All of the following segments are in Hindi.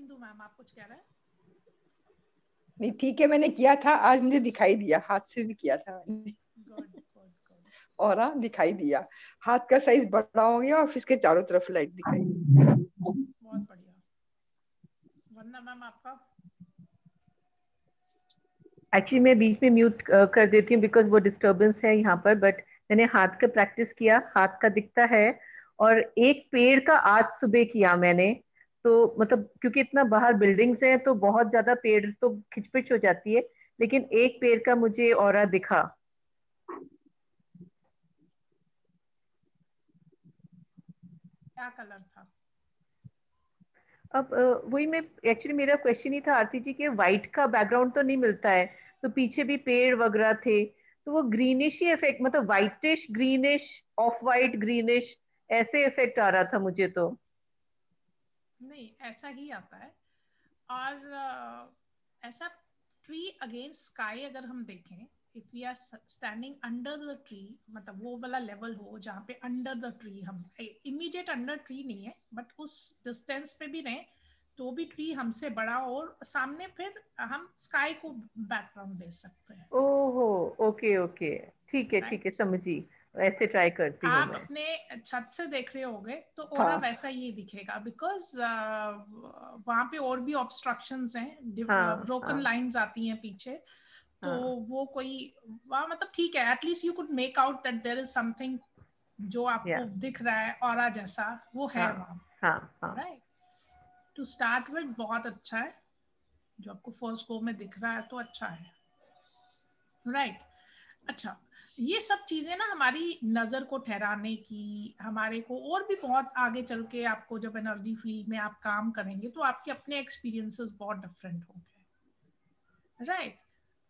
इंदु मैम आप कुछ कह रहे हैं? नहीं ठीक है, मैंने किया था आज, मुझे दिखाई दिया, हाथ से भी किया था मैंने। Good good good. और हाँ दिखाई दिया, हाथ का साइज बड़ा हो गया और फिर इसके चारों तरफ लाइट दिखाई। बहुत बढ़िया। वंदना मैम आपका? एक्चुअली मैं बीच में म्यूट कर देती हूँ बिकॉज वो डिस्टरबेंस है यहाँ पर, बट मैंने हाथ का प्रैक्टिस किया, हाथ का दिखता है। और एक पेड़ का आज सुबह किया मैंने, तो मतलब क्योंकि इतना बाहर बिल्डिंग्स हैं तो बहुत ज्यादा पेड़ तो खिचपिच हो जाती है, लेकिन एक पेड़ का मुझे ऑरा दिखा। क्या कलर था? अब वही मैं, एक्चुअली मेरा क्वेश्चन ही था आरती जी के, व्हाइट का बैकग्राउंड तो नहीं मिलता है, तो पीछे भी पेड़ वगैरह थे, तो वो ग्रीनिश ही इफेक्ट, मतलब whitish greenish, of white greenish, ऐसे इफेक्ट आ रहा था मुझे तो। नहीं ऐसा ही आता है। और ऐसा ट्री अगेंस्ट स्काई अगर हम देखें, if we are standing under the tree, मतलब वो वाला लेवल हो जहाँ पे अंडर द ट्री, हम इमीडिएट अंडर ट्री नहीं है बट उस डिस्टेंस पे भी रहें तो भी ट्री हमसे बड़ा और सामने, फिर हम स्काई को बैकग्राउंड दे सकते हैं। ओहो, ओके ओके, ठीक है राइट। ठीक है, समझी। ऐसे ट्राई करती हूँ आप मैं। अपने छत से देख रहे होगे तो ओरा हाँ वैसा ही दिखेगा, बिकॉज वहां पे और भी ऑब्स्ट्रक्शंस हैं, हाँ ब्रोकन हाँ लाइंस आती हैं पीछे। तो हाँ वो कोई वहाँ मतलब ठीक है, at least you could make out that there is something जो या आपको दिख रहा है ऑरा जैसा, वो है हाँ वहाँ। हाँ हाँ। राइट। टू स्टार्ट विद बहुत अच्छा है, जो आपको फर्स्ट गो में दिख रहा है तो अच्छा है। राइट। अच्छा, ये सब चीजें ना हमारी नजर को ठहराने की, हमारे को और भी बहुत आगे चल के आपको जब एनर्जी फील्ड में आप काम करेंगे तो आपके अपने एक्सपीरियंसेस बहुत डिफरेंट होंगे। राइट।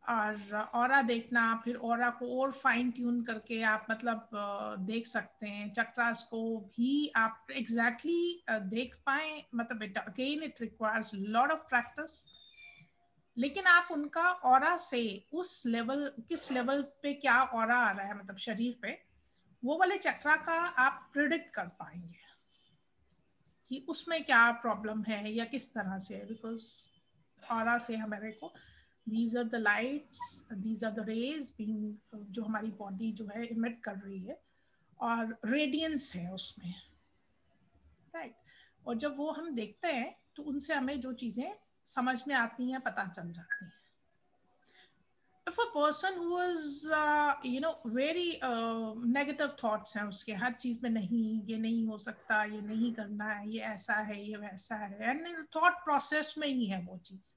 और ऑरा देखना, फिर ऑरा को और फाइन ट्यून करके आप मतलब देख सकते हैं, चक्रास को भी आप एग्जैक्टली देख पाए, मतलब it again it requires lot of practice. लेकिन आप उनका ऑरा से उस लेवल, किस लेवल पे क्या ऑरा आ रहा है मतलब शरीर पे, वो वाले चक्रा का आप प्रिडिक्ट कर पाएंगे कि उसमें क्या प्रॉब्लम है या किस तरह से है। बिकॉज ऑरा से हमारे को these are the lights, these are the rays being, जो हमारी बॉडी जो है इमिट कर रही है, और रेडियंस है उसमें। राइट। और जब वो हम देखते हैं तो उनसे हमें जो चीजें समझ में आती हैं, पता चल जाती हैं। if a person who is very negative thoughts हैं उसके हर चीज में, नहीं ये नहीं हो सकता, ये नहीं करना है, ये ऐसा है, ये वैसा है, एंड थॉट प्रोसेस में ही है वो चीज।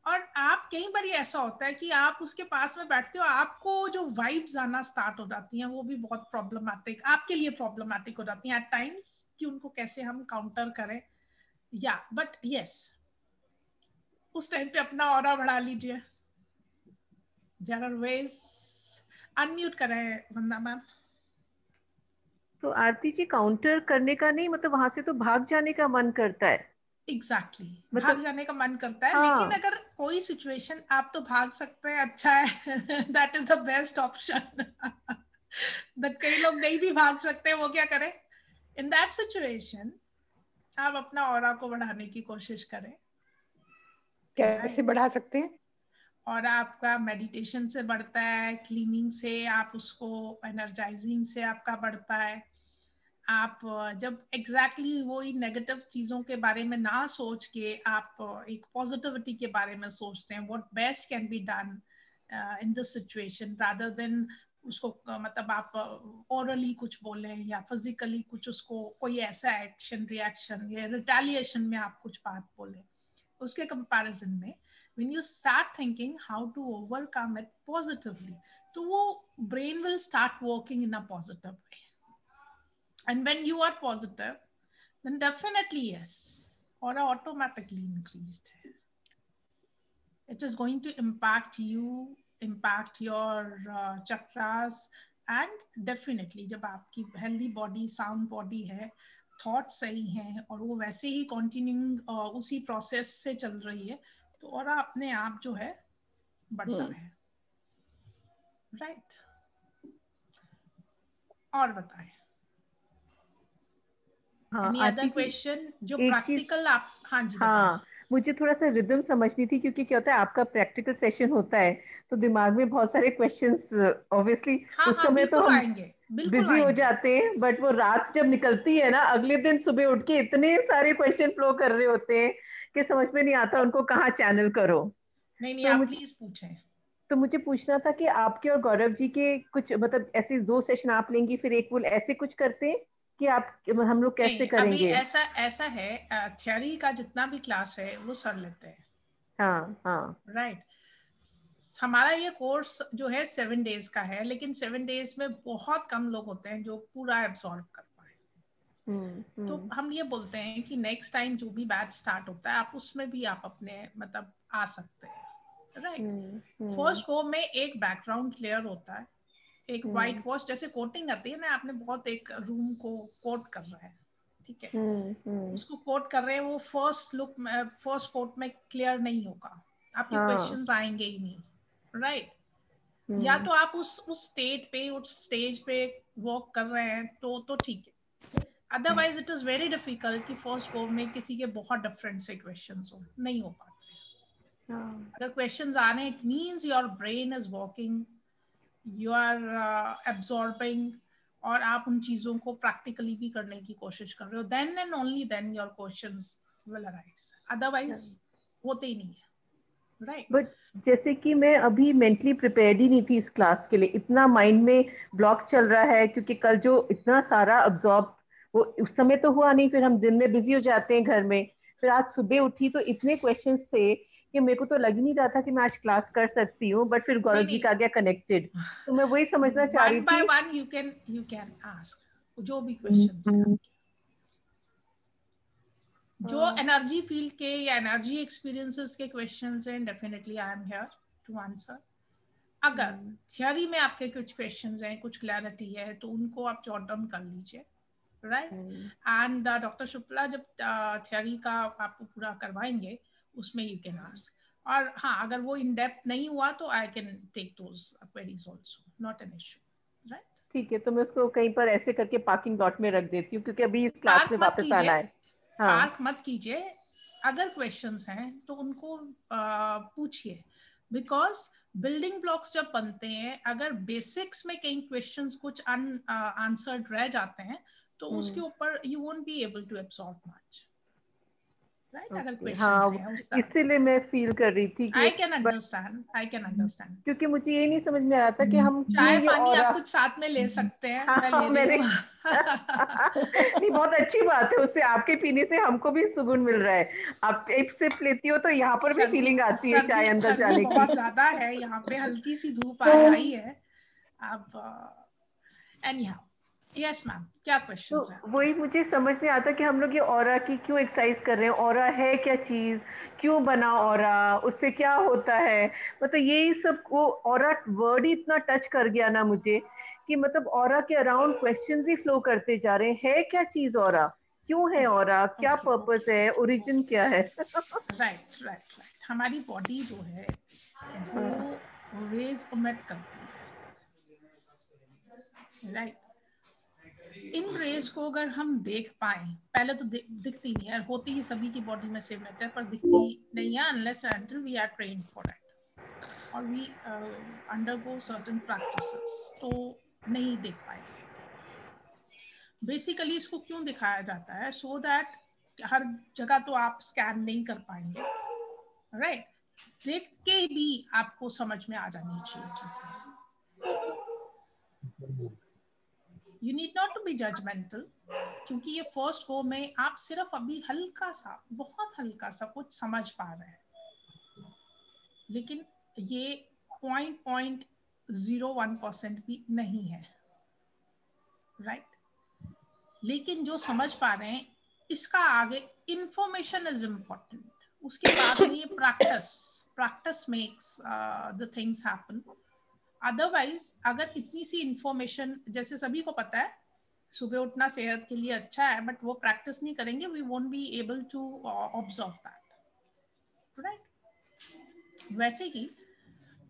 और आप कई बार ऐसा होता है कि आप उसके पास में बैठते हो, आपको जो वाइब्स आना स्टार्ट हो जाती हैं वो भी बहुत प्रॉब्लमेटिक, आपके लिए प्रॉब्लमेटिक हो जाती हैं एट टाइम्स, कि उनको कैसे हम काउंटर करें। या बट यस, उस टाइम पे अपना ऑरा बढ़ा लीजिए। There are ways। अनम्यूट करें वंदना मैम। तो आरती जी, काउंटर करने का नहीं, मतलब वहां से तो भाग जाने का मन करता है। Exactly exactly। भाग मतलब जाने का मन करता है, लेकिन हाँ, अगर कोई सिचुएशन आप तो भाग सकते हैं, अच्छा है that is the best option. But कई लोग नहीं भी भाग सकते, वो क्या करें इन दैट सिचुएशन? आप अपना ऑरा को बढ़ाने की कोशिश करें। कैसे राइट। बढ़ा सकते हैं? और आपका मेडिटेशन से बढ़ता है, क्लीनिंग से आप उसको, एनर्जाइजिंग से आपका बढ़ता है। आप जब एग्जैक्टली वही नेगेटिव चीजों के बारे में ना सोच के आप एक पॉजिटिविटी के बारे में सोचते हैं, what best can be done in this situation, rather than उसको मतलब आप ओरली कुछ बोलें या फिजिकली कुछ उसको कोई ऐसा एक्शन रिएक्शन या रिटेलिएशन में आप कुछ बात बोलें, उसके कंपैरिजन में when you start thinking how to overcome it positively, तो वो brain will start working in a positive way, and when you are positive then definitely yes, aura automatically increased है। It is going to impact you, impact your chakras, and definitely जब आपकी healthy body, sound body है, थॉट सही हैं और वो वैसे ही कंटिन्यूइंग उसी प्रोसेस से चल रही है, तो और अपने आप जो है बढ़ता हम्म। है। राइट। और बताएं। हाँ एनी अदर आरती जी, क्वेश्चन जो एक चीज, प्रैक्टिकल आप, हाँ जी बताएं। हाँ मुझे थोड़ा सा रिदम समझनी थी, क्योंकि क्या होता है आपका प्रैक्टिकल सेशन होता है तो दिमाग में बहुत सारे क्वेश्चंस ऑब्वियसली हाँ उस हाँ समय तो बिल्कुल हम आएंगे, बिल्कुल बिजी हो आएंगे। जाते हैं, बट वो रात जब निकलती है ना, अगले दिन सुबह उठ के इतने सारे क्वेश्चन फ्लो कर रहे होते हैं कि समझ में नहीं आता उनको कहाँ चैनल करो। नहीं नहीं, तो आप मुझे प्लीज पूछें। तो मुझे पूछना था कि आपके और गौरव जी के कुछ मतलब ऐसे 2 सेशन आप लेंगी फिर एक वो ऐसे कुछ करते हैं कि आप, हम लोग कैसे नहीं अभी करेंगे? ऐसा ऐसा है, थ्योरी का जितना भी क्लास है वो सर लेते हैं, हाँ हाँ। राइट। हमारा ये कोर्स जो है 7 डेज का है, लेकिन 7 डेज में बहुत कम लोग होते हैं जो पूरा एब्सॉर्ब कर पाए। तो हम्म। हम ये बोलते हैं कि नेक्स्ट टाइम जो भी बैच स्टार्ट होता है आप उसमें भी आप अपने मतलब आ सकते हैं, राइट। हम्म। फर्स्ट गो में एक बैकग्राउंड क्लियर होता है, एक वाइट हम्म। वॉश जैसे कोटिंग आती है ना, आपने बहुत एक रूम को कोट कर रहा है, ठीक है, हम्म। उसको कोट कर रहे हैं, वो फर्स्ट लुक फर्स्ट कोट में क्लियर नहीं होगा, आपके हाँ। क्वेश्चंस आएंगे ही नहीं, राइट। या हम्म। तो आप उस स्टेट पे उस स्टेज पे वॉक कर रहे हैं तो ठीक है, otherwise it is very difficult कि फर्स्ट गो में किसी के बहुत डिफरेंट से क्वेश्चंस हो, नहीं हो पाते। हाँ। अगर क्वेश्चंस आ रहे हैं it means your brain is working, you are absorbing, और आप उन चीजों को प्रैक्टिकली भी करने की कोशिश कर रहे हो, then and only then your questions will arise, otherwise होते ही नहीं है, राइट। बट जैसे कि मैं अभी मेंटली प्रिपेयर्ड ही नहीं थी इस क्लास के लिए, इतना माइंड में ब्लॉक चल रहा है, क्योंकि कल जो इतना सारा अब्जॉर्ब, वो उस समय तो हुआ नहीं, फिर हम दिन में बिजी हो जाते हैं घर में। फिर आज सुबह उठी तो इतने क्वेश्चंस थे कि मेरे को तो लग ही नहीं रहा था कि मैं आज क्लास कर सकती हूँ, बट फिर नहीं गौरव जी नहीं, का आ गया कनेक्टेड। तो मैं वही समझना चाह रही वन बाय थी। वन यू कैन आस्क जो भी क्वेश्चंस हैं आपके, जो हाँ। एनर्जी फील्ड के या एनर्जी एक्सपीरियंसेस के क्वेश्चंस हैं, definitely I am here to answer. अगर हम्म। थियोरी में आपके कुछ क्वेश्चंस हैं, कुछ क्लैरिटी है, तो उनको आप जॉट डाउन कर लीजिए, right. Hmm. And doctor Shukla जब थियोरी का आपको पूरा करवाएंगे उसमें यू कैन आस्क, और हाँ अगर वो इन डेप्थ नहीं हुआ तो I can take those queries also, not an issue, right. ठीक है, तो मैं उसको कहीं पर ऐसे करके पार्किंग लॉट में रख देती हूँ, क्योंकि अभी इस क्लास पार्क में मत वापस आना कीजिए, है। हाँ। पार्क मत कीजिए, अगर क्वेश्चंस हैं तो उनको पूछिए, बिकॉज बिल्डिंग ब्लॉक्स जब बनते हैं, अगर बेसिक्स में कई क्वेश्चंस कुछ आंसर्ड रह जाते हैं तो उसके हम्म। ऊपर you won't be able to absorb much, right, अगर ओके, क्वेश्चंस हाँ हैं उस तरह के। इसीलिए मैं फील कर रही थी कि, I can but understand, I can understand. क्योंकि मुझे ये नहीं समझ में आ रहा था कि हम क्यों चाय ये पानी और आप कुछ साथ में ले सकते हैं, मैं हाँ ले रही मैंने हूँ। नहीं बहुत अच्छी बात है, उससे आपके पीने से हमको भी सुकून मिल रहा है। आप एक सिप लेती हो तो यहाँ पर भी सर्दी फीलिंग आती है सर्दी चाय अंदर सर्दी जाने की। बहुत ज्यादा है यहाँ पे, हल्की सी धूप आज आई है। अब एनीहाउ, यस मैम, क्या तो क्वेश्चंस हैं आपके? वही मुझे समझ नहीं आता कि हम लोग ये ऑरा की क्यों एक्सरसाइज कर रहे हैं, ऑरा है क्या चीज, क्यों बना ऑरा, उससे क्या होता है, मतलब यही सब। वो ऑरा वर्ड ही इतना टच कर गया ना मुझे, कि मतलब ऑरा के अराउंड क्वेश्चंस ही फ्लो करते जा रहे हैं। है क्या चीज ऑरा, क्यों है ओके ऑरा, क्या ओके पर्पस ओके, है, ओरिजिन क्या है? Right right right. हमारी बॉडी जो है हाँ। वो रेज इमिट करती है, राइट। इन रेज को अगर हम देख पाए, पहले तो दिखती नहीं है, होती ही सभी की बॉडी में सेम रहता है, पर दिखती नहीं है unless until we are trained for it और वी अंडरगो सर्टेन प्रैक्टिसेस, तो नहीं देख पाएंगे। बेसिकली इसको क्यों दिखाया जाता है, सो दैट हर जगह तो आप स्कैन नहीं कर पाएंगे, राइट। देख के भी आपको समझ में आ जानी चाहिए चीजें, you need not to be judgmental, क्योंकि ये फर्स्ट गो में आप सिर्फ अभी हल्का सा, बहुत हल्का सा कुछ समझ पा रहे हैं, लेकिन ये 0.01% भी नहीं है, राइट। लेकिन जो समझ पा रहे हैं, इसका आगे इंफॉर्मेशन इज इम्पोर्टेंट, उसके बाद में ये practice, practice makes the things happen. Otherwise अगर इतनी सी इंफॉर्मेशन, जैसे सभी को पता है सुबह उठना सेहत के लिए अच्छा है, बट वो प्रैक्टिस नहीं करेंगे, we won't be able to observe that, right. वैसे ही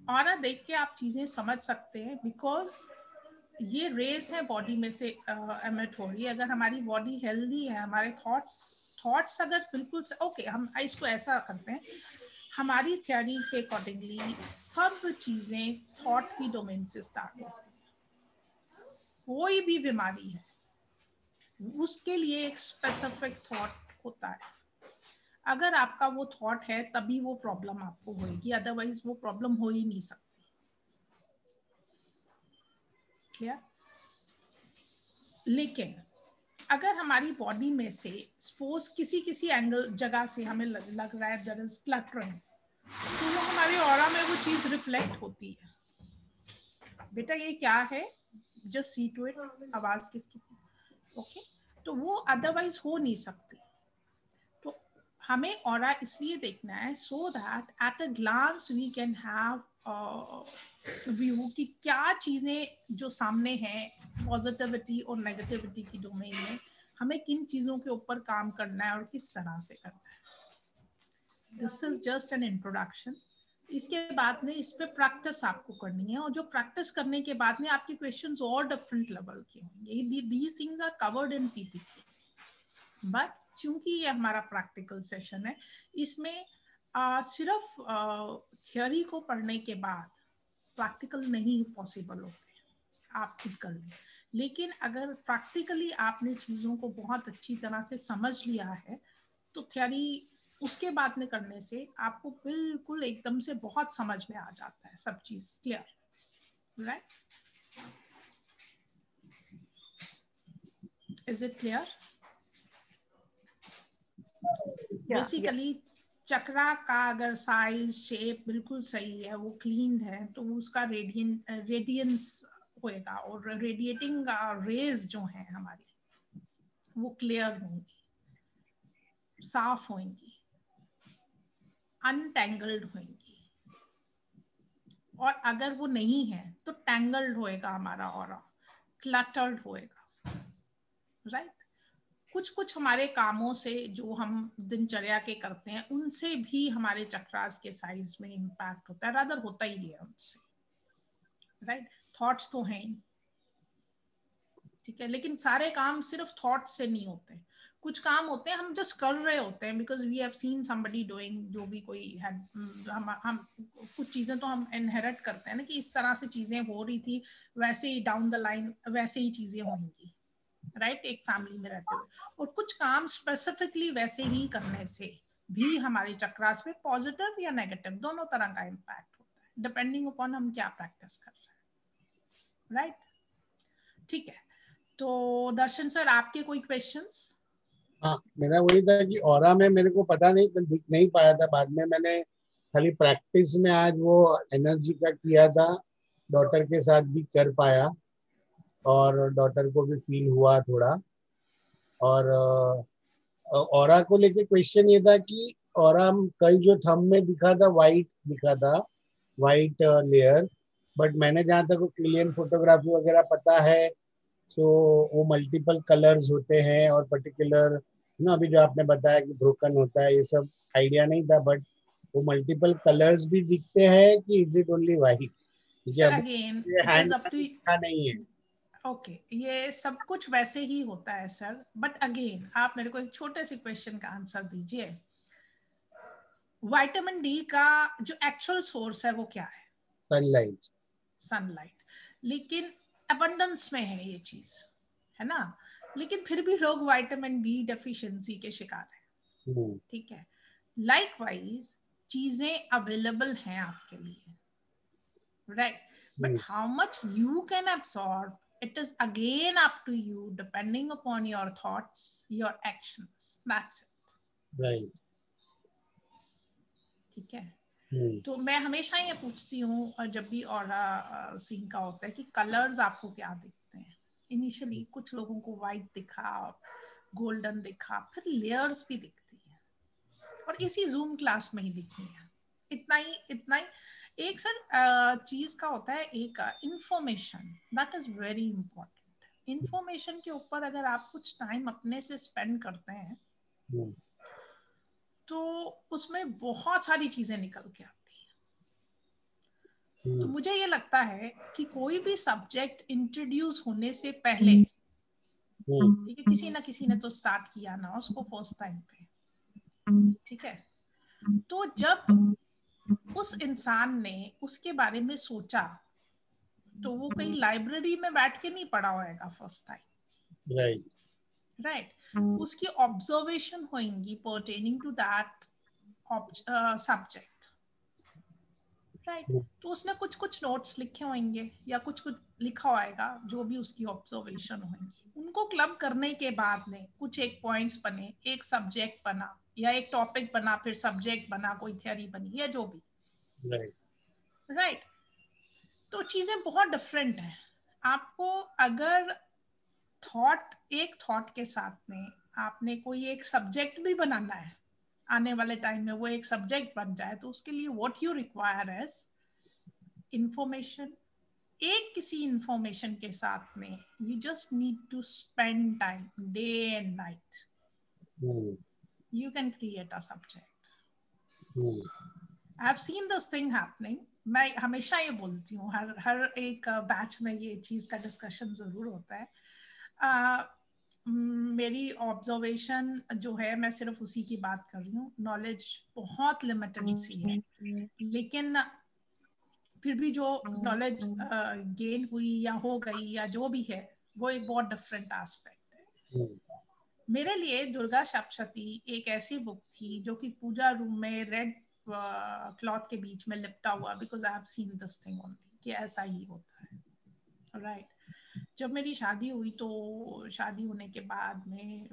ऑरा देख के आप चीजें समझ सकते हैं, बिकॉज ये रेस है बॉडी में से एमिट हो रही है। अगर हमारी बॉडी हेल्दी है, हमारे थॉट्स अगर बिल्कुल ओके, हम इसको ऐसा करते हैं, हमारी थ्योरी के अकॉर्डिंगली सब चीजें थॉट की डोमेन से स्टार्ट होती है। कोई भी बीमारी है उसके लिए एक स्पेसिफिक थॉट होता है। अगर आपका वो थॉट है तभी वो प्रॉब्लम आपको होगी, अदरवाइज वो प्रॉब्लम हो ही नहीं सकती। क्लियर? लेकिन अगर हमारी बॉडी में से सपोज किसी एंगल जगह से हमें लग रहा है देयर इज क्लटरिंग, तो वो हमारे ऑरा में वो चीज रिफ्लेक्ट होती है। बेटा ये क्या है, जस्ट सी टू इट, आवाज किसकी? ओके, तो वो अदरवाइज हो नहीं सकती। तो हमें ऑरा इसलिए देखना है so that at a glance we can have view कि क्या चीजें जो सामने हैं पॉजिटिविटी और नेगेटिविटी की डोमेन में, हमें किन चीजों के ऊपर काम करना है और किस तरह से करना है। This is just an introduction. इसके बाद में इस पे प्रैक्टिस आपको करनी है, और जो प्रैक्टिस करने के बाद में आपके क्वेश्चंस और डिफरेंट लेवल के होंगे। These things are covered in PPT, but चूंकि ये हमारा प्रैक्टिकल सेशन है, इसमें सिर्फ थ्योरी को पढ़ने के बाद प्रैक्टिकल नहीं पॉसिबल होते, आप खुद कर लें। लेकिन अगर प्रैक्टिकली आपने चीज़ों को बहुत अच्छी तरह से समझ लिया है, तो थ्योरी उसके बाद में करने से आपको बिल्कुल एकदम से बहुत समझ में आ जाता है सब चीज़। Clear? Right? Is it clear? Basically chakra का अगर साइज शेप बिल्कुल सही है, वो क्लीन है, तो उसका रेडियंस होएगा, और रेडिएटिंग रेज जो है हमारी वो क्लियर होंगी, साफ होंगी, अनटैंगल्ड होंगी। और अगर वो नहीं है तो टैंगल्ड होएगा हमारा ऑरा, क्लटर्ड होएगा। राइट? कुछ हमारे कामों से जो हम दिनचर्या के करते हैं उनसे भी हमारे चक्रास के साइज में इम्पैक्ट होता है, रादर होता ही है उनसे। राइट? थॉट्स तो हैं, ठीक है, लेकिन सारे काम सिर्फ थॉट से नहीं होते। कुछ काम होते हैं हम जस्ट कर रहे होते हैं because we have seen somebody doing, जो भी कोई है। हम कुछ चीजें तो हम इनहेरिट करते हैं ना, कि इस तरह से चीजें हो रही थी, वैसे ही डाउन द लाइन वैसे ही चीजें होंगी। राइट? एक फैमिली में रहते हुए, और कुछ काम स्पेसिफिकली वैसे ही करने से भी हमारे चक्रास में पॉजिटिव या नेगेटिव दोनों तरह का इम्पैक्ट होता है, डिपेंडिंग अपॉन हम क्या प्रैक्टिस कर रहे हैं। राइट? ठीक है, तो दर्शन सर आपके कोई क्वेश्चंस? हाँ, मेरा वही था कि ऑरा में मेरे को पता नहीं, मैं दिख नहीं पाया था। बाद में मैंने खाली प्रैक्टिस में आज वो एनर्जी का किया था, डॉटर के साथ भी कर पाया, और डॉटर को भी फील हुआ थोड़ा। और ऑरा को लेके क्वेश्चन ये था कि ऑरा कल जो थंब में दिखा था, वाइट दिखा था, वाइट लेयर, बट मैंने जहाँ तक क्लियर फोटोग्राफी वगैरह पता है, सो वो मल्टीपल कलर्स होते हैं, और पर्टिकुलर ना अभी जो आपने बताया कि ब्रोकन होता है, ये सब आइडिया नहीं था, बट वो मल्टीपल कलर्स भी दिखते हैं कि is it only white? Sir again it is up to, नहीं है। ओके, ये सब कुछ वैसे ही होता है सर, बट अगेन आप मेरे को एक छोटे से क्वेश्चन का आंसर दीजिए। विटामिन डी का जो एक्चुअल सोर्स है वो क्या है? सनलाइट। सनलाइट। लेकिन अबंडेंस में है ये चीज, है ना? लेकिन फिर भी लोग विटामिन डी डेफिशिएंसी के शिकार हैं। ठीक है, लाइकवाइज चीजें अवेलेबल हैं आपके लिए, right? But how much you can absorb, it is again up to you, depending upon your thoughts, your actions. That's it. Right. ठीक है, तो मैं हमेशा ये पूछती हूँ जब भी ऑरा सीन का होता है कि कलर्स आपको क्या दिखते हैं। इनिशियली कुछ लोगों को वाइट दिखा, गोल्डन दिखा, फिर लेयर्स भी दिखती है, और इसी जूम क्लास में ही दिखी है। इतना ही एक सर चीज का होता है, एक information, that is very important. Information के ऊपर अगर आप कुछ टाइम अपने से स्पेंड करते हैं तो उसमें बहुत सारी चीजें निकल के आती हैं। तो मुझे ये लगता है कि कोई भी सब्जेक्ट इंट्रोड्यूस होने से पहले, ठीक है, किसी ने तो स्टार्ट किया ना उसको फर्स्ट टाइम पे, ठीक है, तो जब उस इंसान ने उसके बारे में सोचा तो वो कहीं लाइब्रेरी में बैठ के नहीं पढ़ा होएगा फर्स्ट टाइम, राइट राइट, उसकी ऑब्जर्वेशन होंगी pertaining to that subject, right, तो उसने कुछ कुछ नोट्स लिखे होंगे या कुछ कुछ लिखा होएगा जो भी उसकी ऑब्जर्वेशन होंगी, उनको क्लब करने के बाद में कुछ एक पॉइंट्स बने, एक सब्जेक्ट बना या एक टॉपिक बना, फिर सब्जेक्ट बना, कोई थ्योरी बनी या जो भी, राइट राइट। तो चीजें बहुत डिफरेंट है। आपको अगर एक थॉट के साथ में आपने कोई एक सब्जेक्ट भी बनाना है, आने वाले टाइम में वो एक सब्जेक्ट बन जाए, तो उसके लिए what you require as information, एक किसी इंफॉर्मेशन के साथ में you just need to spend time day and night, you can create a subject. I have seen this thing happening. मैं हमेशा ये बोलती हूँ, हर एक बैच में ये चीज का डिस्कशन जरूर होता है। मेरी ऑब्जर्वेशन जो है, मैं सिर्फ उसी की बात कर रही हूँ, नॉलेज बहुत लिमिटेड सी है, लेकिन फिर भी जो नॉलेज गेन हुई या हो गई या जो भी है, वो एक बहुत डिफरेंट एस्पेक्ट है। मेरे लिए दुर्गा सप्तशती एक ऐसी बुक थी जो कि पूजा रूम में रेड क्लॉथ के बीच में लिपटा हुआ, because I have seen this thing only, कि ऐसा ही होता है, राइट। जब मेरी शादी हुई तो शादी होने के बाद में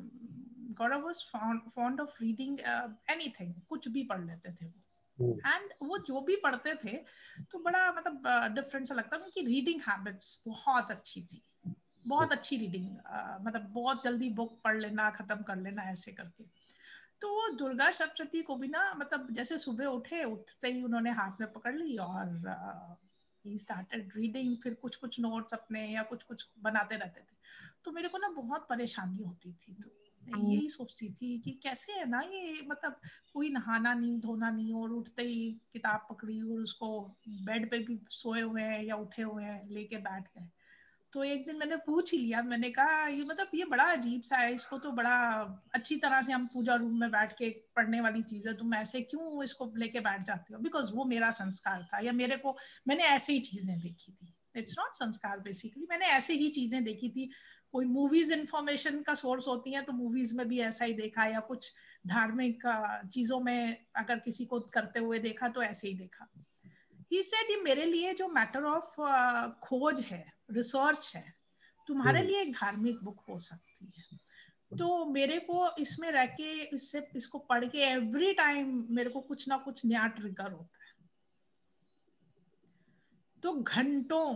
Gaurav was fond of reading anything, कुछ भी पढ़ लेते थे वो, एंड वो जो भी पढ़ते थे तो बड़ा मतलब डिफरेंट सा लगता था। उनकी रीडिंग हैबिट्स बहुत अच्छी थी, बहुत अच्छी रीडिंग, मतलब बहुत जल्दी बुक पढ़ लेना, खत्म कर लेना, ऐसे करके। तो वो दुर्गा सप्तशती को भी ना, मतलब जैसे सुबह उठते ही उन्होंने हाथ में पकड़ ली और he started reading, फिर कुछ कुछ नोट्स अपने या कुछ कुछ बनाते रहते थे। तो मेरे को ना बहुत परेशानी होती थी, तो मैं यही सोचती थी कि कैसे है ना ये, मतलब कोई नहाना नहीं धोना नहीं और उठते ही किताब पकड़ी और उसको बेड पे भी सोए हुए हैं या उठे हुए हैं लेके बैठ गए। तो एक दिन मैंने पूछ ही लिया, मैंने कहा ये मतलब ये बड़ा अजीब सा है, इसको तो बड़ा अच्छी तरह से हम पूजा रूम में बैठ के पढ़ने वाली चीज है, तुम ऐसे क्यों इसको लेके बैठ जाती हो? बिकॉज वो मेरा संस्कार था, या मैंने ऐसे ही चीजें देखी थी। इट्स नॉट संस्कार, बेसिकली मैंने ऐसे ही चीजें देखी थी। कोई मूवीज इंफॉर्मेशन का सोर्स होती है तो मूवीज में भी ऐसा ही देखा, या कुछ धार्मिक चीजों में अगर किसी को करते हुए देखा तो ऐसे ही देखा। He said, ये मेरे लिए जो मैटर ऑफ खोज है, रिसर्च है, तुम्हारे लिए एक धार्मिक बुक हो सकती है। तो मेरे को इसमें रह के इसको पढ़ के एवरी टाइम मेरे को कुछ ना कुछ नया ट्रिगर होता है। तो घंटों,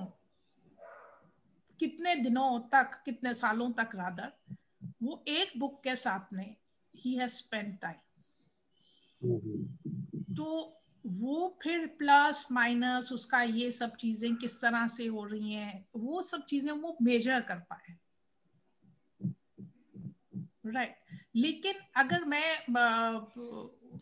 कितने दिनों तक, कितने सालों तक रादर, वो एक बुक के साथ में ही हैज स्पेंड टाइम। तो वो फिर प्लस माइनस उसका ये सब चीजें किस तरह से हो रही हैं, वो सब चीजें वो मेजर कर पाए, राइट। लेकिन अगर मैं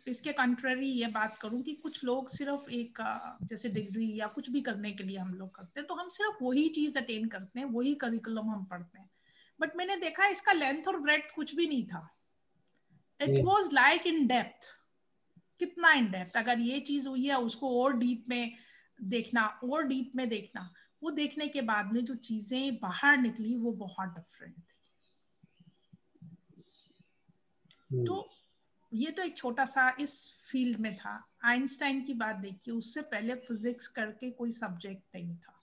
इसके कंट्ररी ये बात करूं कि कुछ लोग सिर्फ एक जैसे डिग्री या कुछ भी करने के लिए हम लोग करते हैं, तो हम सिर्फ वही चीज अटेन करते हैं, वही करिकुलम हम पढ़ते हैं। बट मैंने देखा इसका लेंथ और ब्रेड्थ कुछ भी नहीं था। It was like in depth. कितना इन डेप्थ, अगर ये चीज हुई है उसको और डीप में देखना, और डीप में देखना, वो देखने के बाद में जो चीजें बाहर निकली वो बहुत डिफरेंट थी। तो ये तो एक छोटा सा इस फील्ड में था। आइंस्टाइन की बात देखिए, उससे पहले फिजिक्स करके कोई सब्जेक्ट नहीं था।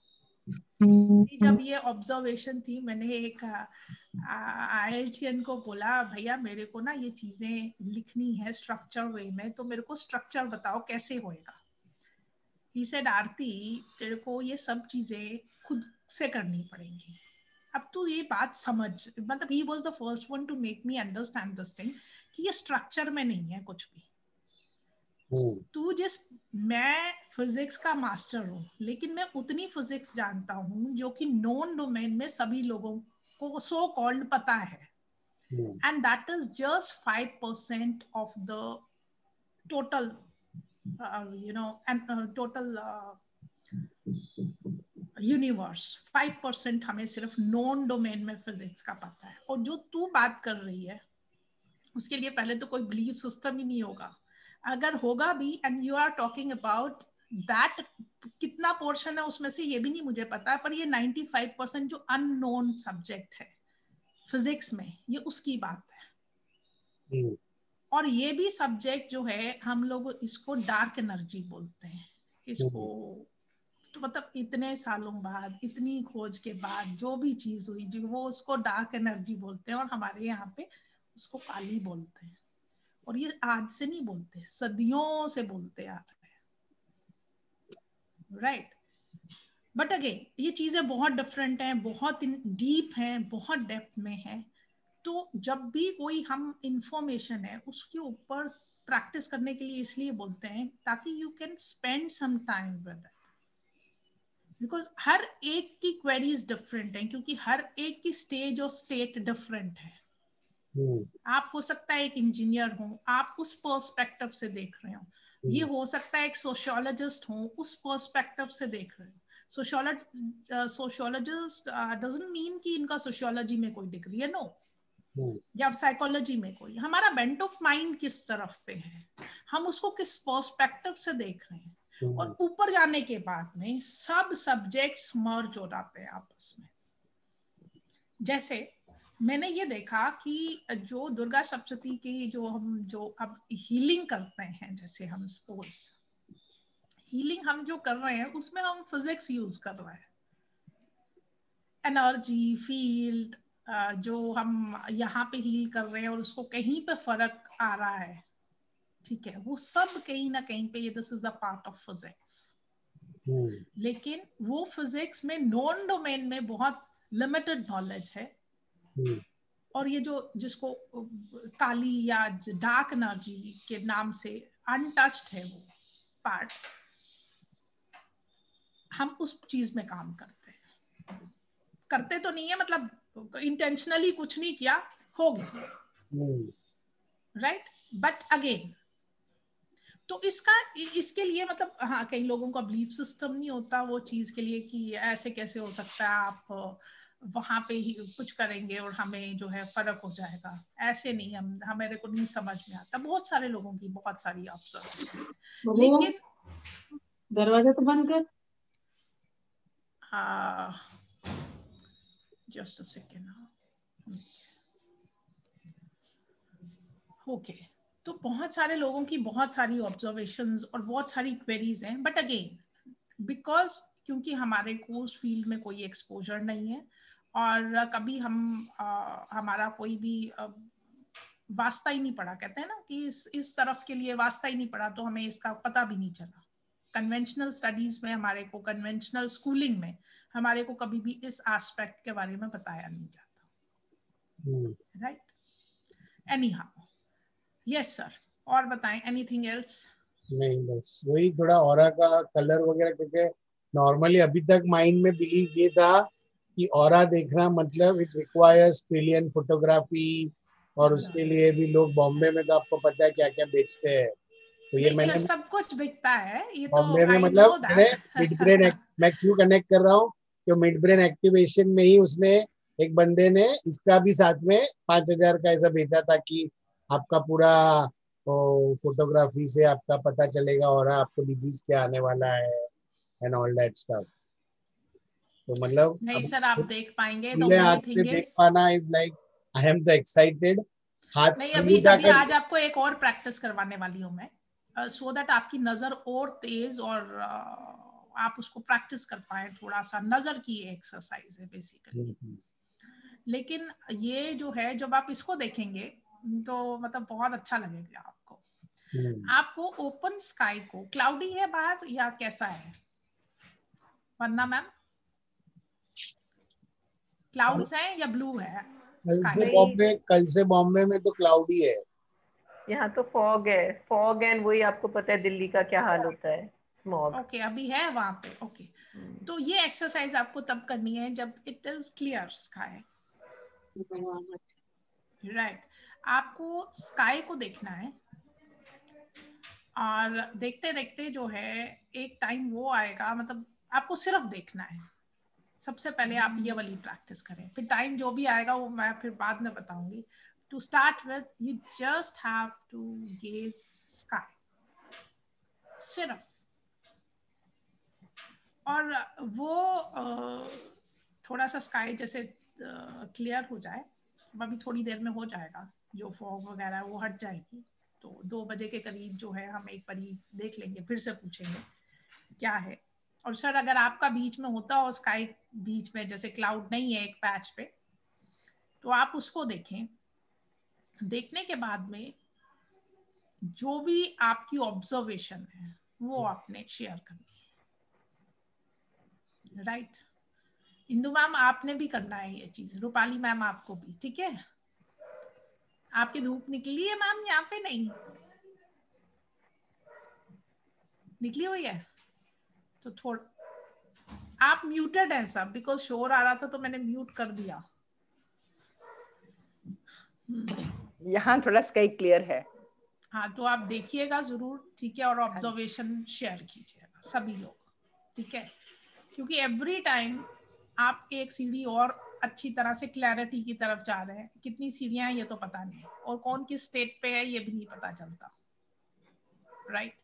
जब ये ऑब्जर्वेशन थी, मैंने एक IITian को बोला, भैया मेरे को ना ये चीजें लिखनी है स्ट्रक्चर वे में, तो मेरे को स्ट्रक्चर बताओ कैसे होएगा। He said, आरती तेरे को ये सब चीजें खुद से करनी पड़ेंगी। अब तू ये बात समझ, मतलब he was the first one to make me understand this thing कि ये स्ट्रक्चर में नहीं है कुछ भी। तू मैं फिजिक्स का मास्टर हूँ, लेकिन मैं उतनी फिजिक्स जानता हूँ जो कि नॉन डोमेन में सभी लोगों को सो कॉल्ड पता है, and that is just 5% of the total total universe, 5% हमें सिर्फ नॉन डोमेन में फिजिक्स का पता है। और जो तू बात कर रही है उसके लिए पहले तो कोई बिलीफ सिस्टम ही नहीं होगा, अगर होगा भी and you are talking about that, कितना पोर्शन है उसमें से ये भी नहीं मुझे पता है, पर ये 95% जो अननोन सब्जेक्ट है फिजिक्स में, ये उसकी बात है। और ये भी सब्जेक्ट जो है हम लोग इसको डार्क एनर्जी बोलते हैं इसको। तो मतलब इतने सालों बाद, इतनी खोज के बाद जो भी चीज हुई जो वो उसको डार्क एनर्जी बोलते हैं, और हमारे यहाँ पे उसको काली बोलते हैं। और ये आज से नहीं बोलते, सदियों से बोलते आ रहे हैं, राइट। बट अगेन ये चीजें बहुत डिफरेंट हैं, बहुत डीप हैं, बहुत डेप्थ में है। तो जब भी कोई हम इंफॉर्मेशन है उसके ऊपर प्रैक्टिस करने के लिए इसलिए बोलते हैं ताकि you can spend some time with it, because हर एक की क्वेरीज डिफरेंट है, क्योंकि हर एक की स्टेज और स्टेट डिफरेंट है। आप हो सकता है एक इंजीनियर हो, आप उस पर्सपेक्टिव से देख रहे हो, ये हो सकता है एक सोशियोलॉजिस्ट हो, उस पर्सपेक्टिव से देख रहे हो। सोशियोलॉजिस्ट डजंट मीन कि इनका सोशियोलॉजी में कोई डिग्री है, नो, या साइकोलॉजी में कोई, हमारा बेंट ऑफ माइंड किस तरफ पे है, हम उसको किस पर्सपेक्टिव से देख रहे हैं। और ऊपर जाने के बाद में सब सब्जेक्ट्स मर्ज हो जाते हैं आपस में। जैसे मैंने ये देखा कि जो दुर्गा सप्तशती की जो हम जो अब हीलिंग करते हैं, जैसे हम सपोज हीलिंग हम जो कर रहे हैं उसमें हम फिजिक्स यूज कर रहे हैं, एनर्जी फील्ड, जो हम यहाँ पे हील कर रहे हैं और उसको कहीं पे फर्क आ रहा है, ठीक है, वो सब कहीं ना कहीं पे ये this is a part of physics. लेकिन वो फिजिक्स में नॉन डोमेन में बहुत लिमिटेड नॉलेज है। और ये जो जिसको काली या डार्क एनर्जी के नाम से अनटच्ड है वो पार्ट, हम उस चीज में काम करते तो नहीं है, मतलब इंटेंशनली कुछ नहीं किया, हो गया, राइट। बट अगेन तो इसके लिए मतलब हाँ, कई लोगों का बिलीफ सिस्टम नहीं होता वो चीज के लिए कि ऐसे कैसे हो सकता है, आप वहां पे ही कुछ करेंगे और हमें जो है फर्क हो जाएगा, ऐसे नहीं, हमें को नहीं समझ में आता। बहुत सारे लोगों की बहुत सारी ऑब्जर्वेशन, लेकिन दरवाजा तो बंद कर। Just a second, okay. तो बहुत सारे लोगों की बहुत सारी ऑब्जर्वेशंस और बहुत सारी क्वेरीज हैं, बट अगेन बिकॉज क्योंकि हमारे को उस फील्ड में कोई एक्सपोजर नहीं है और कभी हमारा कोई भी वास्ता ही नहीं पड़ा, कहते हैं ना कि इस तरफ के लिए वास्ता ही नहीं पड़ा, तो हमें इसका पता भी नहीं चला। कन्वेंशनल स्टडीज में हमारे को, कन्वेंशनल स्कूलिंग में हमारे को कभी भी इस एस्पेक्ट के बारे में बताया नहीं जाता, right. Any how, yes sir, और बताएं, एनीथिंग एल्स? नहीं, बस वही थोड़ा ऑरा का कलर वगैरह, क्योंकि नॉर्मली अभी तक माइंड में बिलीव ये था कि ऑरा देखना मतलब इट रिक्वायर्स ब्रिलियंट फोटोग्राफी, और उसके लिए भी लोग बॉम्बे में तो आपको पता है क्या क्या बेचते हैं। तो ये मैंने सब कुछ बिकता है, ये तो बॉम्बे में आई मतलब नो दैट। मिड ब्रेन, मैं क्यों कनेक्ट कर रहा हूँ, तो मिड ब्रेन एक्टिवेशन में ही उसने एक बंदे ने इसका भी साथ में 5,000 का ऐसा भेजा था कि आपका पूरा फोटोग्राफी से आपका पता चलेगा और आपको डिजीज क्या आने वाला है एंड ऑल दैट स्टफ। तो मतलब नहीं सर, आप देख पाएंगे, द खुले ओनली हाथ से थिंग देख इज, पाना is like I am the excited. हाथ नहीं थ्रू अभी जाकर आज आपको एक और प्रैक्टिस करवाने वाली हूँ मैं, सो दैट आपकी नजर और तेज और आप उसको प्रैक्टिस कर पाए। थोड़ा सा नजर की एक्सरसाइज है बेसिकली, लेकिन ये जो है जब आप इसको देखेंगे तो मतलब बहुत अच्छा लगेगा आपको। आपको ओपन स्काई को, क्लाउडी है बाहर या कैसा है वरना मैम, क्लाउड्स हैं या ब्लू है स्काई? कल से बॉम्बे में तो क्लाउडी है, यहाँ तो फॉग है, फॉग, एंड वही आपको पता है दिल्ली का क्या हाल होता है, स्मॉग। ओके, अभी है वहां पे, ओके। तो ये एक्सरसाइज आपको तब करनी है जब it is clear sky, right. आपको स्काई को देखना है और देखते देखते जो है एक टाइम वो आएगा, मतलब आपको सिर्फ देखना है। सबसे पहले आप ये वाली प्रैक्टिस करें, फिर टाइम जो भी आएगा वो मैं फिर बाद में बताऊंगी। To start with you just have to gaze sky, सिर्फ। और वो थोड़ा सा स्काई जैसे क्लियर हो जाए, अभी थोड़ी देर में हो जाएगा, जो फॉग वगैरह वो हट जाएगी, तो 2 बजे के करीब जो है हम एक बार देख लेंगे, फिर से पूछेंगे क्या है। और सर अगर आपका बीच में होता हो स्काई, बीच में जैसे क्लाउड नहीं है एक पैच पे, तो आप उसको देखें। देखने के बाद में जो भी आपकी ऑब्जर्वेशन है वो आपने शेयर करनी है, राइट। इंदु मैम आपने भी करना है ये चीज, रूपाली मैम आपको भी, ठीक है। आपकी धूप निकली है मैम यहाँ पे? नहीं निकली हुई है तो थोड़ा आप म्यूटेड हैं सब, बिकॉज शोर आ रहा था तो मैंने म्यूट कर दिया। यहाँ थोड़ा स्काई क्लियर है। हाँ तो आप देखिएगा जरूर, ठीक है, और ऑब्जर्वेशन शेयर कीजिएगा सभी लोग, ठीक है। क्योंकि एवरी टाइम आप एक सीढ़ी और अच्छी तरह से क्लैरिटी की तरफ जा रहे हैं। कितनी सीढ़ियां हैं ये तो पता नहीं, और कौन किस स्टेट पे है ये भी नहीं पता चलता, राइट।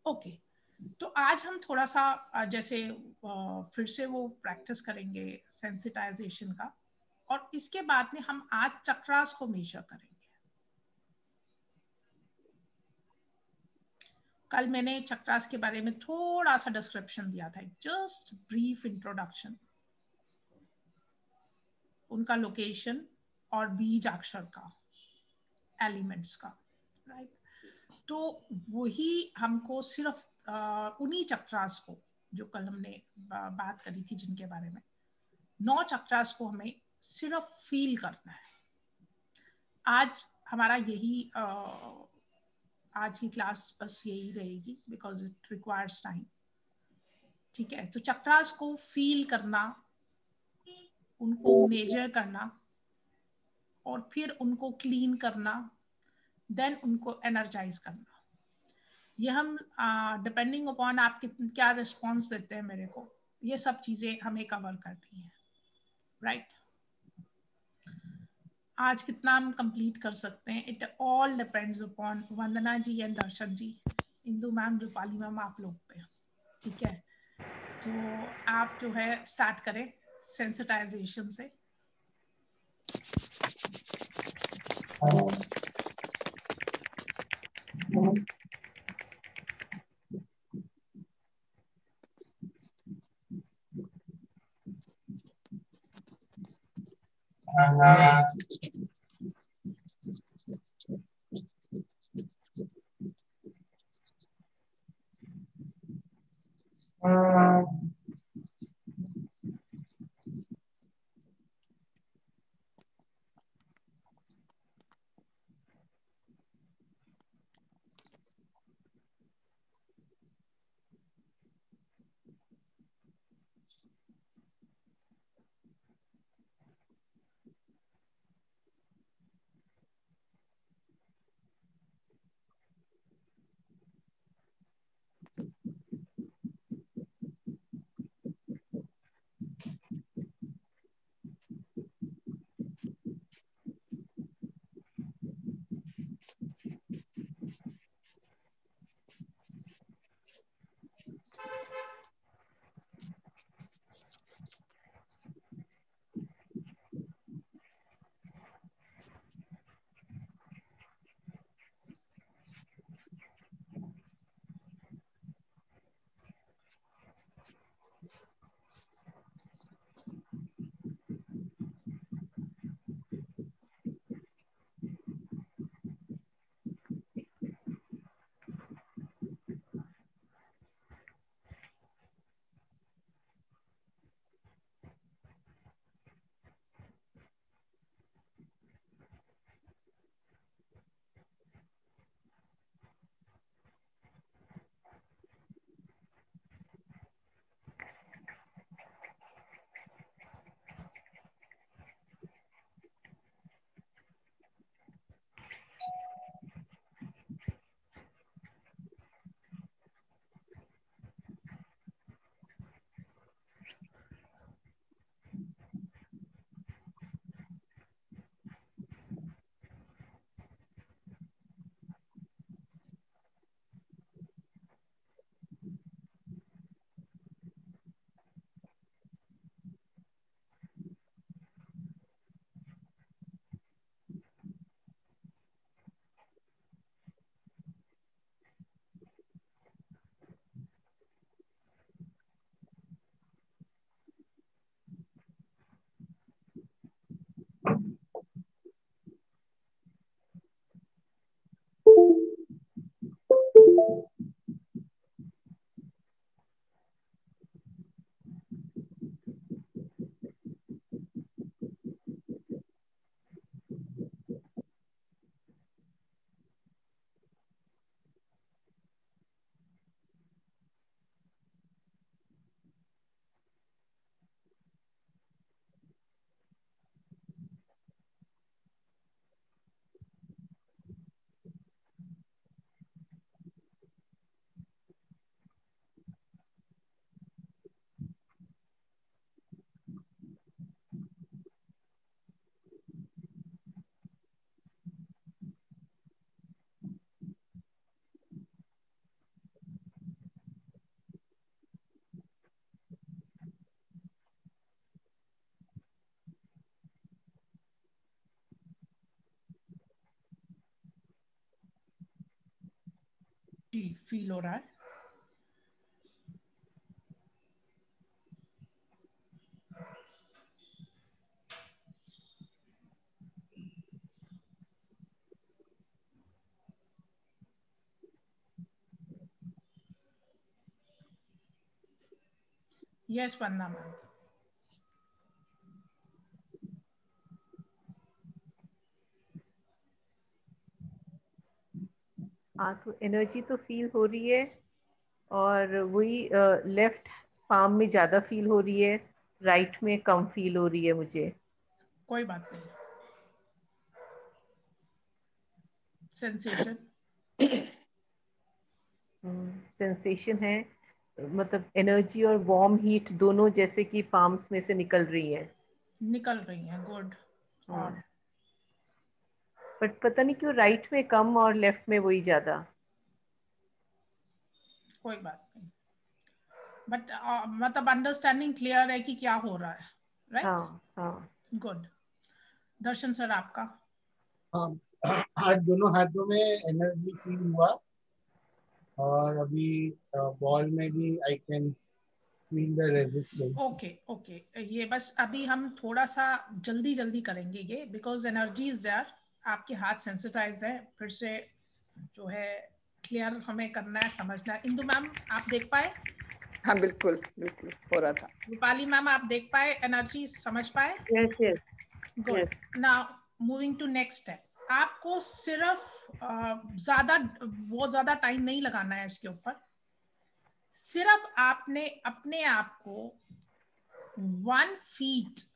ओके, तो आज हम थोड़ा सा जैसे फिर से वो प्रैक्टिस करेंगे सेंसिटाइजेशन का, और इसके बाद में हम आज चक्रास को मेजर करेंगे। कल मैंने चक्रास के बारे में थोड़ा सा डिस्क्रिप्शन दिया था, जस्ट ब्रीफ इंट्रोडक्शन, उनका लोकेशन और बीज अक्षर का, एलिमेंट्स का, राइट। तो वही हमको सिर्फ उन्हीं चक्रास को जो कल हमने बात करी थी जिनके बारे में, 9 चक्रास को हमें सिर्फ फील करना है। आज हमारा यही आज की क्लास बस यही रहेगी, बिकॉज इट रिक्वायर्स टाइम, ठीक है। तो चक्रास को फील करना, उनको मेजर करना, और फिर उनको क्लीन करना, देन उनको एनर्जाइज करना। ये हम डिपेंडिंग अपॉन आप क्या रिस्पॉन्स देते हैं मेरे को, ये सब चीजें हमें कवर करनी है, राइट। आज कितना हम कंप्लीट कर सकते हैं, it all depends upon Vandana ji and Darshak ji, Indu ma'am, Rupali ma'am, आप लोग पे, ठीक है। तो आप जो है स्टार्ट करें सेंसिटाइजेशन से। एम्प्टी फील हो रहा है। यस वंदना मैम। हाँ, तो एनर्जी तो फील हो रही है, और वही लेफ्ट पाम में ज्यादा फील हो रही है, राइट में कम फील हो रही है मुझे। कोई बात नहीं। सेंसेशन सेंसेशन है, मतलब एनर्जी और वार्म हीट दोनों जैसे कि पाम्स में से निकल रही है। निकल रही है, गुड। और बट पता नहीं क्यों राइट में कम और लेफ्ट में वही ज्यादा। कोई बात नहीं, बट मतलब अंडरस्टैंडिंग क्लियर है कि क्या हो रहा है, राइट? हाँ हाँ। गुड। दर्शन सर आपका? हाँ, आज दोनों हाथों में एनर्जी फील हुआ, और अभी बॉल में भी I can feel the resistance. Okay okay, ये बस अभी हम थोड़ा सा जल्दी जल्दी करेंगे ये, बिकॉज एनर्जी इज देयर। आपके हाथ सेंसिटाइज है, फिर से जो है क्लियर हमें करना है, समझना है। इंदु मैम आप देख पाए? हाँ बिल्कुल बिल्कुल हो रहा था। रूपाली मैम आप देख पाए, एनर्जी समझ पाए? Yes yes. Good. Now moving to next step. आपको सिर्फ बहुत ज्यादा टाइम नहीं लगाना है इसके ऊपर। सिर्फ आपने अपने आप को 1 फीट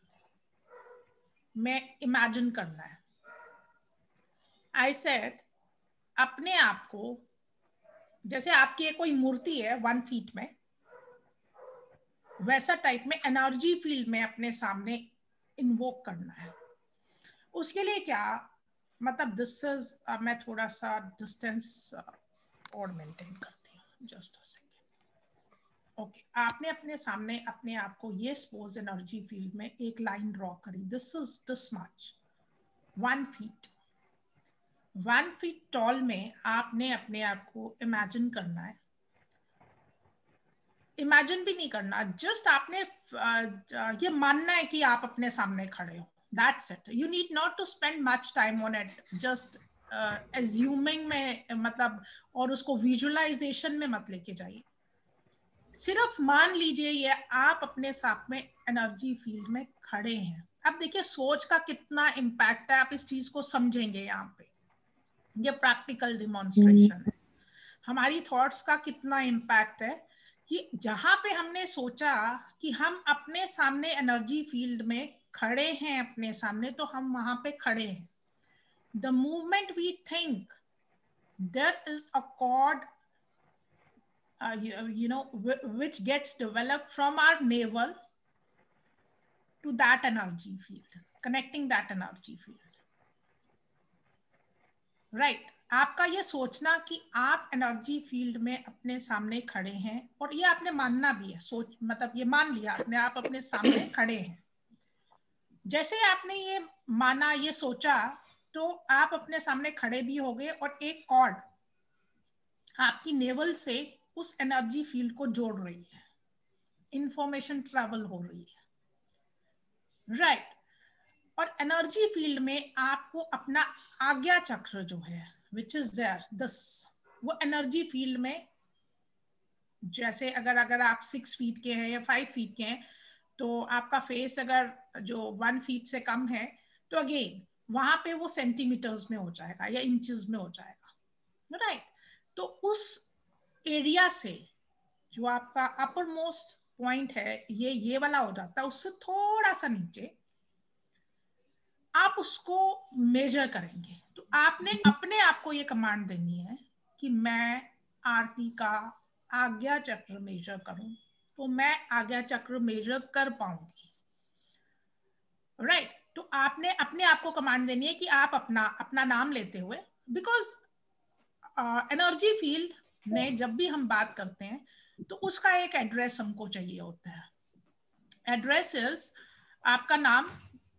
में इमेजिन करना है। आई सेड अपने आप को जैसे आपकी कोई मूर्ति है 1 फीट में, वैसा टाइप में एनर्जी फील्ड में अपने सामने इन्वोक करना है। उसके लिए क्या मतलब, दिस इज मैं थोड़ा सा डिस्टेंस और मेंटेन करती हूँ, जस्ट अ सेकेंड। ओके, आपने अपने सामने अपने आप को ये सपोज एनर्जी फील्ड में एक लाइन ड्रॉ करी, this is this much 1 feet. 1 feet tall में आपने अपने आप को इमेजिन करना है। इमेजिन भी नहीं करना, जस्ट आपने ये मानना है कि आप अपने सामने खड़े हो। That's it. You need not to spend much time on it, just assuming में मतलब, और उसको विजुअलाइजेशन में मत लेके जाइए। सिर्फ मान लीजिए ये आप अपने साथ में एनर्जी फील्ड में खड़े हैं। अब देखिए सोच का कितना इम्पैक्ट है, आप इस चीज को समझेंगे। यहाँ पे ये प्रैक्टिकल डिमॉन्स्ट्रेशन है। हमारी थॉट्स का कितना इम्पैक्ट है कि जहां पे हमने सोचा कि हम अपने सामने एनर्जी फील्ड में खड़े हैं अपने सामने, तो हम वहां पे खड़े हैं। The movement we think there is a cord which gets developed from our navel to that energy field, connecting that energy field, right? आपका ये सोचना कि आप एनर्जी फील्ड में अपने सामने खड़े हैं, और ये आपने मानना भी है, सोच मतलब ये मान लिया आपने, आप अपने सामने खड़े हैं। जैसे आपने ये माना, ये सोचा, तो आप अपने सामने खड़े भी हो गए, और एक कॉर्ड आपकी नेवल से उस एनर्जी फील्ड को जोड़ रही है, इंफॉर्मेशन ट्रैवल हो रही है, राइट? और एनर्जी फील्ड में आपको अपना आज्ञा चक्र जो है विच इज देयर दिस, वो एनर्जी फील्ड में, जैसे अगर आप 6 फीट के हैं या 5 फीट के हैं, तो आपका फेस अगर जो 1 फीट से कम है, तो अगेन वहां पे वो सेंटीमीटर्स में हो जाएगा या इंचेस में हो जाएगा, राइट? तो उस एरिया से जो आपका अपर मोस्ट पॉइंट है, ये वाला हो जाता है, उससे थोड़ा सा नीचे आप उसको मेजर करेंगे। तो आपने अपने आप को ये कमांड देनी है कि मैं आरती का आज्ञा चक्र मेजर करूं, तो मैं आज्ञा चक्र मेजर कर पाऊंगी, राइट? तो आपने अपने आप को कमांड देनी है कि आप अपना नाम लेते हुए, बिकॉज एनर्जी फील्ड में जब भी हम बात करते हैं तो उसका एक एड्रेस हमको चाहिए होता है। एड्रेस इज आपका नाम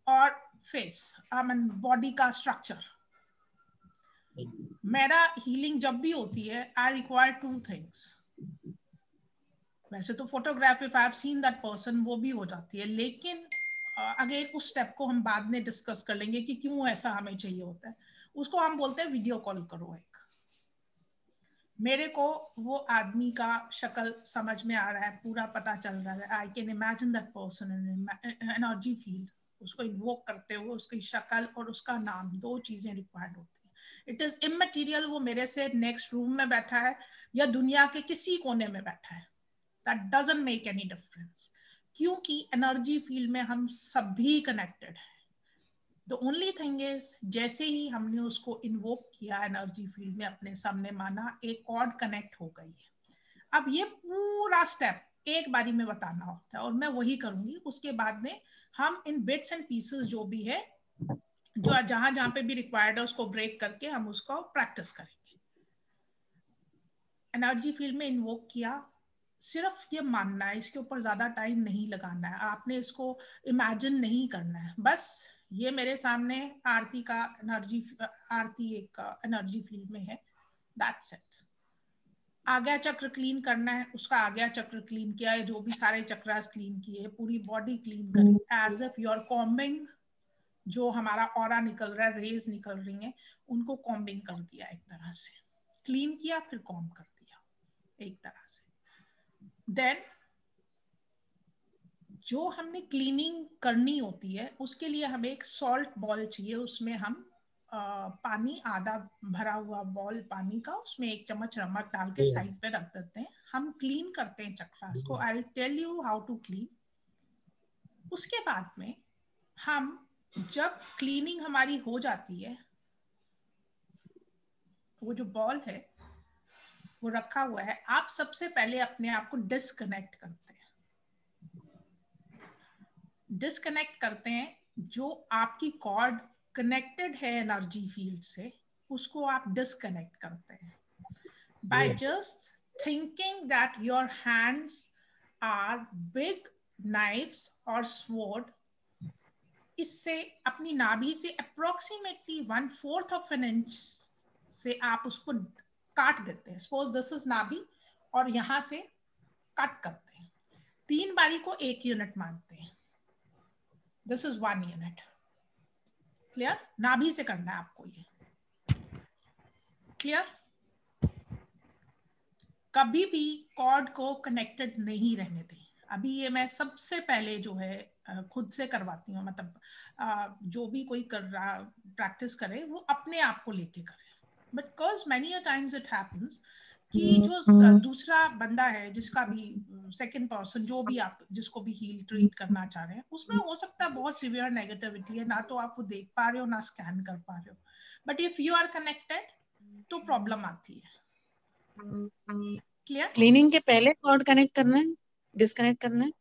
और फेस, बॉडी का स्ट्रक्चर, मेरा हीलिंग जब भी होती है आई रिक्वायर 2 थिंग्स। वैसे तो photography if I have seen that person वो भी हो जाती है, लेकिन अगेन उस स्टेप को हम बाद में डिस्कस कर लेंगे कि क्यों ऐसा हमें चाहिए होता है। उसको हम बोलते हैं वीडियो कॉल करो। एक मेरे को वो आदमी का शक्ल समझ में आ रहा है, पूरा पता चल रहा है, I can imagine that person in energy field. उसको इन्वोक करते हुए उसकी शक्ल और उसका नाम, 2 चीजें रिक्वायर्ड होती है। इट इज इमटेरियल वो मेरे से नेक्स्ट रूम में बैठा है या दुनिया के किसी कोने में बैठा है, that doesn't make any difference, क्योंकि एनर्जी फील्ड में हम सभी कनेक्टेड हैं। The only thing is, जैसे ही हमने उसको इन्वोक किया एनर्जी फील्ड में, अपने सामने माना, एक कॉर्ड कनेक्ट हो गई है। अब ये पूरा स्टेप एक बारी में बताना होता है और मैं वही करूंगी। उसके बाद में हम इन बिट्स एंड पीसेस जो भी है, जो जहां जहां पे भी रिक्वायर्ड है, उसको ब्रेक करके हम उसको प्रैक्टिस करेंगे। एनर्जी फील्ड में इन्वोक किया, सिर्फ ये मानना है, इसके ऊपर ज्यादा टाइम नहीं लगाना है, आपने इसको इमेजिन नहीं करना है। बस ये मेरे सामने आरती का एनर्जी, आरती एक एनर्जी फील्ड में है, दैट्स इट। आज्ञा चक्र क्लीन करना है, उसका आज्ञा चक्र क्लीन किया है, जो भी सारे चक्रास क्लीन किए, पूरी बॉडी क्लीन करी, as if you are combing. जो हमारा ऑरा निकल रहा है, रेज निकल रही हैं, उनको कॉम्बिंग कर दिया, एक तरह से क्लीन किया, फिर कॉम्ब कर दिया एक तरह से। देन जो हमने क्लीनिंग करनी होती है, उसके लिए हमें एक सॉल्ट बॉल चाहिए। उसमें हम पानी, आधा भरा हुआ बॉल पानी का, उसमें 1 चम्मच नमक डाल के साइड पे रख देते हैं। हम क्लीन करते हैं चक्रास को। I will tell you how to clean. उसके बाद में हम, जब क्लीनिंग हमारी हो जाती है, वो जो बॉल है वो रखा हुआ है, आप सबसे पहले अपने आप को डिस्कनेक्ट करते हैं। डिस्कनेक्ट करते हैं, जो आपकी कॉर्ड कनेक्टेड है एनर्जी फील्ड से, उसको आप डिस्कनेक्ट करते हैं by just thinking that your hands are big knifes और स्वॉर्ड। इससे अपनी नाभि से अप्रोक्सीमेटली 1/4 ऑफ एन इंच से आप उसको काट देते हैं। सपोज दिस इज नाभि और यहां से कट करते हैं। 3 बारी को 1 यूनिट मानते हैं। This is 1 unit. क्लियर? नाभि से करना है आपको ये। क्लियर? कभी भी कॉर्ड को कनेक्टेड नहीं रहने दें। अभी ये मैं सबसे पहले जो है खुद से करवाती हूँ, मतलब जो भी कोई कर रहा प्रैक्टिस करे वो अपने आप को लेके करे। But because many a times it happens कि जो दूसरा बंदा है, जिसका भी सेकंड पर्सन, जो भी आप जिसको भी हील ट्रीट करना चाह रहे हैं, उसमें हो सकता है बहुत सीवियर नेगेटिविटी है, ना तो आप वो देख पा रहे हो, ना स्कैन कर पा रहे हो। But if you are connected तो प्रॉब्लम आती है। क्लियर? क्लीनिंग के पहले कॉर्ड कनेक्ट करना है, डिस्कनेक्ट करना है?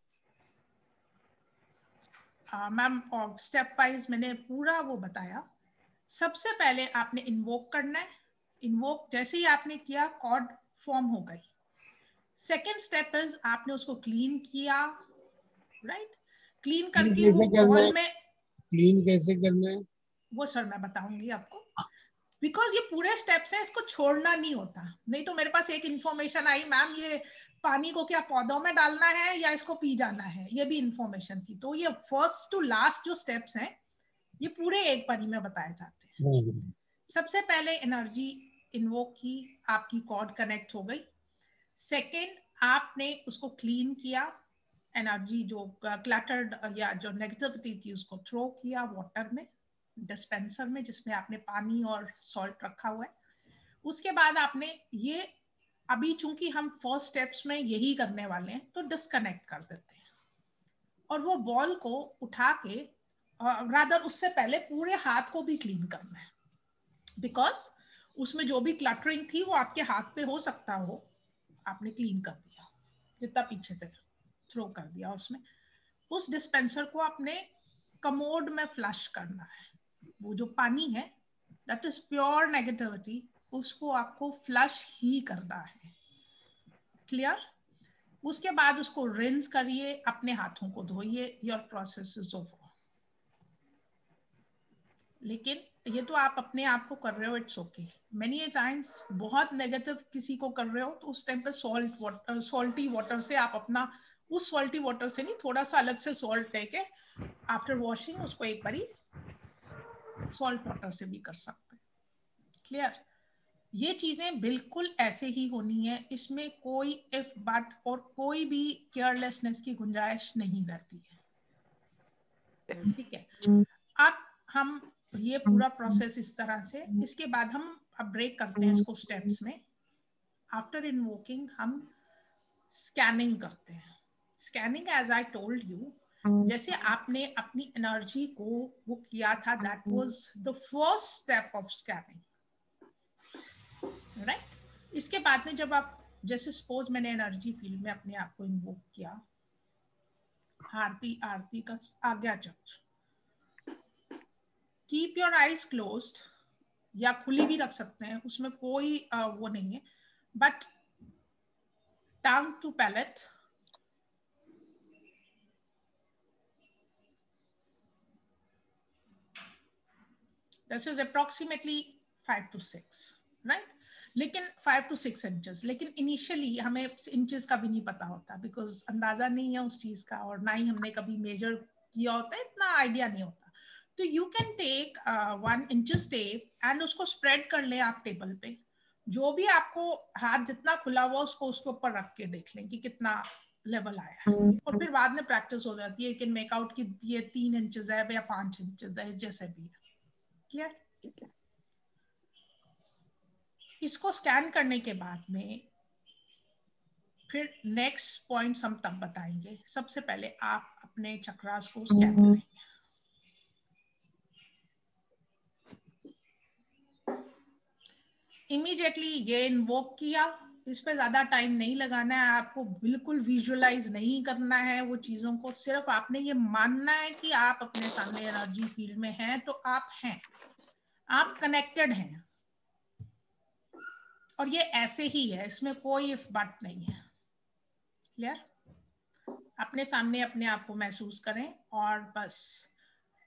मैम स्टेप वाइज मैंने पूरा वो बताया। सबसे पहले आपने इन्वोक करना है। इन्वोक जैसे ही आपने किया, कॉर्ड फॉर्म हो गई। सेकेंड स्टेप इज आपने उसको क्लीन किया, राइट? क्लीन करके वो बॉल में, क्लीन कैसे करना है वो सर मैं बताऊंगी आपको, बिकॉज ये पूरे स्टेप्स हैं, इसको छोड़ना नहीं होता। नहीं तो मेरे पास एक इंफॉर्मेशन आई, मैम ये पानी को क्या पौधों में डालना है या इसको पी जाना है, ये भी इंफॉर्मेशन थी। तो ये फर्स्ट टू लास्ट जो स्टेप्स हैं, ये पूरे एक बारी में बताए जाते हैं। सबसे पहले एनर्जी इन्वोक की, आपकी कॉर्ड कनेक्ट हो गई। सेकेंड, आपने उसको क्लीन किया, एनर्जी जो क्लटर्ड या जो नेगेटिविटी थी उसको थ्रो किया वाटर में, डिस्पेंसर में, जिसमें आपने पानी और सॉल्ट रखा हुआ है। उसके बाद आपने ये, अभी चूंकि हम फर्स्ट स्टेप्स में यही करने वाले हैं, तो डिस्कनेक्ट कर देते हैं और वो बॉल को उठा के, रादर उससे पहले पूरे हाथ को भी क्लीन करना है, बिकॉज उसमें जो भी क्लटरिंग थी वो आपके हाथ पे हो सकता हो। आपने क्लीन कर दिया, जितना पीछे से थ्रो कर दिया उसमें। उस डिस्पेंसर को आपने कमोड में फ्लश करना है। वो जो पानी है, दैट इज प्योर नेगेटिविटी, उसको आपको फ्लश ही करना है। क्लियर? उसके बाद उसको रिंस करिए, अपने हाथों को धोइए, योर प्रोसेस इज ओवर। लेकिन ये तो आप अपने आप को कर रहे हो, इट्स ओके। मेनी टाइम्स बहुत नेगेटिव किसी को कर रहे हो तो उस टाइम पे सॉल्टी वाटर से आप अपना, उस सॉल्टी वाटर से नहीं, थोड़ा सा अलग से सॉल्ट लेके आफ्टर वॉशिंग उसको एक बारी सॉल्ट वाटर से भी कर सकते हैं। क्लियर? ये चीजें बिल्कुल ऐसे ही होनी है, इसमें कोई इफ बट और कोई भी केयरलेसनेस की गुंजाइश नहीं रहती है। ठीक है, अब हम ये पूरा प्रोसेस इस तरह से, इसके बाद हम अब ब्रेक करते हैं इसको स्टेप्स में। आफ्टर इन्वोकिंग हम स्कैनिंग करते हैं। Scanning as I told you, जैसे आपने अपनी एनर्जी को वो किया था, that was the first step of scanning, right. इसके बाद में जब आप, जैसे सपोज मैंने एनर्जी फील्ड में अपने आप को इन्वोक किया, आरती का आज्ञा चक्र, कीप योर आईज क्लोज्ड, या खुली भी रख सकते हैं, उसमें कोई वो नहीं है, but tongue to palate, this is approximately 5 to 6, राइट। लेकिन 5 to 6 इंचेस, लेकिन इनिशियली हमें इंचेस का भी नहीं पता होता, बिकॉज अंदाजा नहीं है उस चीज का, और ना ही हमने कभी मेजर किया होता है, इतना आइडिया नहीं होता। तो you can take 1 inch tape and उसको स्प्रेड कर ले आप टेबल पे, जो भी आपको हाथ जितना खुला हुआ उसको उसके ऊपर रख के देख लें कि कितना लेवल आया है, और फिर बाद में प्रैक्टिस हो जाती है, कैन मेक आउट कि ये 3 इंचेस है या 5 इंचेस है, जैसे भी है। क्लियर? इसको स्कैन करने के बाद में फिर नेक्स्ट पॉइंट्स हम तब बताएंगे। सबसे पहले आप अपने चक्रास को स्कैन करेंगे। इमीडिएटली ये इन्वोक किया, इस पे ज्यादा टाइम नहीं लगाना है आपको, बिल्कुल विजुअलाइज नहीं करना है वो चीजों को, सिर्फ आपने ये मानना है कि आप अपने सामने एनर्जी फील्ड में हैं, तो आप हैं, आप कनेक्टेड हैं, और ये ऐसे ही है, इसमें कोई इफ बट नहीं है। क्लियर? अपने सामने अपने आप को महसूस करें, और बस,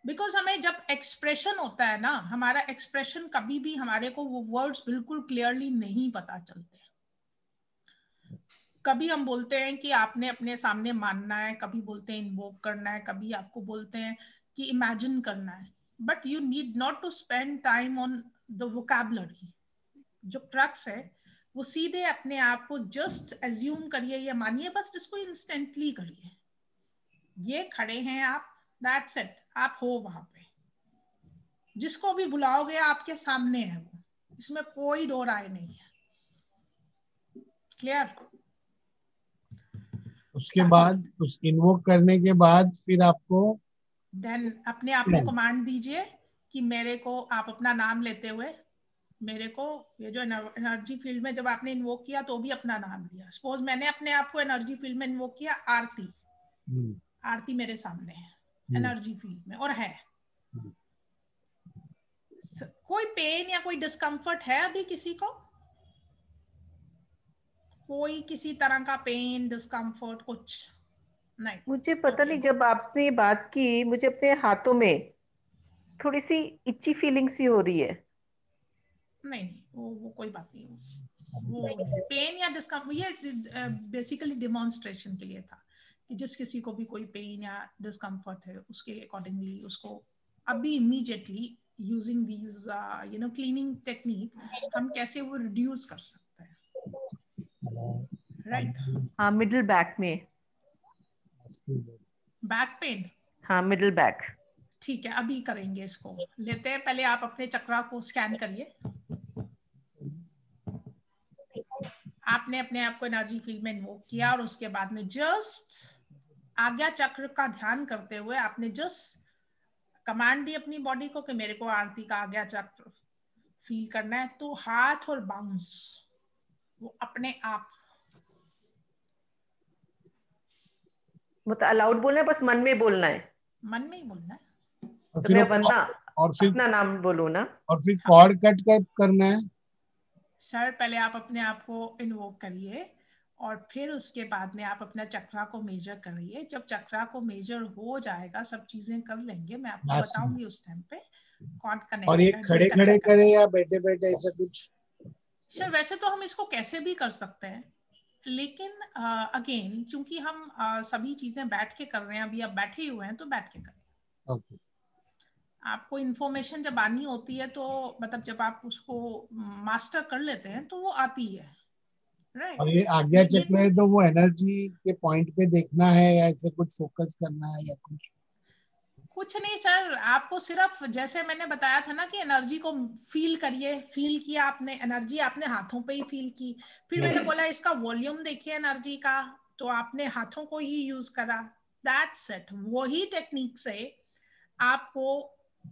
बिकॉज हमें जब एक्सप्रेशन होता है ना, हमारा एक्सप्रेशन कभी भी हमारे को वो वर्ड्स बिल्कुल क्लियरली नहीं पता चलते। कभी हम बोलते हैं कि आपने अपने सामने मानना है, कभी बोलते हैं इन्वोक करना है, कभी आपको बोलते हैं कि इमेजिन करना है, but you need not to spend time on the vocabulary. जो क्रक्स है वो सीधे अपने आप को जस्ट एज्यूम करिए या मानिए, बस इसको इंस्टेंटली करिए। ये खड़े हैं आप, दैट्स इट, आप हो वहां पे, जिसको भी बुलाओगे आपके सामने है वो, इसमें कोई दो राय नहीं है। क्लियर? उसके बाद, उस इन्वोक करने के बाद फिर आपको देन अपने आप को कमांड दीजिए कि मेरे को, आप अपना नाम लेते हुए, मेरे को ये जो एनर्जी फील्ड में जब आपने इन्वोक किया तो भी अपना नाम लिया। सपोज मैंने अपने आप को एनर्जी फील्ड में इन्वोक किया, आरती, आरती मेरे सामने है एनर्जी फील्ड में और है। कोई पेन या कोई डिस्कम्फर्ट है अभी किसी को? कोई किसी तरह का पेन, डिस्कम्फर्ट, कुछ नहीं? मुझे पता नहीं, जब आपने बात की मुझे अपने हाथों में थोड़ी सी इच्छी फीलिंग सी हो रही है। नहीं, वो कोई बात नहीं, वो पेन या डिस्कम्फर्ट, ये बेसिकली डिमॉन्स्ट्रेशन के लिए था कि जिस किसी को भी कोई पेन या डिस्कम्फर्ट है उसके अकॉर्डिंगली उसको अभी immediately using these cleaning technique हम कैसे वो रिड्यूस कर सकते हैं। राइट? हाँ, मिडिल बैक में, बैक पेन, हाँ मिडिल बैक। ठीक है, अभी करेंगे इसको। लेते हैं, पहले आप अपने चक्रा को स्कैन करिए। आपने अपने आप को एनर्जी फील्ड में इन्वोक किया, और उसके बाद में जस्ट आज्ञा चक्र का ध्यान करते हुए आपने जस्ट कमांड दी अपनी बॉडी को कि मेरे को आरती का आज्ञा चक्र फील करना है, तो हाथ और बाउंस वो अपने आप, मतलब अलाउड बोलना है, बस मन में बोलना है, मन में ही बोलना है। तो मैं वरना और फिर अपना नाम बोलूं ना, और फिर कॉर्ड कट करना है। सर पहले आप अपने आप को इन्वोक करिए, और फिर उसके बाद में आप अपना चक्रा को मेजर करिए। जब चक्रा को मेजर हो जाएगा, सब चीजें कर लेंगे, मैं आपको बताऊंगी उस टाइम पे, कॉर्ड और ये कनेक्ट खड़े खड़े करें या बैठे बैठे ऐसा कुछ? सर वैसे तो हम इसको कैसे भी कर सकते हैं, लेकिन अगेन चूंकि हम सभी चीजें बैठ के कर रहे हैं, अभी आप बैठे ही हुए हैं तो बैठ के करें। ओके। आपको इन्फॉर्मेशन जब आनी होती है तो मतलब जब आप उसको मास्टर कर लेते हैं तो वो आती है, राइट। और ये आज्ञा चक्र है तो वो एनर्जी के पॉइंट पे देखना है या ऐसे कुछ फोकस करना है या कुछ नहीं सर, आपको सिर्फ जैसे मैंने बताया था ना कि एनर्जी को फील करिए, फील किया आपने एनर्जी, आपने हाथों पे ही फील की, फिर मैंने बोला इसका वॉल्यूम देखिए एनर्जी का, तो आपने हाथों को ही यूज करा, दैट्स इट। वही टेक्निक से आपको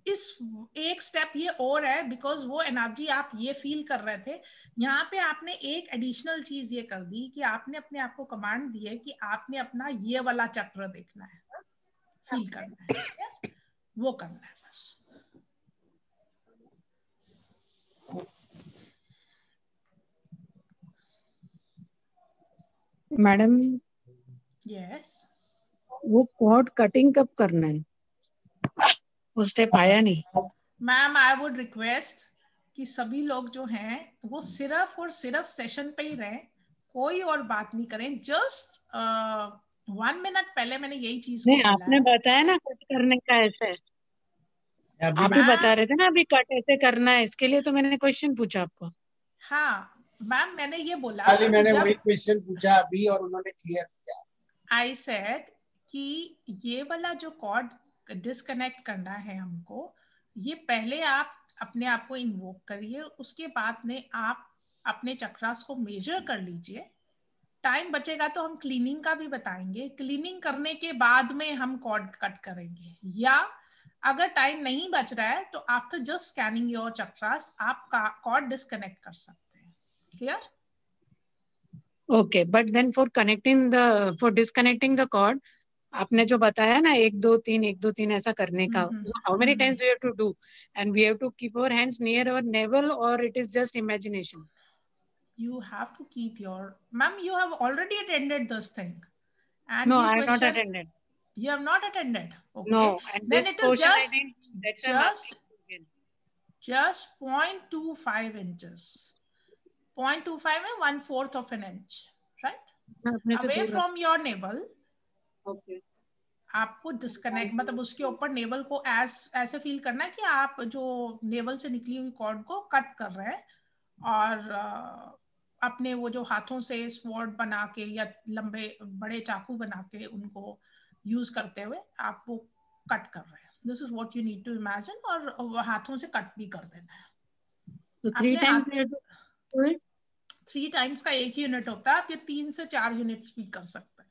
इस एक स्टेप ये और है, बिकॉज वो एनर्जी आप ये फील कर रहे थे, यहाँ पे आपने एक एडिशनल चीज ये कर दी कि आपने अपने आप को कमांड दी है कि आपने अपना ये वाला चक्र देखना है, फील करना है, वो करना है बस। मैडम यस, वो कॉर्ड कटिंग कब करना है? वो स्टेप आया नहीं। मैम आई वुड रिक्वेस्ट कि सभी लोग जो हैं वो सिर्फ और सिर्फ सेशन पे ही रहें, कोई और बात नहीं करें। जस्ट 1 मिनट पहले मैंने यही चीज को नहीं, बोला आपने है। बताया ना कट करने का ऐसे, अभी आप ही मैम बता रहे थे ना अभी कट ऐसे करना है, इसके लिए तो मैंने क्वेश्चन पूछा आपको। हाँ मैम, मैंने ये बोला खाली कि मैंने वही जब क्वेश्चन पूछा अभी और उन्होंने क्लियर किया। आई सेड कि ये वाला जो कॉर्ड डिस्कनेक्ट करना है हमको, ये पहले आप अपने आप को इन्वोक करिए, उसके बाद में आप अपने चक्रास को मेजर कर लीजिए। टाइम बचेगा तो हम क्लीनिंग का भी बताएंगे, क्लीनिंग करने के बाद में हम कॉर्ड कट करेंगे, या अगर टाइम नहीं बच रहा है तो after just scanning your chakras आप कॉर्ड डिस्कनेक्ट कर सकते हैं। Clear? Okay, but then for disconnecting the cord, आपने जो बताया ना 1 2 3 1 2 3 ऐसा करने का, how many times we have to do, and we have to keep our hands near our navel, और it is just imagination? You have to keep your, ma'am, you have already attended this thing, and No, ये I have not question attended. you have not attended. No, Okay, and then this it is portion I didn't, that's why I'm just asking again. just 0.25 inches, 0.25 में 1/4 of an inch, right, अपने से away दूर रख। from your navel। Okay. आपको डिस्कनेक्ट मतलब उसके ऊपर नेवल को ऐसे फील करना है कि आप जो नेवल से निकली हुई कॉर्ड को कट कर रहे हैं, और अपने वो जो हाथों से स्वॉर्ड बना के या लंबे बड़े चाकू बना के उनको यूज करते हुए आप वो कट कर रहे हैं। This is what you need to imagine, और वो हाथों से कट भी कर देना है। So 3 अपने times हाथ we have to do it? 3 times का एक यूनिट होता है, आप ये 3 से 4 यूनिट्स भी कर सकते हैं।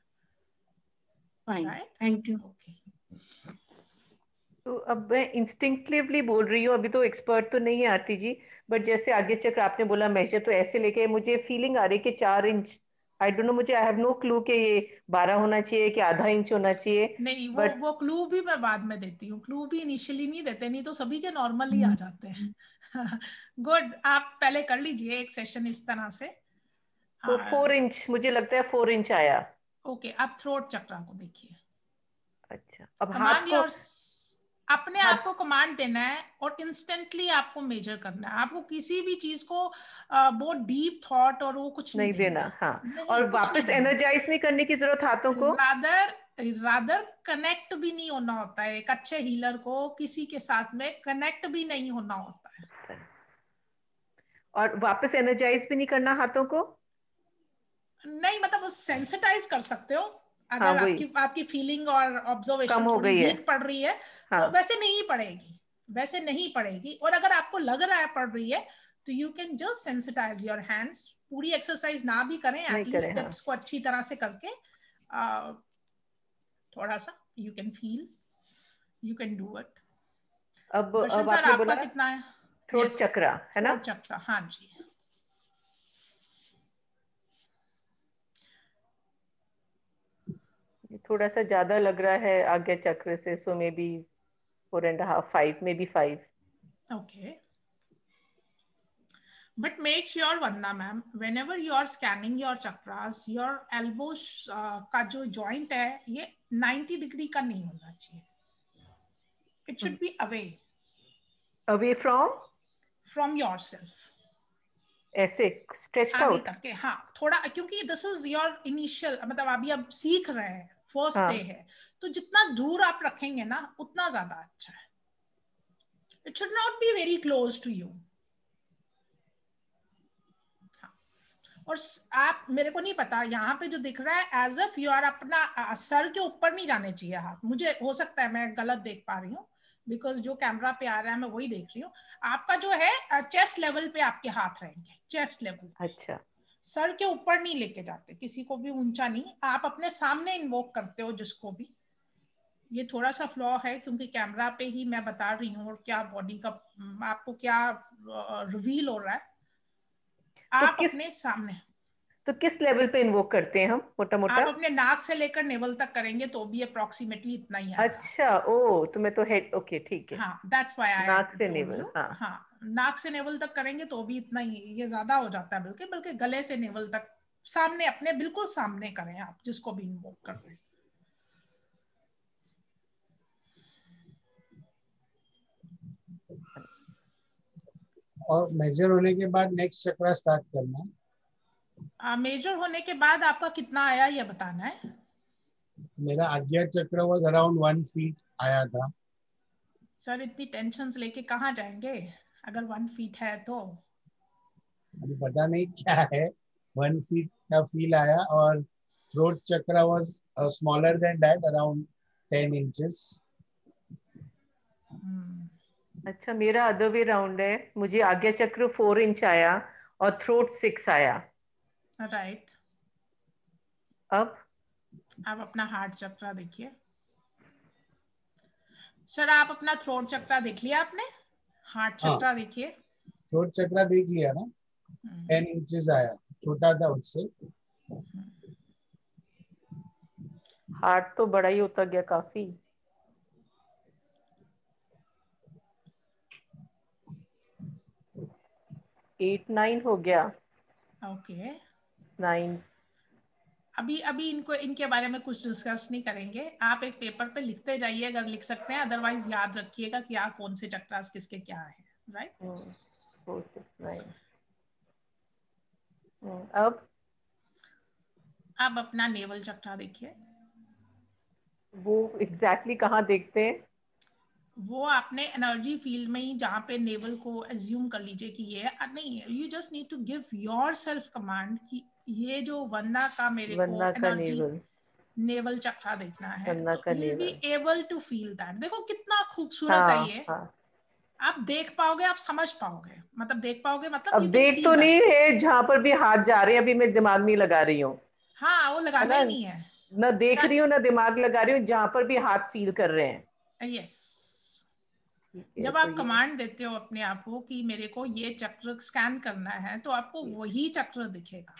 Fine. Right, Thank you. Okay. तो अब मैं इंस्टिंक्टिवली बोल रही हूँ, अभी तो एक्सपर्ट तो नहीं है आरती जी, बट जैसे आगे चक्र आपने बोला मेजर, तो ऐसे लेके मुझे फीलिंग आ रही है कि 4 इंच। आई डोंट नो, मुझे आई हैव नो क्लू कि ये 12 होना चाहिए कि आधा इंच होना चाहिए। नहीं, बट वो क्लू भी मैं बाद में देती हूँ, क्लू भी इनिशियली नहीं देते, नहीं तो सभी के नॉर्मल ही आ जाते हैं। गुड, आप पहले कर लीजिए एक सेशन इस तरह से। तो 4 इंच मुझे लगता है, 4 इंच आया। ओके, आप थ्रोट चक्रा को देखिए। अच्छा, अब हाथ कमांड को, योर, अपने आप हाथ को कमांड देना है और इंस्टेंटली आपको मेजर करना है। आपको किसी भी चीज को बहुत डीप थॉट और वो कुछ नहीं नहीं देना देना, है, हाँ। नहीं और कुछ नहीं वापस देना। एनर्जाइज नहीं करने की जरूरत हाथों को। रादर रादर कनेक्ट भी नहीं होना होता है, एक अच्छे हीलर को किसी के साथ में कनेक्ट भी नहीं होना होता है। और वापस एनर्जाइज भी नहीं करना हाथों को। नहीं मतलब सेंसिटाइज कर सकते हो, हाँ अगर वही, आपकी आपकी फीलिंग और कम ऑब्जर्वेशन हो थोड़ी गई है। वीक पड़ रही है हाँ, तो वैसे नहीं पड़ेगी, वैसे नहीं पड़ेगी। और अगर आपको लग रहा है पड़ रही है तो you can just sensitize your hands. पूरी एक्सरसाइज ना भी करें, नहीं एटलीस्ट करें, हाँ। स्टेप्स को अच्छी तरह से करके थोड़ा सा you can feel, you can do it. Darshan अब सर आपने आपका बोला कितना है? थ्रोट यस, चक्रा है ना। थ्रोट चक्रा, हाँ जी। ये थोड़ा सा ज्यादा लग रहा है आज्ञा चक्र से, so maybe 4.5 5, maybe 5। Okay, but make sure Vandana ma'am, whenever you are scanning your chakras, your elbows का जो joint है ये 90 डिग्री का नहीं होना चाहिए, it should be away, away from yourself, ऐसे स्ट्रेच्ड आगे आउट। करके, हाँ थोड़ा, क्योंकि दिस इज योर इनिशियल, मतलब अभी आप सीख रहे हैं, फर्स्ट डे है, तो जितना दूर आप रखेंगे ना उतना ज्यादा अच्छा है। It should not be very close to you. और आप, मेरे को नहीं पता, यहाँ पे जो दिख रहा है एज इफ यू आर अपना सर के ऊपर नहीं जाने चाहिए हाथ, मुझे हो सकता है मैं गलत देख पा रही हूँ, बिकॉज जो कैमरा पे आ रहा है मैं वही देख रही हूँ। आपका जो है चेस्ट लेवल पे आपके हाथ रहेंगे, चेस्ट लेवल। अच्छा, सर के ऊपर नहीं लेके जाते, किसी को भी ऊंचा नहीं, आप अपने सामने इन्वोक करते हो जिसको भी। ये थोड़ा सा फ्लॉ है क्योंकि कैमरा पे ही मैं बता रही हूँ, और क्या बॉडी का आपको क्या रिवील हो रहा है, आप अपने सामने। तो किस लेवल पे इन्वोक करते हैं हम मोटा मोटा? आप अपने नाक से लेकर नेवल तक करेंगे तो भी अप्रोक्सीमेटली इतना ही आएगा। अच्छा, ओ तो मैं तो हेड, ओके ठीक है, हाँ, दैट्स व्हाई आई नाक से टोल्ड नेवल, यू। हाँ। हाँ, नाक से नेवल तक करेंगे तो भी इतना ही, ये ज्यादा हो जाता है बल्कि, गले से नेवल तक सामने, अपने बिल्कुल सामने करें आप जिसको भी इन्वोक कर रहे हैं। और मेजर होने के बाद नेक्स्ट चक्रा स्टार्ट करना है। मेजर होने के बाद आपका कितना आया ये बताना है। मेरा आज्ञा चक्र वाज अराउंड 1 फीट आया था। सर इतनी टेंशन लेके कहाँ जाएंगे, अगर 1 फीट है तो। अभी पता नहीं क्या है, 1 फीट का फील आया। और थ्रोट चक्र was smaller than that, around 10 inches. अच्छा, मेरा अदर वे राउंड है, मुझे आज्ञा चक्र 4 इंच आया और थ्रोट 6 आया। राइट। अब अपना हार्ट चक्र देखिए। सर आप अपना थ्रोट चक्र देख लिया आपने, हार्ट चक्र देखिए। थ्रोट चक्र देख लिया ना, 10 इंचेस आया, छोटा था उससे। हार्ट तो बड़ा ही होता गया काफी। 8-9 हो गया। ओके। 9। अभी इनको, इनके बारे में कुछ डिस्कस नहीं करेंगे, आप एक पेपर पे लिखते जाइए अगर लिख सकते हैं, अदरवाइज याद रखिएगा कि आप कौन से चक्रास किसके क्या है। राइट। 4, 6, 9। अब अपना नेवल चक्र देखिए। वो एग्जैक्टली कहाँ देखते हैं? वो आपने एनर्जी फील्ड में ही, जहाँ पे नेवल को एज्यूम कर लीजिए कि ये नहीं है, you just need to give yourself command कि ये जो वंदा का मेरे को वंदा का एनर्जी नेवल, नेवल चक्र देखना है, वंदा तो का you will be navel. Able to feel that. देखो कितना खूबसूरत है हाँ ये, हाँ। आप देख पाओगे, आप समझ पाओगे, मतलब देख पाओगे, मतलब अब यू कैन देख फील तो दैट। नहीं है, जहां पर भी हाथ जा रहे हैं अभी मैं दिमाग नहीं लगा रही हूँ, हाँ, वो है लगाना ना? ही नहीं है। ना देख रही हूँ ना दिमाग लगा रही हूँ, जहां पर भी हाथ फील कर रहे हैं। यस। ठीक है, जब तो आप ये कमांड देते हो अपने आप को कि मेरे को ये चक्र स्कैन करना है, तो आपको वही चक्र दिखेगा।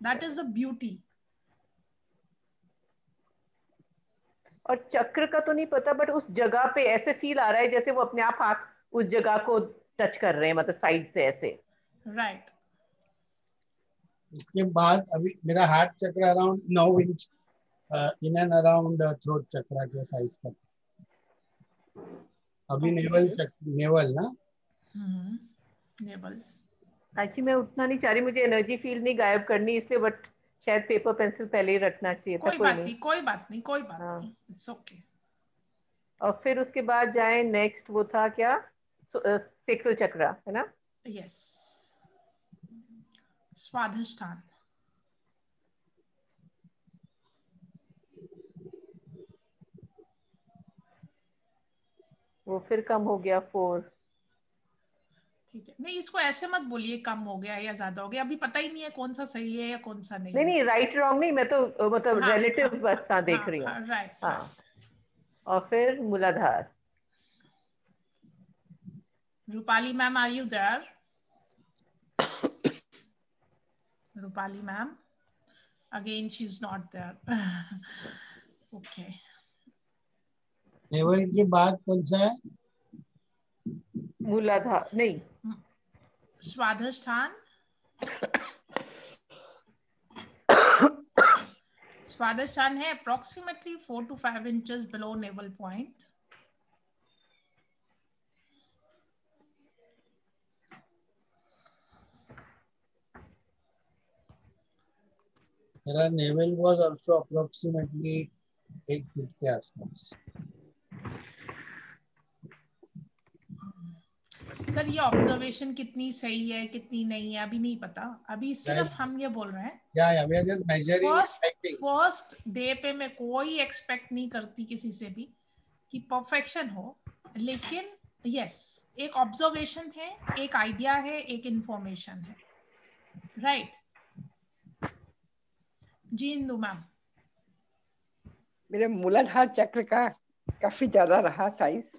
That is the beauty. और चक्र का तो नहीं पता, बट उस जगह पे ऐसे फील आ रहा है जैसे वो अपने आप हाथ उस जगह को टच कर रहे हैं, मतलब साइड से ऐसे। राइट। इसके बाद अभी मेरा हार्ट चक्र around 9 inch in and around throat चक्र के साइज का। अभी ओके। नेवल ना। नेवल। एक्चुअली मैं उठना नहीं चाह रही, मुझे एनर्जी फील नहीं गायब करनी, इसलिए, बट शायद पेपर पेंसिल पहले ही रखना चाहिए था, कोई कोई बात नहीं। नहीं, कोई बात नहीं, कोई बात हाँ। नहीं, इट्स ओके। और फिर उसके बाद जाए, नेक्स्ट वो था क्या? सेक्रल चक्र, है ना? यस। स्वाधिष्ठान। वो फिर कम हो गया 4। ठीक है, नहीं इसको ऐसे मत बोलिए कम हो गया या ज्यादा हो गया, अभी पता ही नहीं है कौन सा सही है या कौन सा नहीं नहीं है। नहीं, राइट रॉन्ग नहीं, मैं तो मतलब हाँ हाँ रिलेटिव हाँ बस हाँ हाँ देख रही हूँ। हाँ, राइट हाँ। राइट। और फिर Muladhara. Rupali ma'am, are you there? Rupali ma'am, again she is not there. Okay. Navel के बाद कौन सा है? मूलाधार नहीं, स्वाधिष्ठान। स्वादिष्ठान है approximately 4 to 5 inches below navel point. मेरा navel was also approximately 1 feet के आसपास। सर ये ऑब्जर्वेशन कितनी सही है कितनी नहीं है अभी नहीं पता, अभी सिर्फ हम ये बोल रहे हैं। या we are just measuring first day पे मैं कोई एक्सपेक्ट नहीं करती किसी से भी कि परफेक्शन हो, लेकिन यस एक ऑब्जर्वेशन है, एक आइडिया है, एक इंफॉर्मेशन है, राइट। जी इंदु मैम। मेरे मूलाधार चक्र का काफी ज्यादा रहा साइज,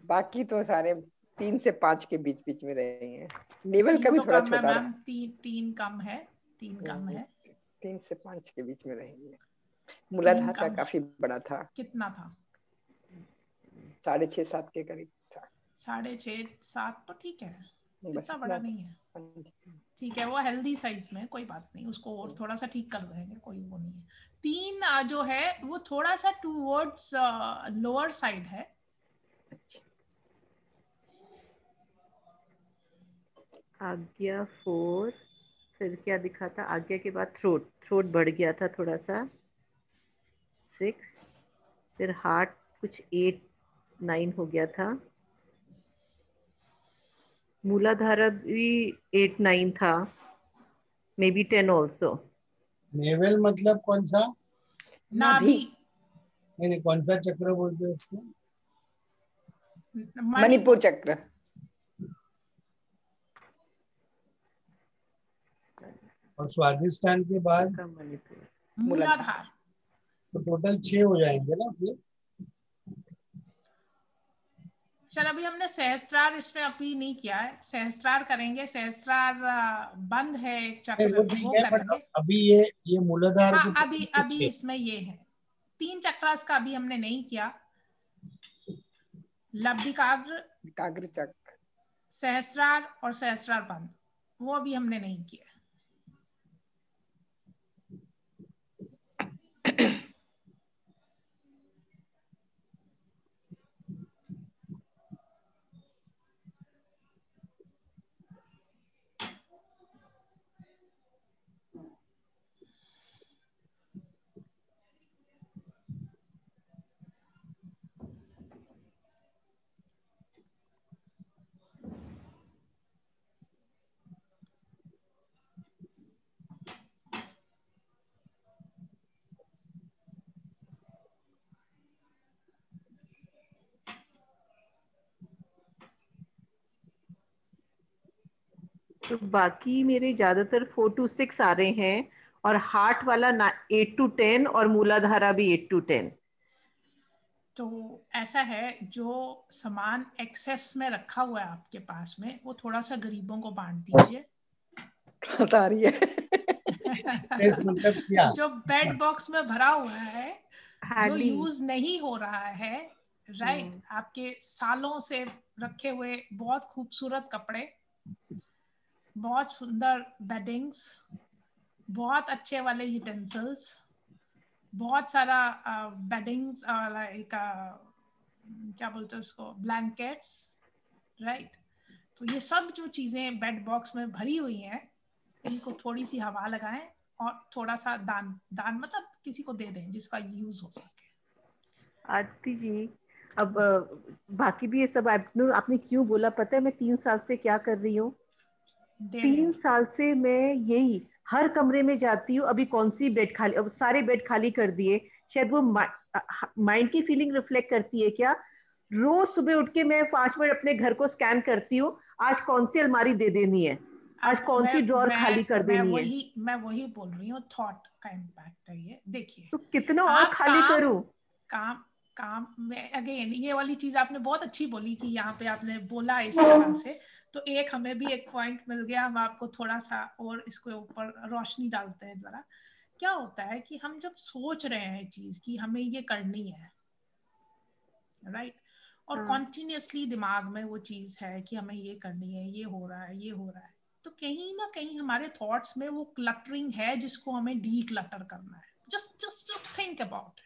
बाकी तो सारे 3 से 5 के बीच बीच में रहे हैं। नेवल का भी तो थोड़ा कम है छोटा मैम, 3 कम है, 3 कम है। 3 से 5 के बीच में रहेंगे। मूलाधार का काफी बड़ा था। कितना था? 6.5-7 के करीब था। 6.5-7 तो ठीक है, इतना बड़ा नहीं है, ठीक है, वो हेल्दी साइज में, कोई बात नहीं, उसको और थोड़ा सा ठीक कर देंगे, कोई वो नहीं है। 3 जो है वो थोड़ा सा टूवर्ड्स लोअर साइड है। आज्ञा 4, फिर क्या दिखा था? आज्ञा के बाद थ्रोट बढ़ गया था थोड़ा सा 6, फिर हार्ट कुछ 8-9 हो गया था। मूलाधार भी 8-9 था, मे बी 10 ऑल्सो। नेवल मतलब कौन सा? नाभि। नहीं, कौन सा चक्र बोलते हैं उसको? मणिपुर चक्र। और स्वादिष्टान के बाद मूलाधार। तो टोटल 6 हो जाएंगे ना फिर। सर अभी हमने सहस्त्रार इसमें अभी नहीं किया है, सहस्त्रार करेंगे, सहस्त्रार बंद है एक चक्र, वो ठीक है, बट अभी ये मूलाधार हाँ अभी इसमें ये है 3 चक्रास का अभी हमने नहीं किया। लब्धिकाग्र चक्र, सहस्त्रार और सहस्त्रार बंद, वो अभी हमने नहीं किया। तो बाकी मेरे ज्यादातर 4 to 6 आ रहे हैं, और हार्ट वाला 8 to 10 और मूलाधारा भी 8 to 10। तो ऐसा है, जो सामान एक्सेस में रखा हुआ है आपके पास में, वो थोड़ा सा गरीबों को बांट दीजिए। बता रही है मतलब क्या? जो बेड बॉक्स में भरा हुआ है, जो यूज नहीं हो रहा है, राइट, आपके सालों से रखे हुए बहुत खूबसूरत कपड़े, बहुत सुंदर बेडिंग्स, बहुत अच्छे वाले यूटेंसिल्स, बहुत सारा बेडिंग्स, लाइक क्या बोलते हैं उसको, ब्लैंकेट्स, राइट। तो ये सब जो चीजें बेड बॉक्स में भरी हुई हैं, इनको थोड़ी सी हवा लगाएं और थोड़ा सा दान मतलब किसी को दे दें जिसका यूज हो सके। आरती जी, अब बाकी भी ये सब आपने क्यों बोला पता है? मैं 3 साल से क्या कर रही हूँ? 3 साल से मैं यही हर कमरे में जाती हूँ, अभी कौन सी बेड खाली, अब सारे बेड खाली कर दिए। शायद वो माइंड की फीलिंग रिफ्लेक्ट करती है क्या? रोज सुबह उठ के मैं 5 मिनट अपने घर को स्कैन करती हूँ, आज कौन सी अलमारी दे देनी है, आज कौन सी ड्रॉअर खाली कर देनी है। मैं वही बोल रही हूँ, थॉट का इम्पैक्ट है ये। देखिए तो कितना और खाली करूँ? काम में अगेन ये वाली चीज आपने बहुत अच्छी बोली कि यहाँ पे आपने बोला इस तरह से, तो एक हमें भी एक पॉइंट मिल गया, हम आपको थोड़ा सा और इसके ऊपर रोशनी डालते हैं जरा। क्या होता है कि हम जब सोच रहे हैं चीज कि हमें ये करनी है, राइट, और कॉन्टिन्यूसली दिमाग में वो चीज है कि हमें ये करनी है, ये हो रहा है, ये हो रहा है, तो कहीं ना कहीं हमारे थॉट्स में वो क्लटरिंग है जिसको हमें डी क्लटर करना है। Just think about it.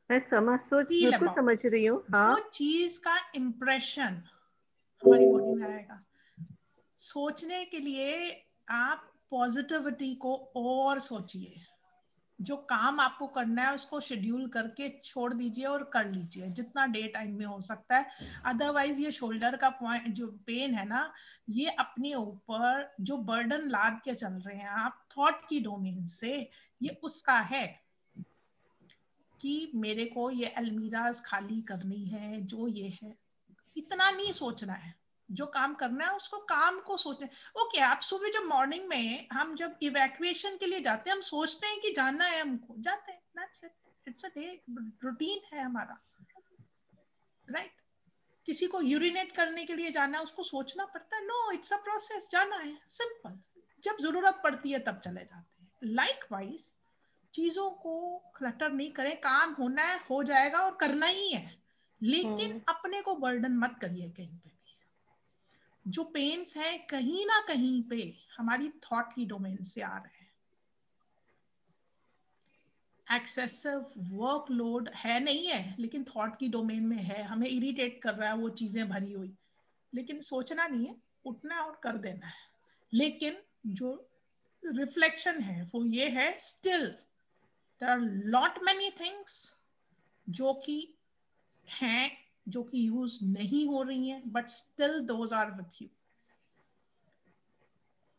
मैं बिल्कुल समझ रही हूँ। वो चीज का इम्प्रेशन हमारी बॉडी में आएगा। सोचने के लिए आप पॉजिटिविटी को और सोचिए, जो काम आपको करना है उसको शेड्यूल करके छोड़ दीजिए और कर लीजिए जितना डे टाइम में हो सकता है। अदरवाइज ये शोल्डर का पॉइंट जो पेन है ना, ये अपने ऊपर जो बर्डन लाद के चल रहे हैं आप थॉट की डोमेन से, ये उसका है कि मेरे को ये अलमीराज खाली करनी है, जो ये है इतना नहीं सोचना है। जो काम करना है उसको काम को सोचना है। ओके, आप सुबह जब मॉर्निंग में हम जब इवैक्यूएशन के लिए जाते हैं, हम सोचते हैं कि जाना है, हमको जाते हैं, that's it, it's a day routine है हमारा, राइट। किसी को यूरिनेट करने के लिए जाना है, उसको सोचना पड़ता है? नो, इट्स अ प्रोसेस, जाना है, सिंपल। जब जरूरत पड़ती है तब चले जाते हैं। लाइकवाइज चीजों को क्लटर नहीं करें, काम होना है हो जाएगा और करना ही है, लेकिन अपने को बर्डन मत करिए कहीं पे भी। जो पेन्स है कहीं ना कहीं पे हमारी थॉट की डोमेन से आ रहे हैं। एक्सेसिव वर्कलोड है नहीं है, लेकिन थॉट की डोमेन में है, हमें इरिटेट कर रहा है वो चीजें भरी हुई, लेकिन सोचना नहीं है, उठना है और कर देना है। लेकिन जो रिफ्लेक्शन है वो ये है, still there are lot many things जो कि हैं, जो कि यूज नहीं हो रही हैं, but still those are with you.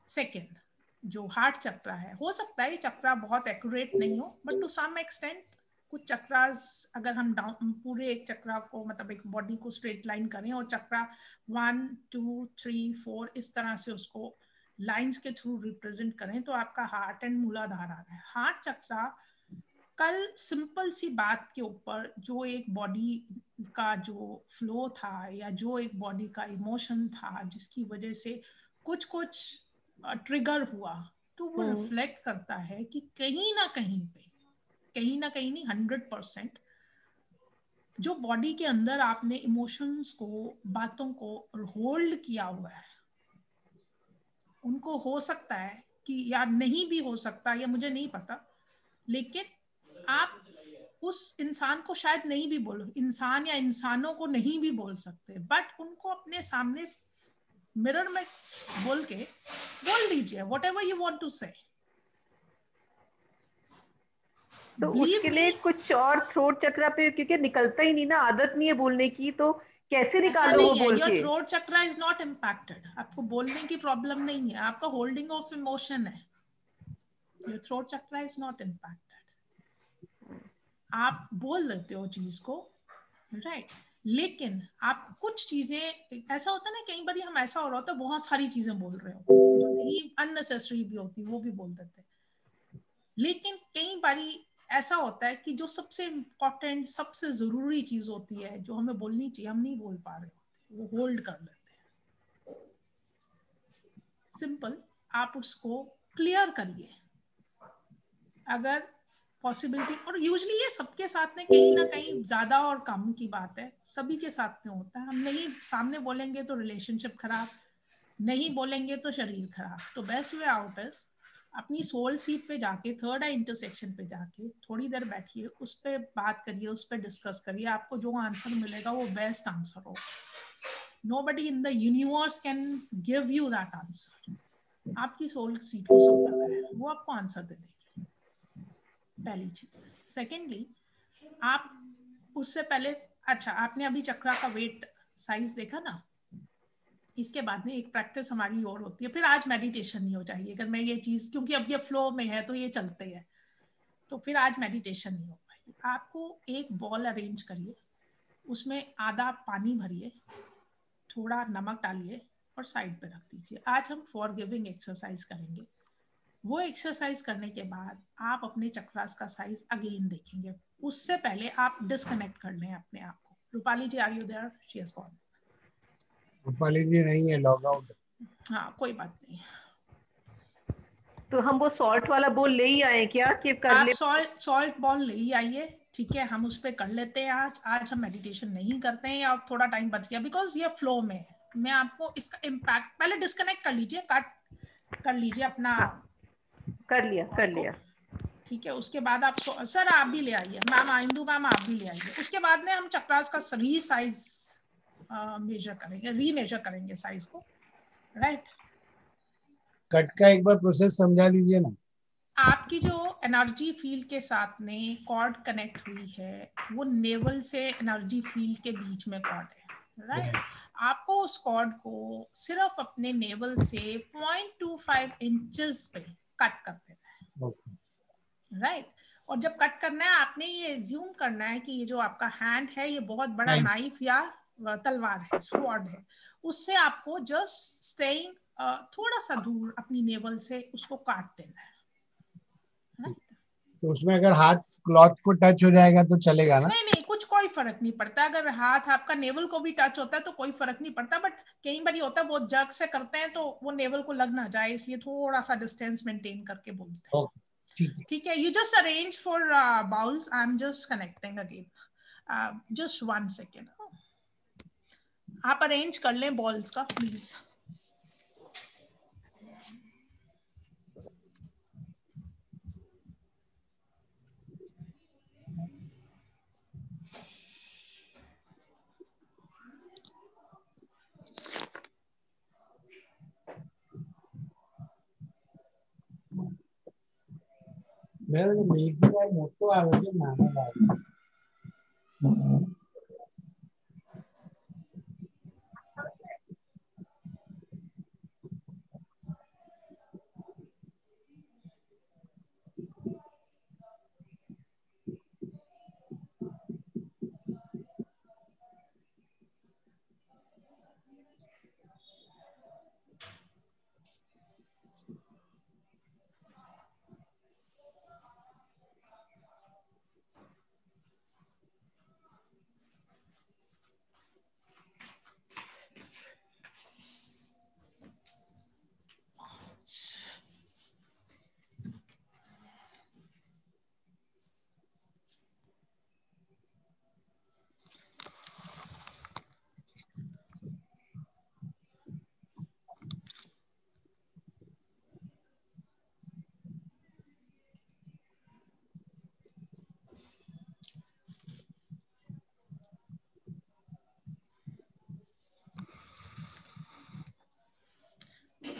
Second, जो हार्ट चक्रा है, हो सकता है चक्रा बहुत एक्यूरेट नहीं हो, बट टू सम एक्सटेंट कुछ चक्रास, अगर हम डाउन पूरे एक चक्रा को मतलब एक बॉडी को स्ट्रेट लाइन करें और चक्रा 1 2 3 4 इस तरह से उसको लाइंस के थ्रू रिप्रेजेंट करें, तो आपका हार्ट एंड मूलाधार आ रहा है। हार्ट चक्रा कल सिंपल सी बात के ऊपर जो एक बॉडी का जो फ्लो था या जो एक बॉडी का इमोशन था जिसकी वजह से कुछ कुछ ट्रिगर हुआ, तो वो रिफ्लेक्ट करता है कि कहीं ना कहीं पे, कहीं ना कहीं नहीं 100%, जो बॉडी के अंदर आपने इमोशंस को, बातों को होल्ड किया हुआ है, उनको हो सकता है कि या नहीं भी हो सकता, या मुझे नहीं पता, लेकिन आप उस इंसान को शायद नहीं भी बोलो, इंसान या इंसानों को नहीं भी बोल सकते, बट उनको अपने सामने मिरर में बोल के बोल दीजिए व्हाटएवर यू वांट टू से। तो उसके लिए कुछ और थ्रोट चक्रा पे, क्योंकि निकलता ही नहीं ना, आदत नहीं है बोलने की, तो कैसे निकालो वो बोल के? Your throat chakra is not impacted, आपको बोलने की प्रॉब्लम नहीं है, आपका होल्डिंग ऑफ इमोशन है। Your throat chakra is not impacted, आप बोल लेते हो चीज को, राइट लेकिन आप कुछ चीजें, ऐसा होता है ना कई बार हम ऐसा हो रहा होता है बहुत सारी चीजें बोल रहे हो जो नहीं अननेसेसरी भी होती, वो भी बोल देते हैं। लेकिन कई बारी ऐसा होता है कि जो सबसे इम्पोर्टेंट, सबसे जरूरी चीज होती है जो हमें बोलनी चाहिए, हम नहीं बोल पा रहे होते, वो होल्ड कर लेते हैं। सिंपल, आप उसको क्लियर करिए अगर पॉसिबिलिटी, और यूजली ये सबके साथ में कहीं ना कहीं ज्यादा और कम की बात है, सभी के साथ में होता है। हम नहीं सामने बोलेंगे तो रिलेशनशिप खराब, नहीं बोलेंगे तो शरीर खराब। तो बेस्ट वे आउट इज अपनी सोल सीट पे जाके, थर्ड आई इंटरसेक्शन पे जाके थोड़ी देर बैठिए, उस पर बात करिए, उस पर डिस्कस करिए, आपको जो आंसर मिलेगा वो बेस्ट आंसर हो। Nobody in the universe can give you that answer, आपकी सोल सीट हो सकता है वो आपको आंसर दे देगी, पहली चीज। सेकेंडली, आप उससे पहले, अच्छा आपने अभी चक्रा का वेट साइज देखा ना, इसके बाद में एक प्रैक्टिस हमारी और होती है, फिर आज मेडिटेशन नहीं हो जाएगी अगर मैं ये चीज, क्योंकि अब ये फ्लो में है तो ये चलते हैं, तो फिर आज मेडिटेशन नहीं हो पाएगी। आपको एक बॉल अरेंज करिए, उसमें आधा पानी भरिए, थोड़ा नमक डालिए और साइड पे रख दीजिए। आज हम फॉरगिविंग एक्सरसाइज करेंगे। वो एक्सरसाइज करने के बाद आप अपने चक्रास का साइज अगेन देखेंगे। उससे पहले आप डिस्कनेक्ट कर लें अपने आप को। Rupali ji, are you there? She has gone. Rupali ji नहीं है, लॉग आउट। हाँ कोई बात नहीं। तो हम वो सॉल्ट वाला बोल ले ही आए क्या कि कर आप ले? सॉल्ट बॉल ले ही आइए, ठीक है, हम उस पर कर लेते हैं आज हम मेडिटेशन नहीं करते हैं, अब थोड़ा टाइम बच गया बिकॉज ये फ्लो में है। मैं आपको इसका इम्पैक्ट, पहले डिस्कनेक्ट कर लीजिए, कट कर लीजिए अपना। कर लिया। ठीक है, उसके बाद आप सर आप भी ले आइए, मैम आइंदू मैम आप भी ले आइए। उसके बाद में हम चक्रास का री साइज मेजर करेंगे, रीमेजर करेंगे साइज को, राइट। कट का एक बार प्रोसेस समझा लीजिए ना। आपकी जो एनर्जी फील्ड के साथ में कॉर्ड कनेक्ट हुई है वो नेवल से एनर्जी फील्ड के बीच में कॉर्ड है, राइट। आपको उस कॉर्ड को सिर्फ अपने नेवल से 0.25 इंचेस पे कट कर देना है, राइट। और जब कट करना है आपने ये एज्यूम करना है कि ये जो आपका हैंड है ये बहुत बड़ा नाइफ या तलवार है, स्वॉर्ड है, उससे आपको जस्ट स्टेइंग थोड़ा सा दूर अपनी नेवल से उसको काट देना है। तो उसमें अगर हाथ क्लॉथ को टच हो जाएगा तो चलेगा ना? नहीं नहीं, कुछ कोई फर्क नहीं पड़ता। अगर हाथ आपका नेवल को भी टच होता है तो कोई फर्क नहीं पड़ता, बट कई बार होता है बहुत जर्क से करते हैं तो वो नेवल को लग ना जाए, इसलिए थोड़ा सा डिस्टेंस मेंटेन करके बोलते हैं। ठीक है, you just arrange for bowls, I am just connecting again, just 1 second. आप अरेंज कर लें बॉल्स का प्लीज। मेरे को मेगी बार मोटो आ गया नाना बात।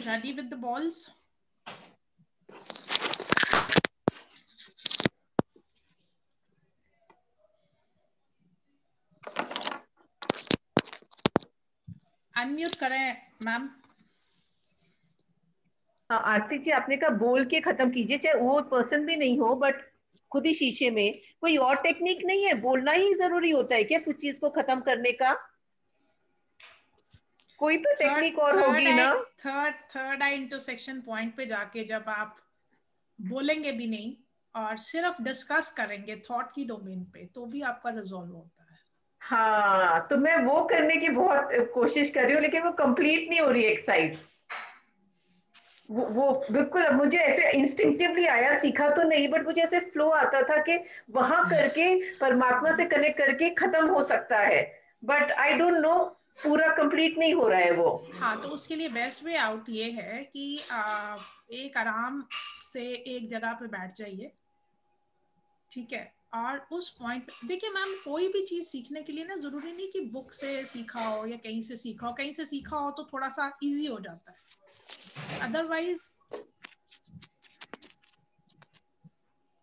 Ready with the balls? Unmute करें मैम। हाँ आरती जी, आपने कहा बोल के खत्म कीजिए, चाहे वो पर्सन भी नहीं हो बट खुद ही शीशे में। कोई और टेक्निक नहीं है? बोलना ही जरूरी होता है क्या कुछ चीज को खत्म करने का? कोई तो टेक्निक और होगी ना? थर्ड आई इंटरसेक्शन पॉइंट पे जाके जब आप बोलेंगे भी नहीं और सिर्फ डिस्कस करेंगे थॉट की डोमेन पे, तो भी आपका रिजॉल्व होता है। हाँ, तो मैं वो करने की बहुत कोशिश कर रही हूँ, लेकिन वो कंप्लीट नहीं हो रही एक्सरसाइज। वो बिल्कुल अब मुझे ऐसे इंस्टिंक्टिवली आया, सीखा तो नहीं, बट मुझे ऐसे फ्लो आता था कि वहां करके परमात्मा से कनेक्ट करके खत्म हो सकता है, बट आई डोंट नो, पूरा कंप्लीट नहीं हो रहा है वो। हाँ, तो उसके लिए बेस्ट वे आउट ये है कि एक आराम से एक जगह पे बैठ जाइए, ठीक है। और उस पॉइंट देखिए मैम, कोई भी चीज सीखने के लिए ना जरूरी नहीं कि बुक से सीखा हो या कहीं से सीखा हो। कहीं से सीखा हो तो थोड़ा सा इजी हो जाता है, अदरवाइज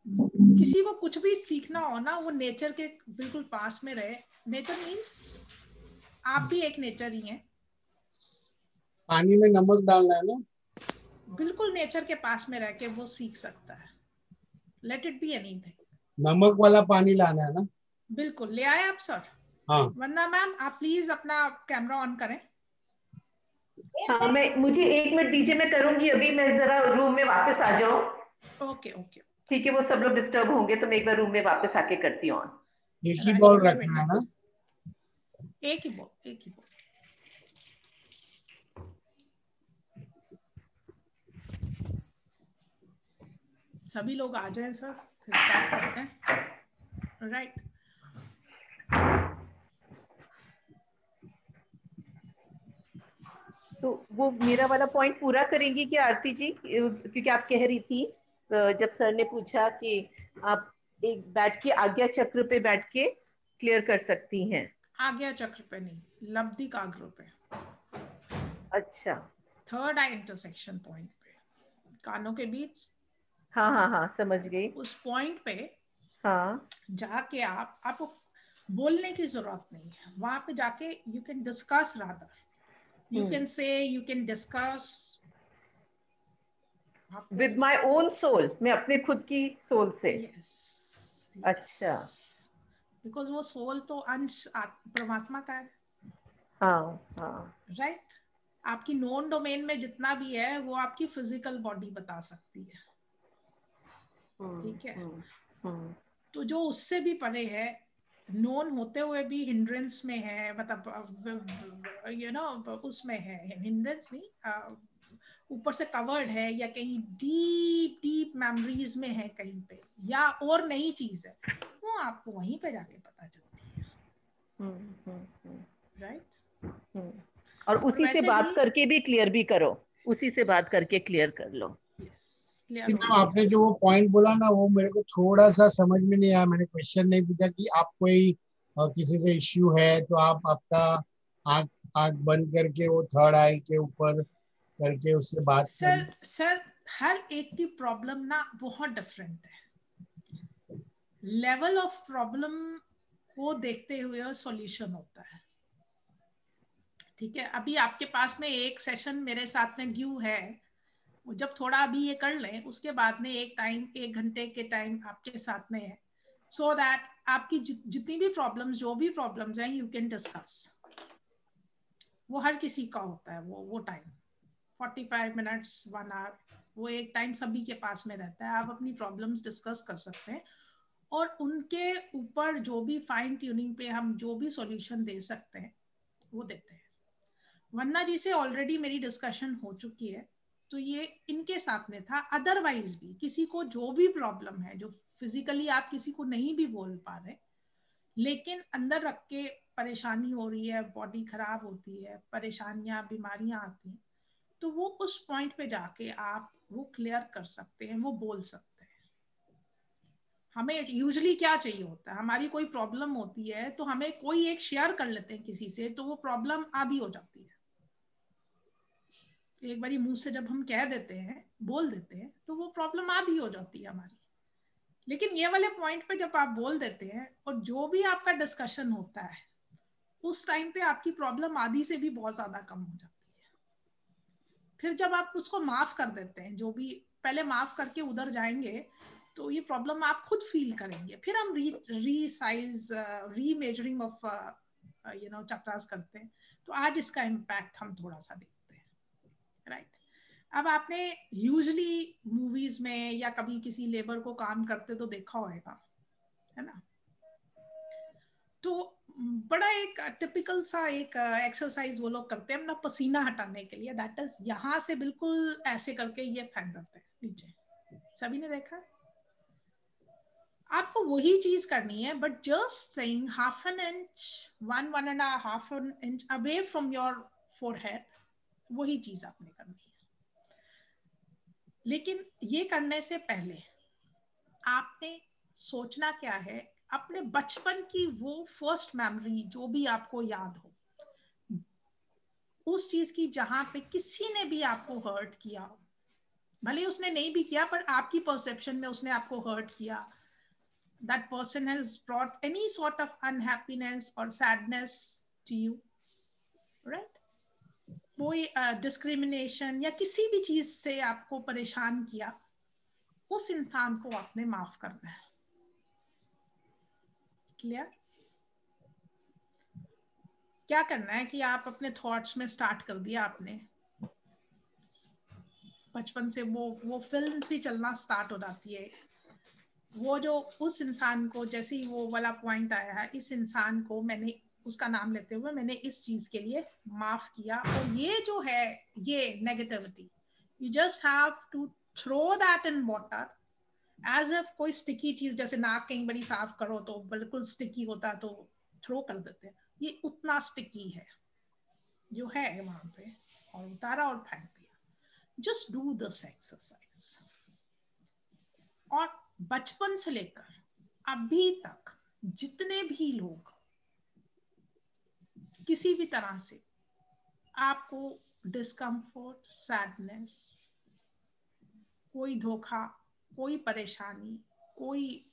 किसी को कुछ भी सीखना हो ना, वो नेचर के बिल्कुल पास में रहे। नेचर मीन्स आप भी एक नेचर ही हैं। पानी में नमक डालना है ना? बिल्कुल नेचर के पास में रह के वो सीख सकता है। Let it be anything. नमक वाला पानी लाना है ना? बिल्कुल ले आए आप सर। हाँ। वंदना मैम, आप प्लीज अपना कैमरा ऑन करें। हाँ, मुझे 1 मिनट दीजिए, मैं करूंगी अभी। मैं जरा रूम में वापस आ जाऊं। ओके ओके, ठीक है, वो सब लोग डिस्टर्ब होंगे तो मैं एक बार रूम में वापस आके करती हूँ ऑन। एक ही बॉल रखना है ना? एक ही बॉल, एक ही बॉल। सभी लोग आ जाएं सर, फिर स्टार्ट करते हैं। राइट। तो वो मेरा वाला पॉइंट पूरा करेंगी क्या आरती जी? क्योंकि आप कह रही थी जब सर ने पूछा कि आप एक बैठ के आज्ञा चक्र पे बैठ के क्लियर कर सकती हैं। आज्ञा चक्र पे नहीं, लब्धि काग्र पे। अच्छा, थर्ड आई इंटरसेक्शन पॉइंट पे। कानों के बीच, हाँ हाँ हाँ समझ गई। उस पॉइंट पे हाँ जाके आपको बोलने की जरूरत नहीं है, वहां पे जाके you can discuss, rather you can say, you can discuss with my own soul, मैं अपने खुद की सोल से। यस, अच्छा। बिकॉज वो सोल तो अंश परमात्मा का है, हाँ हाँ राइट। आपकी नॉन डोमेन में जितना भी है वो आपकी फिजिकल बॉडी बता सकती है, ठीक है। हम्म तो जो उससे भी परे है, नोन होते हुए भी हिंड्रेंस में है, मतलब यू नो उसमें है, हिंड्रेंस नहीं, ऊपर से कवर्ड है, या कहीं डीप डीप मेमोरीज में है कहीं पे, या और नई चीज है, वो आपको वहीं पे जाके पता चलती है, राइट। और और उसी से वैसे बात भी करके भी क्लियर भी करो, उसी से बात करके क्लियर कर लो। यस, क्लियर कि हो मैम जाएगा। आपने जो वो पॉइंट बोला ना, वो मेरे को थोड़ा सा समझ में नहीं आया। मैंने क्वेश्चन नहीं पूछा कि आप कोई किसी से इश्यू है तो आप आपका आंख आंख बंद करके वो थर्ड आई के ऊपर करके उससे बात कर। सर हर एक की प्रॉब्लम ना बहुत डिफरेंट है, लेवल ऑफ प्रॉब्लम को देखते हुए सॉल्यूशन होता है, ठीक है। अभी आपके पास में एक सेशन मेरे साथ में ड्यू है, जब थोड़ा अभी ये कर लें उसके बाद में एक टाइम, 1 घंटे के टाइम आपके साथ में है, सो दैट आपकी जितनी भी प्रॉब्लम्स, जो भी प्रॉब्लम्स हैं, यू कैन डिस्कस। वो हर किसी का होता है, वो टाइम 45 मिनट्स 1 आवर, वो एक टाइम सभी के पास में रहता है, आप अपनी प्रॉब्लम्स डिस्कस कर सकते हैं, और उनके ऊपर जो भी फाइन ट्यूनिंग पे हम जो भी सॉल्यूशन दे सकते हैं वो देते हैं। वंदना जी से ऑलरेडी मेरी डिस्कशन हो चुकी है, तो ये इनके साथ में था। अदरवाइज भी किसी को जो भी प्रॉब्लम है, जो फिजिकली आप किसी को नहीं भी बोल पा रहे, लेकिन अंदर रख के परेशानी हो रही है, बॉडी खराब होती है, परेशानियां बीमारियां आती हैं, तो वो उस पॉइंट पे जाके आप वो क्लियर कर सकते हैं, वो बोल सकते हैं। हमें यूजुअली क्या चाहिए होता है, हमारी कोई प्रॉब्लम होती है तो हमें कोई एक शेयर कर लेते हैं किसी से, तो वो प्रॉब्लम आधी हो जाती है। एक बारी मुंह से जब हम कह देते हैं, बोल देते हैं, तो वो प्रॉब्लम आधी हो जाती है हमारी। लेकिन ये वाले पॉइंट पे जब आप बोल देते हैं और जो भी आपका डिस्कशन होता है, उस टाइम पे आपकी प्रॉब्लम आधी से भी बहुत ज्यादा कम हो जाती है। फिर जब आप उसको माफ कर देते हैं, जो भी पहले माफ करके उधर जाएंगे, तो ये प्रॉब्लम आप खुद फील करेंगे। फिर हम रीसाइज रीमेजरिंग ऑफ चक्रास करते हैं। तो आज इसका इम्पैक्ट हम थोड़ा सा देखते हैं, राइट। अब आपने यूजुअली मूवीज में या कभी किसी लेबर को काम करते तो देखा होगा, है ना। तो बड़ा एक टिपिकल सा एक एक्सरसाइज वो लोग करते हैं अपना पसीना हटाने के लिए, दैट इज यहाँ से बिल्कुल ऐसे करके ये फेंक देते हैं नीचे, सभी ने देखा है। आपको वही चीज करनी है, but just saying half an inch, 1.5 inch away from your forehead, वही चीज आपने करनी है। लेकिन ये करने से पहले आपने सोचना क्या है, अपने बचपन की वो फर्स्ट मेमोरी जो भी आपको याद हो, उस चीज की जहां पे किसी ने भी आपको हर्ट किया हो, भले उसने नहीं भी किया पर आपकी परसेप्शन में उसने आपको हर्ट किया, that person has brought any sort of unhappiness or sadness to you, right? कोई डिस्क्रिमिनेशन या किसी भी चीज से आपको परेशान किया, उस इंसान को आपने माफ करना है। क्लियर? क्या करना है कि आप अपने थॉट्स में स्टार्ट कर दिया आपने, बचपन से वो फिल्म सी चलना स्टार्ट हो जाती है। वो जो उस इंसान को, जैसे ही वो वाला पॉइंट आया है, इस इंसान को मैंने उसका नाम लेते हुए मैंने इस चीज के लिए माफ किया, और ये जो है ये negativity, you just have to throw that in water, as if कोई स्टिकी चीज, जैसे नाक कहीं बड़ी साफ करो तो बिल्कुल स्टिकी होता है तो थ्रो कर देते हैं, ये उतना स्टिकी है जो है वहां पे, और उतारा और फेंक दिया। Just do this exercise. और बचपन से लेकर अभी तक जितने भी लोग किसी भी तरह से आपको डिस्कम्फर्ट, सैडनेस, कोई धोखा, कोई परेशानी, कोई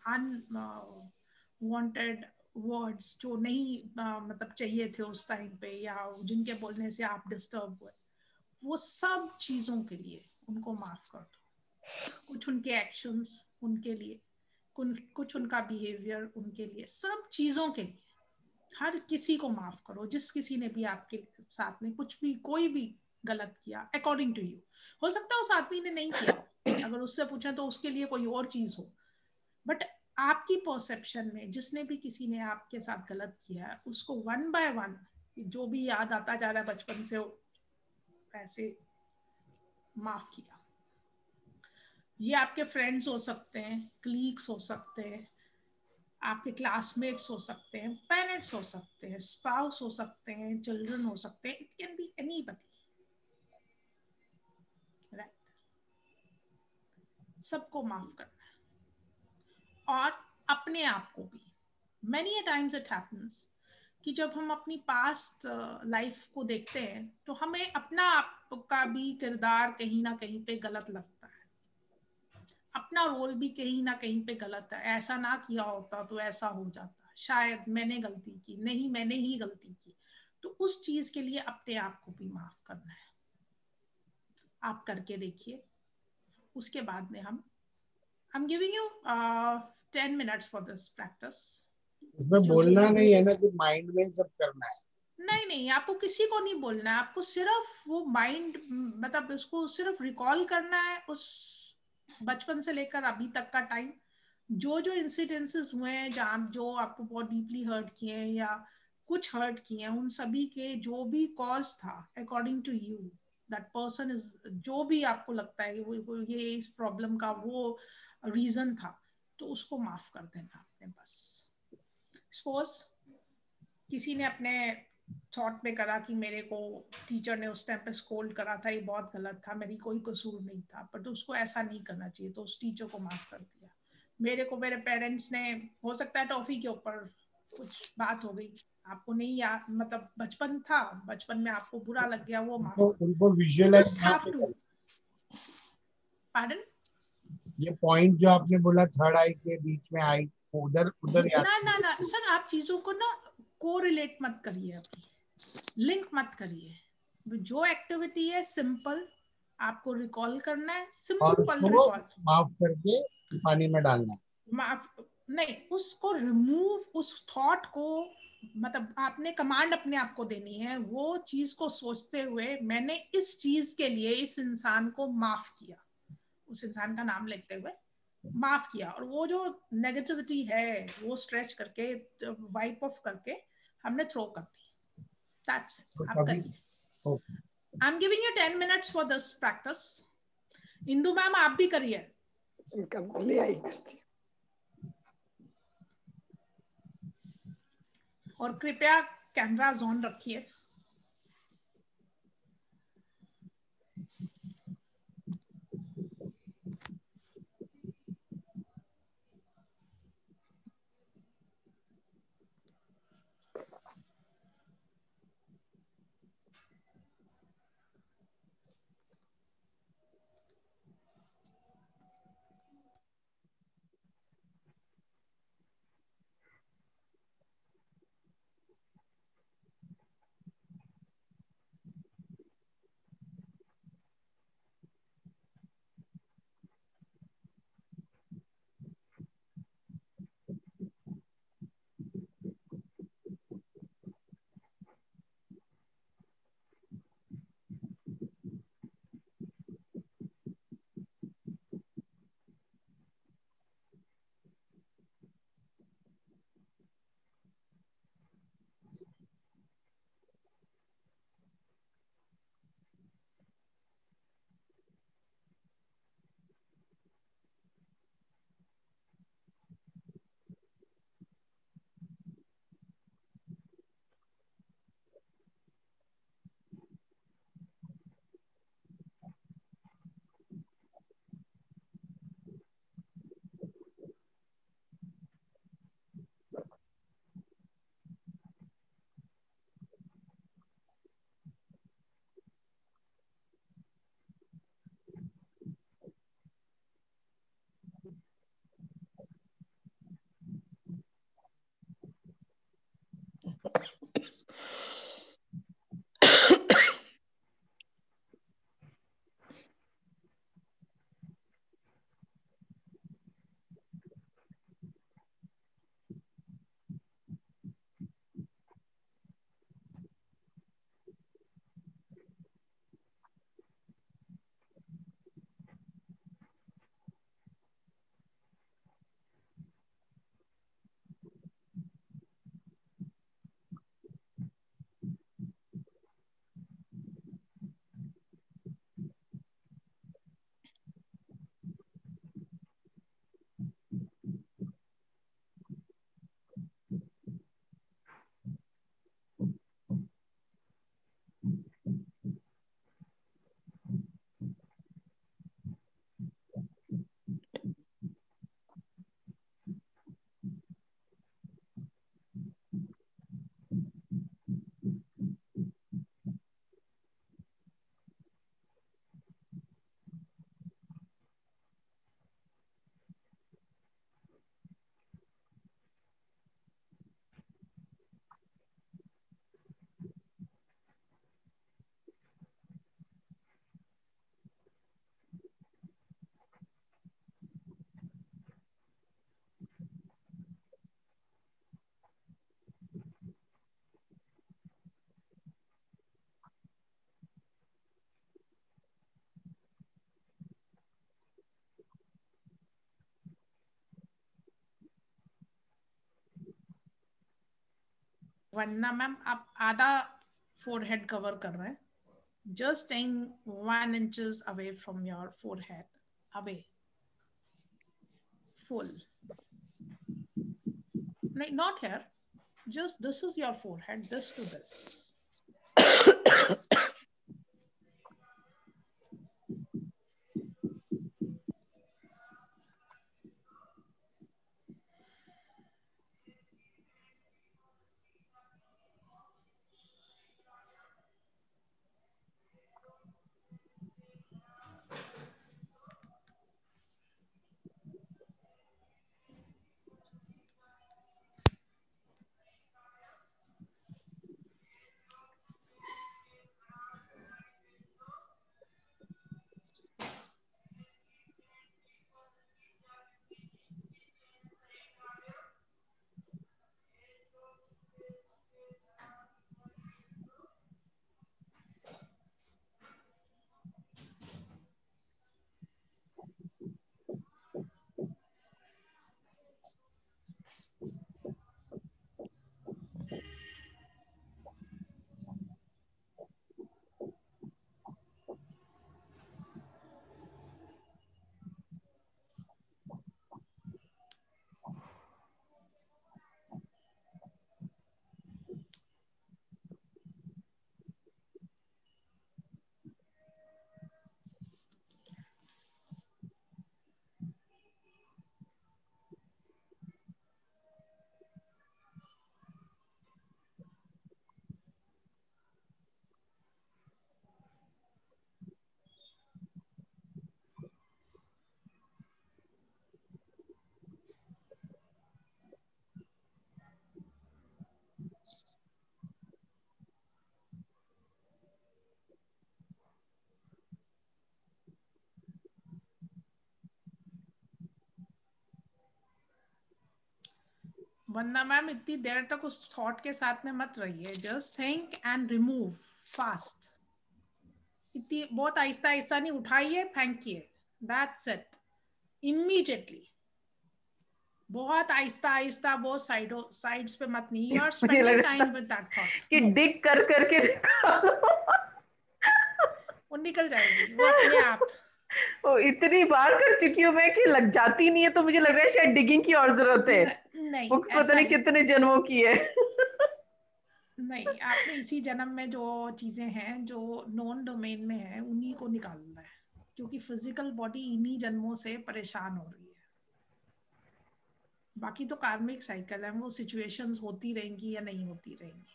अनवांटेड वर्ड्स जो नहीं मतलब चाहिए थे उस टाइम पे, या जिनके बोलने से आप डिस्टर्ब हुए, वो सब चीजों के लिए उनको माफ कर दो। कुछ उनके एक्शंस उनके लिए, कुछ उनका बिहेवियर उनके लिए, सब चीजों के लिए हर किसी को माफ करो। जिस किसी ने भी आपके साथ में कुछ भी कोई भी गलत किया अकॉर्डिंग टू यू, हो सकता है उस आदमी ने नहीं किया हो, अगर उससे पूछे तो उसके लिए कोई और चीज हो, बट आपकी परसेप्शन में जिसने भी किसी ने आपके साथ गलत किया है उसको वन बाय वन जो भी याद आता जा रहा है बचपन से ऐसे माफ किया। ये आपके फ्रेंड्स हो सकते हैं, कलीग्स हो सकते हैं, आपके क्लासमेट्स हो सकते हैं, पेरेंट्स हो सकते हैं, स्पाउस हो सकते हैं, चिल्ड्रन हो सकते हैं, it can be anybody, right. सबको माफ करना है। और अपने आप को भी, many a times it happens कि जब हम अपनी पास्ट लाइफ को देखते हैं तो हमें अपना आप का भी किरदार कहीं ना कहीं पे गलत लगता है, अपना रोल भी कहीं ना कहीं पे गलत है, ऐसा ना किया होता तो ऐसा हो जाता, शायद मैंने गलती की, नहीं मैंने ही गलती की। तो उस चीज के लिए अपने आप को भी माफ करना है। आप करके देखिए, उसके बाद में I'm giving you 10 minutes for this practice। इसमें बोलना नहीं है ना कि माइंड में सब करना है। नहीं नहीं, आपको किसी को नहीं बोलना है, आपको सिर्फ वो माइंड मतलब उसको सिर्फ रिकॉल करना है, उस बचपन से लेकर अभी तक का टाइम जो जो इंसिडेंसेस हुए हैं जहाँ जो आपको बहुत डीपली हर्ट किए हैं या कुछ हर्ट किए हैं, उन सभी के जो भी कॉज था according to you, that person is, जो भी आपको लगता है वो ये इस प्रॉब्लम का वो रीजन था, तो उसको माफ कर देना आपने बस। सपोज किसी ने अपने थॉट में करा कि मेरे को टीचर ने उस टाइम पे स्कोल्ड करा था, ये बहुत गलत था, मेरी कोई कसूर नहीं था, बट उसको ऐसा नहीं करना चाहिए, तो उस टीचर को माफ कर दिया। मेरे को मेरे पेरेंट्स ने, हो सकता है टॉफी के ऊपर कुछ बात हो गई, आपको नहीं याद, मतलब बचपन था, बचपन में आपको बुरा लग गया, वो माफ कर, उनको you visualize just have to, pardon? ये पॉइंट जो आपने बोला थर्ड आई के बीच में आई, उधर उधर याद ना ना ना सर, आप चीजों को ना कोरिलेट मत करिए, अभी लिंक मत करिए। जो एक्टिविटी है सिंपल, आपको रिकॉल करना है, और सिंपल उसको रिकॉल, माफ करके पानी में डालना है। माफ नहीं, उसको रिमूव, उस थॉट को, मतलब आपने कमांड अपने आप को देनी है, वो चीज को सोचते हुए मैंने इस चीज के लिए इस इंसान को माफ किया, उस इंसान का नाम लेते हुए माफ किया, और वो जो नेगेटिविटी है वो स्ट्रेच करके वाइप ऑफ करके हमने थ्रो कर दी। दैट्स इट, आप कभी करिए। I am giving you 10 minutes for this practice. Indu ma'am आप भी करिए। ले आई करती। और कृपया कैमरा ऑन रखिए। वरना मैम आप आधा फोरहेड कवर कर रहे हैं. Just staying 1 inches away from your forehead. Away. Full. Like not here. Just this is your forehead. This to this. वरना मैम इतनी देर तक उस थॉट के साथ में मत रहिए. Just think and remove fast. इतनी बहुत आहिस्ता आहिस्ता नहीं, उठाइए फेंकिए. That's it. इमीडिएटली. बहुत आहिस्ता आहिस्ता, बहुत साइड्स पे मत. नहीं, यू आर मुझे स्पेंडिंग लग टाइम विद दैट थॉट. कि डिग कर करके निकालो. वो निकल जाएगी वो अपने आप. वो इतनी बार कर चुकी हूँ मैं कि लग जाती नहीं है, तो मुझे लग रहा है शायद डिगिंग की और जरूरत है. नहीं वो पता ऐसा नहीं नहीं. कितने जन्मों की है. नहीं, आपने इसी जन्म में जो चीजें हैं जो नॉन डोमेन में है उन्हीं को निकालना है, क्योंकि फिजिकल बॉडी इन्हीं जन्मों से परेशान हो रही है. बाकी तो कार्मिक साइकिल है, वो सिचुएशंस होती रहेंगी या नहीं होती रहेंगी.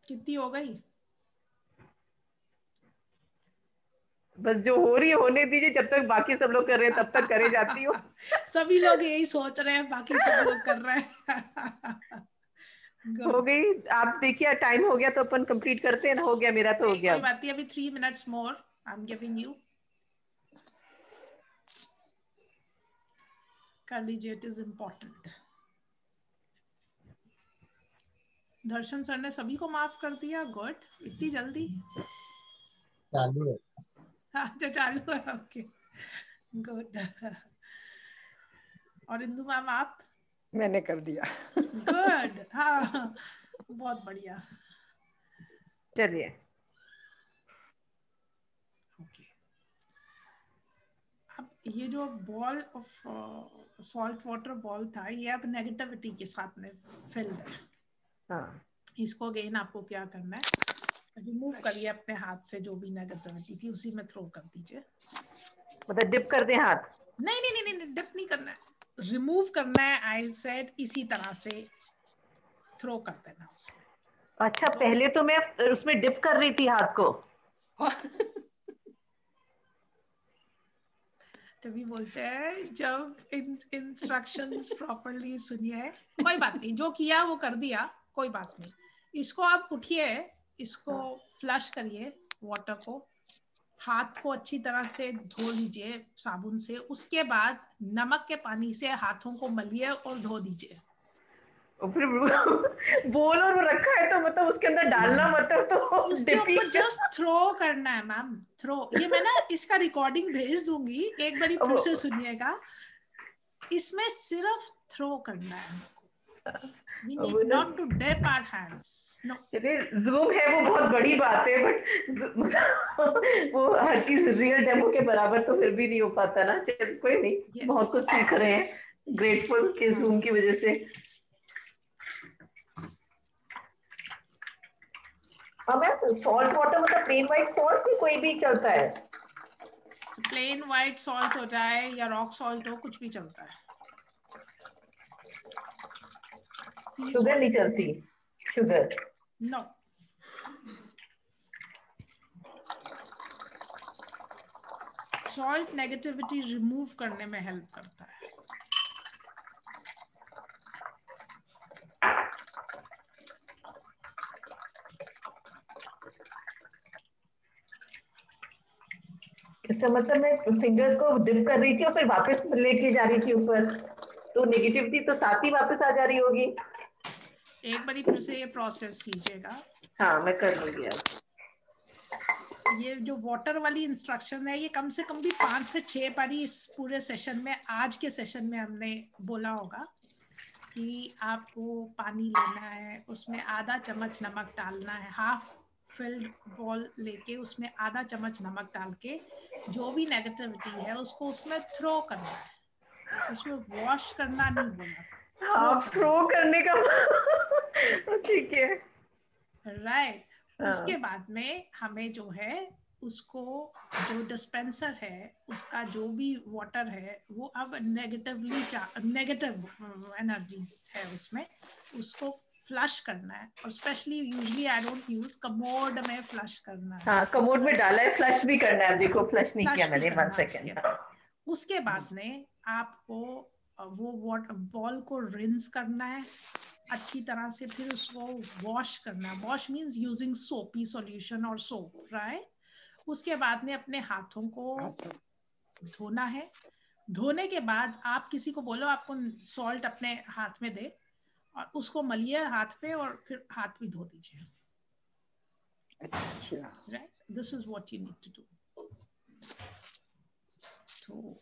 कितनी हो गई? बस जो हो रही है होने दीजिए, जब तक बाकी सब लोग कर रहे हैं तब तक करे जाती हूँ। सभी लोग यही सोच रहे हैं, बाकी सब लोग कर रहे हैं। हो गुड। गई। आप देखिए टाइम हो गया तो अपन कंप्लीट करते हैं ना, हो गया मेरा तो हो नहीं गया। कोई बात नहीं, अभी 3 minutes more I am giving you, कर लीजिए, it is important. Darshan sir ने सभी को माफ कर दिया, गुड, इतनी जल्दी। चालू है। अच्छा चालू है, ओके गुड। और इंदु मैम आप? मैंने कर दिया। गुड, हाँ बहुत बढ़िया। चलिए ओके, अब ये जो ball of salt water ball था, ये अब नेगेटिविटी के साथ में फिल्ड है। हाँ इसको अगेन आपको क्या करना है, रिमूव करिए अपने हाथ से, जो भी नेगेटिविटी थी उसी में थ्रो कर दीजिए। मतलब डिप कर दें हाथ? नहीं नहीं नहीं नहीं, डिप नहीं करना है, रिमूव करना है। आई सेड इसी तरह से थ्रो कर देना उसमें। अच्छा, पहले तो मैं उसमें डिप कर रही थी हाथ को। तभी बोलते हैं जब इंस्ट्रक्शंस प्रॉपरली सुनिए। कोई बात नहीं, जो किया वो कर दिया, कोई बात नहीं। इसको आप उठिए, इसको फ्लश करिए वाटर को, हाथ को अच्छी तरह से धो लीजिए साबुन से, उसके बाद नमक के पानी से हाथों को मलिए और धो दीजिए। और फिर बोल और रखा है तो मतलब उसके अंदर डालना, मतलब तो उसके डिप ही। ऊपर जस्ट थ्रो करना है मैम, थ्रो। ये मैं ना इसका रिकॉर्डिंग भेज दूंगी, एक बार फिर से सुनिएगा। इसमें सिर्फ थ्रो करना है हमको, we need not to dip our hands, no। चलिए, जूम है वो बहुत बड़ी बात है, बट वो हर चीज रियल डेमो के बराबर तो फिर भी नहीं हो पाता ना। चल कोई नहीं, yes। बहुत कुछ सीख रहे हैं, ग्रेटफुल के जूम की वजह से। अब सॉल्ट वाटर मतलब प्लेन व्हाइट सॉल्ट भी कोई भी चलता है? प्लेन व्हाइट सॉल्ट हो जाए या रॉक सॉल्ट हो, कुछ भी चलता है। सी शुगर नहीं सॉल्ट चलती? Sugar no. Salt negativity remove करने में हेल्प करता है। इसका मतलब मैं फिंगर्स को डिप कर रही थी और फिर वापस लेके जा रही थी ऊपर, तो नेगेटिविटी तो साथ ही वापस आ जा रही होगी। एक बारी फिर से ये प्रोसेस कीजिएगा। हाँ मैं कर लूंगी अब। ये जो वाटर वाली इंस्ट्रक्शन है, ये कम से कम भी 5 से 6 बारी इस पूरे सेशन में, आज के सेशन में हमने बोला होगा कि आपको पानी लेना है, उसमें आधा चम्मच नमक डालना है, हाफ फिल्ड बॉल लेके उसमें आधा चम्मच नमक डाल के जो भी नेगेटिविटी है उसको उसमें थ्रो करना है। उसमें वॉश करना नहीं बोला था, हाँ थ्रो करने का। ठीक है, राइट। हाँ। उसके बाद में हमें जो है उसको, जो डिस्पेंसर है उसका जो भी वाटर है वो अब नेगेटिव एनर्जीज है उसमें, उसको फ्लश करना है। और specially usually I don't use, commode में फ्लश करना है। हाँ कमोड में डाला है, फ्लश भी करना है। देखो फ्लश नहीं किया फ्लश भी मैंने, करना 1 है सेकेंड। उसके बाद में आपको वो वाटर बॉल को रिंस करना है अच्छी तरह से, फिर उसको वॉश करना है। वॉश मीन्स यूजिंग सोपी सॉल्यूशन और सोप, राइट। उसके बाद में अपने हाथों को धोना है। धोने के बाद आप किसी को बोलो आपको सॉल्ट अपने हाथ में दे और उसको मलिए हाथ पे और फिर हाथ भी धो दीजिए, right. This is what you need to do. तो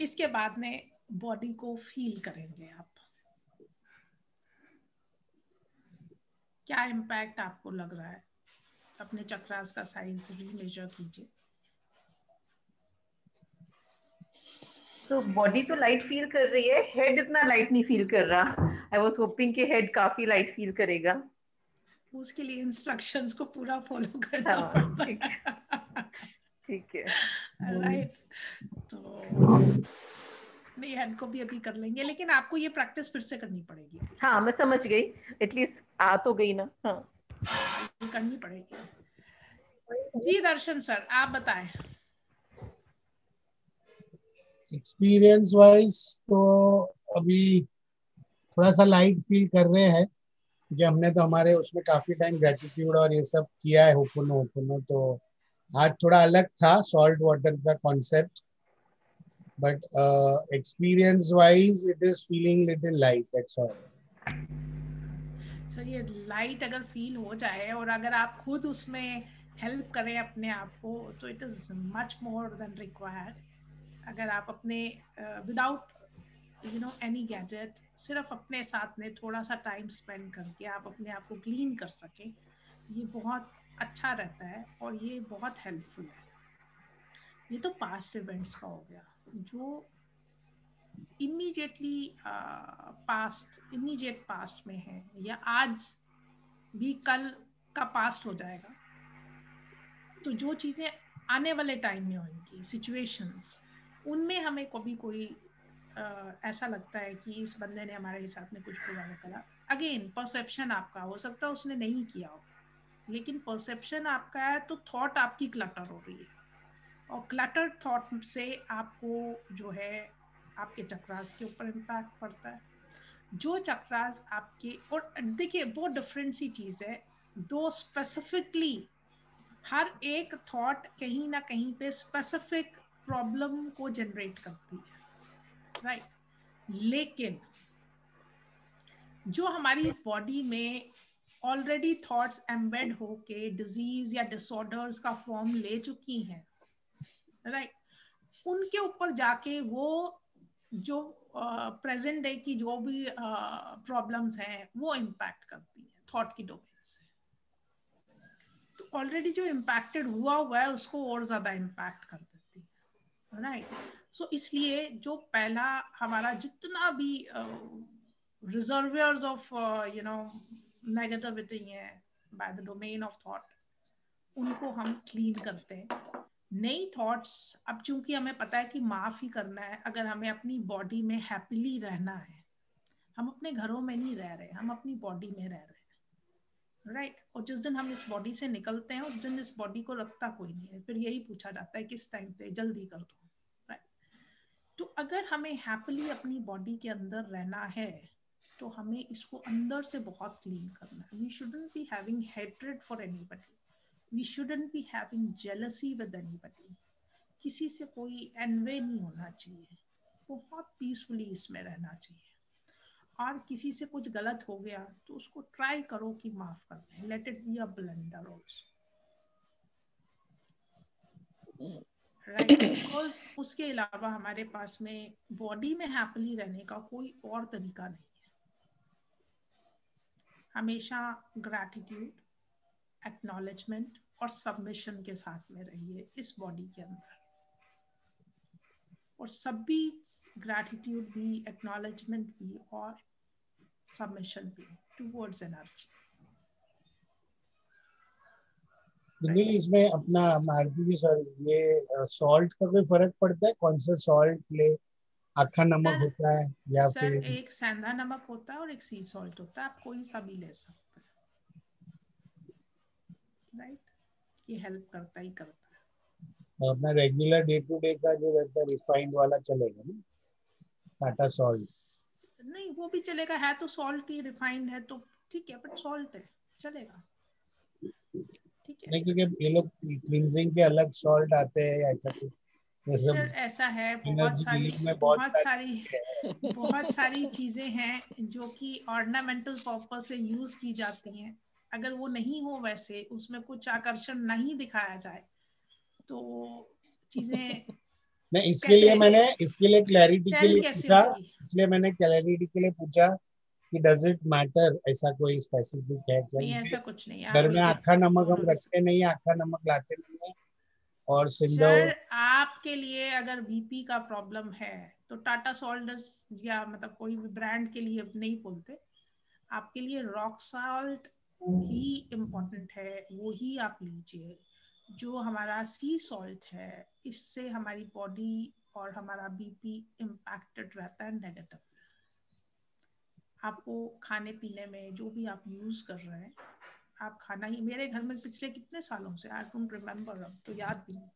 इसके बाद में बॉडी को फील करेंगे आप, क्या इम्पैक्ट आपको लग रहा है। अपने चक्रास का साइज रीमेजर कीजिए। तो बॉडी तो लाइट फील कर रही है, हेड इतना लाइट नहीं फील कर रहा। आई वाज होपिंग कि हेड काफी लाइट फील करेगा। उसके लिए इंस्ट्रक्शंस को पूरा फॉलो करना हाँ पड़ता ठीक है, है, ठीक है। राइट। तो नहीं, हेड को भी अभी कर लेंगे, लेकिन आपको ये प्रैक्टिस फिर से करनी पड़ेगी। हाँ मैं समझ गई, एटलीस्ट आ तो गई ना। हाँ ये करनी पड़ेगी। जी दर्शन सर आप बताएं। एक्सपीरियंस वाइज तो अभी थोड़ा सा लाइट फील कर रहे हैं कि हमने तो हमारे उसमें काफी टाइम ग्रेटिट्यूड और ये सब किया है होपुनो होपुनो, तो आज थोड़ा अलग था सॉल्ट वाटर का concept, but experience wise it is feeling little light, that's all. Sir ये लाइट अगर फील हो जाए और अगर आप खुद उसमें हेल्प करें अपने आप को तो it is much more than required. अगर आप अपने विदाउट एनी गैजेट सिर्फ अपने साथ में थोड़ा सा टाइम स्पेंड करके आप अपने आप को क्लीन कर सकें, ये बहुत अच्छा रहता है और ये बहुत हेल्पफुल है। ये तो पास्ट इवेंट्स का हो गया। जो इमीडिएट पास्ट में है या आज भी कल का पास्ट हो जाएगा, तो जो चीज़ें आने वाले टाइम में होंगी सिचुएशंस, उनमें हमें कभी कोई ऐसा लगता है कि इस बंदे ने हमारे साथ में कुछ बुरा करा। अगेन परसेप्शन आपका हो सकता है उसने नहीं किया हो, लेकिन परसेप्शन आपका है तो थॉट आपकी क्लटर हो रही है और क्लटर थॉट से आपको जो है आपके चक्रास के ऊपर इम्पैक्ट पड़ता है। जो चक्रास आपके, और देखिए बहुत डिफरेंट सी चीज़ है, दो स्पेसिफिकली हर एक थॉट कहीं ना कहीं पे स्पेसिफिक प्रॉब्लम को जनरेट करती है, राइट। लेकिन जो हमारी बॉडी में ऑलरेडी थॉट्स एम्बेड होके डिजीज या डिसऑर्डर्स का फॉर्म ले चुकी हैं, राइट, उनके ऊपर जाके वो जो प्रेजेंट डे की जो भी प्रॉब्लम्स हैं वो इम्पैक्ट करती हैं थॉट की डोमेन से। तो ऑलरेडी जो इम्पैक्टेड हुआ है उसको और ज्यादा इम्पैक्ट कर देती है, राइट। सो इसलिए जो पहला हमारा जितना भी रिजर्वियर्स ऑफ नेगेटिविटी है by the domain of thought, उनको हम क्लीन करते हैं। नई थॉट्स, अब चूंकि हमें पता है कि माफ ही करना है, अगर हमें अपनी बॉडी में हैप्पीली रहना है, हम अपने घरों में नहीं रह रहे, हम अपनी बॉडी में रह रहे हैं, राइट। और जिस दिन हम इस बॉडी से निकलते हैं उस दिन इस बॉडी को रखता कोई नहीं है, फिर यही पूछा जाता है किस टाइम पे, जल्दी कर दो, राइट। तो अगर हमें हैप्पीली अपनी बॉडी के अंदर रहना है तो हमें इसको अंदर से बहुत क्लीन करना है। We shouldn't be having hatred for anybody, we shouldn't be having jealousy with anybody. किसी से कोई एनवे नहीं होना चाहिए, बहुत पीसफुली इसमें रहना चाहिए। और किसी से कुछ गलत हो गया तो उसको ट्राई करो कि माफ कर दें, let it be a blender also, right. Because उसके अलावा हमारे पास में बॉडी में हैप्पीली रहने का कोई और तरीका नहीं है। हमेशा ग्रैटिट्यूड, एक्नॉलेजमेंट और सबमिशन के साथ में रहिए इस बॉडी के अंदर, और सभी ग्रैटिट्यूड भी, एक्नॉलेजमेंट भी और सबमिशन भी टुवर्ड्स एनर्जी। बिल्कुल। इसमें अपना मारुति भी सर, ये सॉल्ट का कोई फर्क पड़ता है? कौन सा सॉल्ट ले? अक्खा नमक सर होता है या सर फिर? एक सेंधा नमक होता है और एक सी सॉल्ट होता है, आप कोई सा भी ले सकते हैं, राइट। ये हेल्प करता ही करता है। अपना रेगुलर डे टू डे का जो रहता है रिफाइंड वाला चलेगा ना, टाटा सॉल्ट? नहीं वो भी चलेगा, है तो सॉल्ट ही, रिफाइंड है तो ठीक है, बट सॉल्ट है चलेगा, ठीक है। नहीं, क्योंकि ये लोग क्लींजिंग के अलग सॉल्ट आते हैं या ऐसा कुछ? ये सब सर ऐसा है, एनर्जी हीलिंग में बहुत बहुत सारी चीजें हैं जो कि ऑर्नामेंटल पर्पस से यूज की जाती हैं। अगर वो नहीं हो, वैसे उसमें कुछ आकर्षण नहीं दिखाया जाए तो चीजें नहीं, इसके लिए कैसे मैंने, इसके लिए क्लैरिटी के सेल लिए कैसे पूछा, होगी। इसलिए मैंने क्लैरिटी के लिए पूछा कि डज इट मैटर, ऐसा कोई स्पेसिफिक है क्या? नहीं क्योंकि ऐसा कुछ नहीं, आप घर में आखा नमक हम फॉलो ले रखते सकते। नहीं है, आखा नमक लाते नहीं है। और सिंधव सर आपके लिए अगर बीपी का प्रॉब्लम है तो टाटा सॉल्ट या मतलब कोई भी ब्रांड के लिए नहीं बोलते, आपके लिए रॉक सॉल्ट ही इम्पोर्टेंट है, वो ही आप लीजिए। जो हमारा सी सॉल्ट है, इससे हमारी बॉडी और हमारा बीपी इम्पैक्टेड रहता है नेगेटिव। आपको खाने पीने में जो भी आप यूज कर रहे हैं, आप खाना ही, मेरे घर में पिछले कितने सालों से, आई डोंट रिमेम्बर, अब तो याद भी नहीं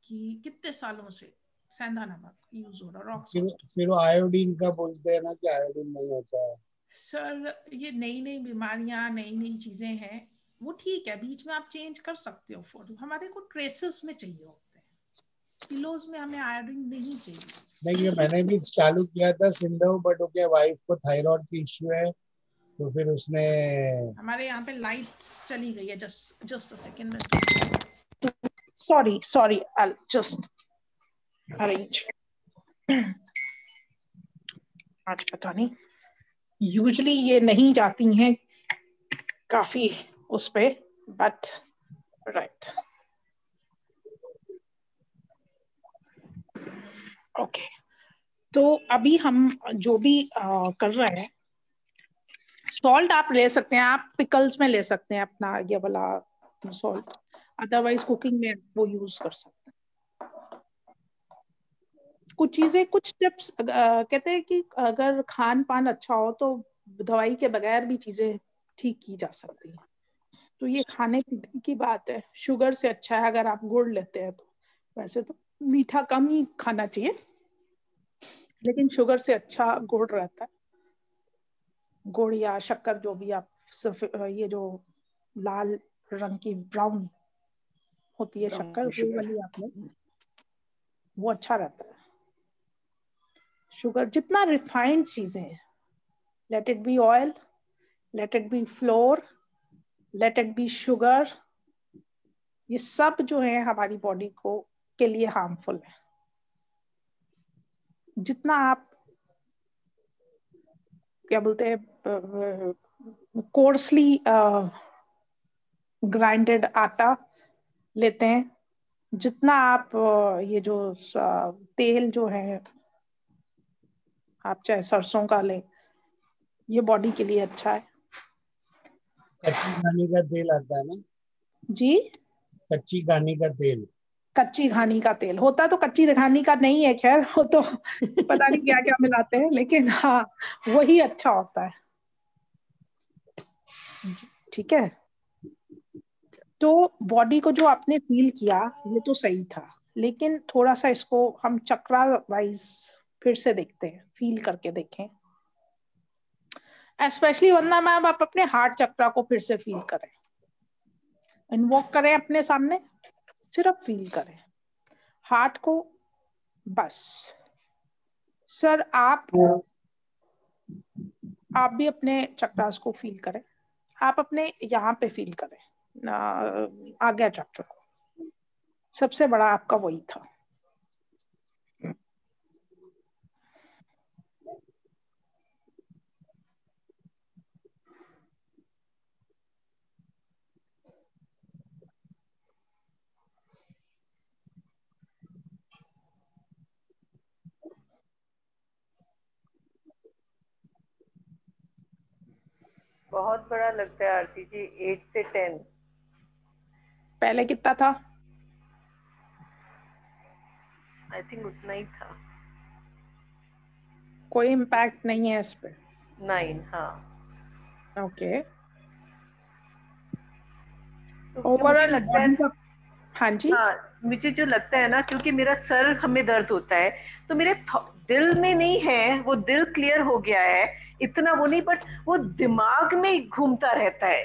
कि कितने सालों से सेंधा नमक यूज हो रहा, रॉक सॉल्ट। फिर आयोडीन का बोलते हैं ना कि आयोडीन नहीं होता है। सर ये नई नई बीमारियां, नई नई चीजें हैं, वो ठीक है, बीच में आप चेंज कर सकते हो फूड, हमारे को ट्रेसेस में चाहिए होते हैं, किलोज में हमें आयोडीन नहीं चाहिए। नहीं, ये मैंने भी चालू किया था सिंधु, बट ओके वाइफ को थायराइड की इश्यू है, तो फिर उसने, हमारे यहाँ पे लाइट चली गई है, just a second, sorry I just arrange. आज पता नहीं, यूजुअली ये नहीं जाती हैं काफी उस पे, बट राइट ओके। तो अभी हम जो भी कर रहे हैं, सॉल्ट आप ले सकते हैं, आप पिकल्स में ले सकते हैं अपना ये वाला सॉल्ट, अदरवाइज कुकिंग में वो यूज कर सकते हैं। कुछ चीजें, कुछ टिप्स कहते हैं कि अगर खान पान अच्छा हो तो दवाई के बगैर भी चीजें ठीक की जा सकती हैं। तो ये खाने पीने की बात है, शुगर से अच्छा है अगर आप गुड़ लेते हैं तो, वैसे तो मीठा कम ही खाना चाहिए, लेकिन शुगर से अच्छा गुड़ रहता है, गुड़ या शक्कर जो भी आप, ये जो लाल रंग की ब्राउन होती है शक्कर, वो वाली आपने, वो अच्छा रहता है। शुगर जितना रिफाइंड चीजें हैं, let it be oil, let it be floor, let it be sugar, ये सब जो है हमारी बॉडी को के लिए हार्मफुल है। जितना आप क्या बोलते हैं कोर्सली ग्राइंडेड आटा लेते हैं, जितना आप ये जो तेल जो है आप चाहे सरसों का लें, ये बॉडी के लिए अच्छा है। कच्ची घानी का तेल आता है ना, जी, कच्ची घानी का तेल, कच्ची घानी का तेल होता तो कच्ची घानी का नहीं है, खैर वो तो पता नहीं क्या क्या मिलाते हैं, लेकिन हाँ वही अच्छा होता है। ठीक है, तो बॉडी को जो आपने फील किया ये तो सही था, लेकिन थोड़ा सा इसको हम चक्रा वाइज फिर से देखते हैं, फील करके देखें, स्पेशली वंदना मैम आप अपने हार्ट चक्रा को फिर से फील करें, इन्वोक करें अपने सामने, सिर्फ फील करें हार्ट को, बस। सर आप भी अपने चक्रास को फील करें, आप अपने यहाँ पे फील करें आज्ञा चक्र को, सबसे बड़ा आपका वही था। बहुत बड़ा लगता है आरती जी, 8 से 10। पहले कितना था? आई थिंक उतना ही था। कोई इम्पैक्ट नहीं है इस पे? 9, हाँ। ओके, तो ओवरऑल बॉडी का, हाँ जी, हाँ मुझे जो लगता है ना, क्योंकि मेरा सर हमें दर्द होता है, तो मेरे दिल में नहीं है, वो दिल क्लियर हो गया है इतना, वो नहीं, बट वो दिमाग में घूमता रहता है।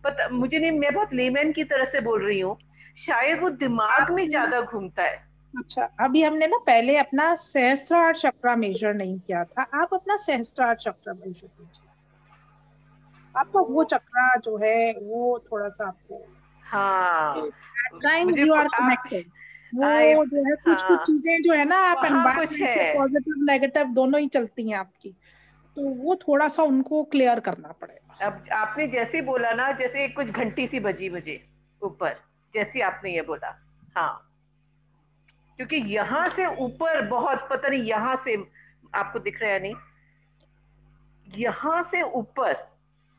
पता मुझे नहीं, मैं बहुत लेमैन की तरह से बोल रही हूँ, शायद वो दिमाग में ज्यादा घूमता है। अच्छा, अभी हमने ना पहले अपना सहस्त्रार चक्र मेजर नहीं किया था, आप अपना सहस्त्रार चक्र मेजर कीजिए, आपका वो चक्र जो है वो थोड़ा सा आपको, हाँ टाइम्स यू आर कनेक्टेड, वो जो है कुछ कुछ चीजें जो है ना, आप एनवायरनमेंट से पॉजिटिव नेगेटिव दोनों ही चलती हैं आपकी, तो वो थोड़ा सा उनको क्लियर करना पड़ेगा। अब आपने जैसे बोला ना, जैसे कुछ घंटी सी बजी मुझे ऊपर, जैसे आपने ये बोला, हाँ, क्योंकि यहाँ से ऊपर बहुत, पता नहीं यहाँ से आपको दिख रहा है नहीं, यहाँ से ऊपर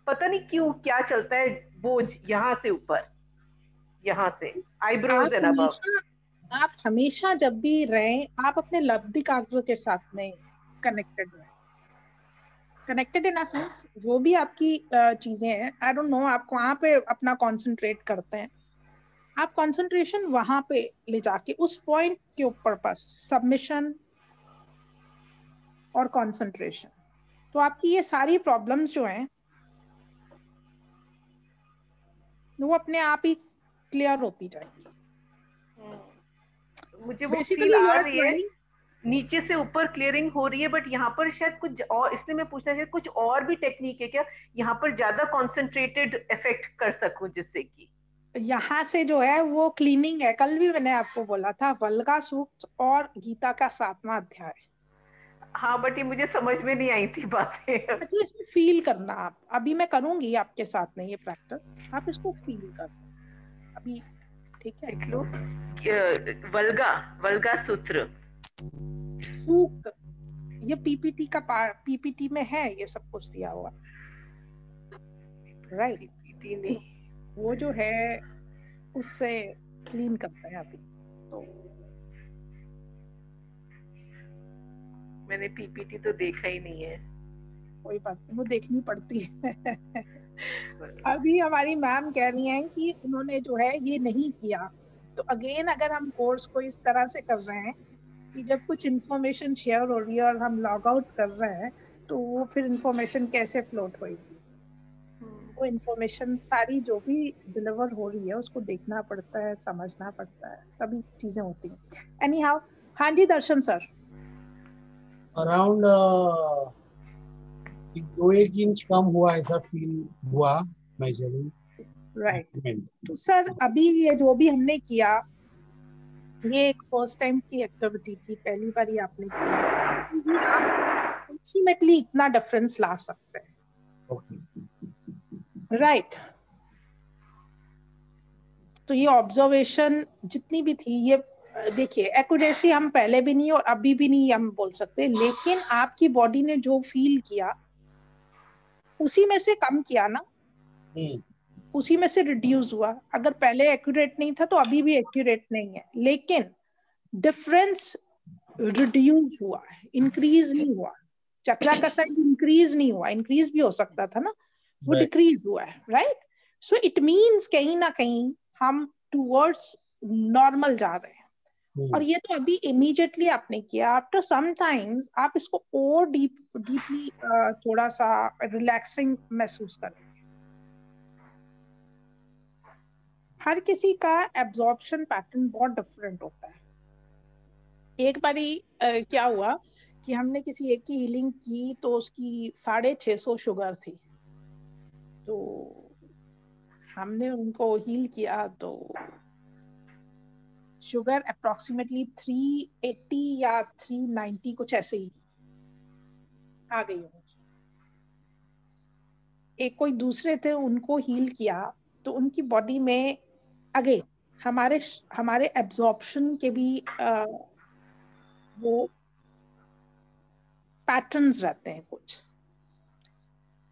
पता नहीं क्यों क्या चलता है, बोझ यहाँ से ऊपर, यहाँ से आईब्रोज एंड अबव। आप हमेशा जब भी रहें, आप अपने लब्धिक आग्रह के साथ में कनेक्टेड रहें, कनेक्टेड इन अ सेंस जो भी आपकी चीजें हैं, आई डोंट नो आप कहाँ पे अपना कंसंट्रेट करते हैं, आप कंसंट्रेशन वहां पे ले जाके उस पॉइंट के ऊपर बस सबमिशन और कंसंट्रेशन, तो आपकी ये सारी प्रॉब्लम्स जो हैं वो अपने आप ही क्लियर होती जाएगी। मुझे वो बेसिकली फील यू आ आर रही है, ट्राइंग, नीचे से ऊपर क्लियरिंग हो रही है, बट यहाँ पर शायद कुछ और, इसलिए मैं पूछना चाहिए कुछ और भी टेक्निक है क्या यहाँ पर ज्यादा कॉन्सेंट्रेटेड इफेक्ट कर सकूं, जिससे कि यहाँ से जो है वो क्लीनिंग है। कल भी मैंने आपको बोला था वल्गा सूक्त और गीता का 7वां अध्याय। हाँ, बट ये मुझे समझ में नहीं आई थी बातें। अच्छा, इसमें फील करना आप, अभी मैं करूंगी आपके साथ में ये प्रैक्टिस, आप इसको फील करना अभी, ठीक है? देख लो, वल्गा वल्गा सूत्र सूक्त, ये पीपीटी का पीपीटी में है, ये सब कुछ दिया हुआ, राइट? पीपीटी नहीं, वो जो है उससे क्लीन करते हैं अभी। तो मैंने पीपीटी तो देखा ही नहीं है। कोई बात नहीं, वो देखनी पड़ती है। अभी हमारी मैम कह रही हैं कि उन्होंने जो है ये नहीं किया, तो अगेन अगर हम कोर्स को इस तरह से कर रहे हैं कि जब कुछ इंफॉर्मेशन शेयर हो रही है और हम लॉग आउट कर रहे हैं, तो वो फिर इंफॉर्मेशन कैसे फ्लोट होगी? वो इंफॉर्मेशन सारी जो भी डिलीवर हो रही है उसको देखना पड़ता है, समझना पड़ता है, तभी चीजें होती हैं। एनी हाउ, हाँ जी दर्शन सर। अराउंड 2-1 इंच कम हुआ, ऐसा फील हुआ मेजरिंग। राइट। तो सर अभी ये जो भी हमने किया, ये एक फर्स्ट टाइम की एक्टिविटी थी, पहली बार ही आपने किया, इससे ही आप अल्टीमेटली इतना डिफरेंस ला सकते हैं, राइट? तो ये ऑब्जर्वेशन जितनी भी थी, ये देखिए एक्यूरेसी हम पहले भी नहीं और अभी भी नहीं हम बोल सकते, लेकिन आपकी बॉडी ने जो फील किया उसी में से कम किया ना, उसी में से रिड्यूस हुआ। अगर पहले एक्यूरेट नहीं था तो अभी भी एक्यूरेट नहीं है, लेकिन डिफरेंस रिड्यूस हुआ है, इंक्रीज नहीं हुआ। चक्रा का साइज इंक्रीज नहीं हुआ, इंक्रीज भी हो सकता था ना, वो डिक्रीज हुआ है, राइट? सो इट मीन्स कहीं ना कहीं हम टूवर्ड्स नॉर्मल जा रहे हैं। और ये तो अभी इमीडिएटली आपने किया, आफ्टर सम टाइम्स आप इसको और डीपली थोड़ा सा रिलैक्सिंग महसूस करेंगे। हर किसी का एब्जॉर्प्शन पैटर्न बहुत डिफरेंट होता है। एक बारी क्या हुआ कि हमने किसी एक की हीलिंग की तो उसकी 650 शुगर थी, तो हमने उनको हील किया तो शुगर अप्रोक्सीमेटली 380 या 390 कुछ ऐसे ही आ गई उनकी। एक कोई दूसरे थे, उनको हील किया तो उनकी बॉडी में अगेन हमारे एब्जॉर्प्शन के भी वो पैटर्न्स रहते हैं कुछ,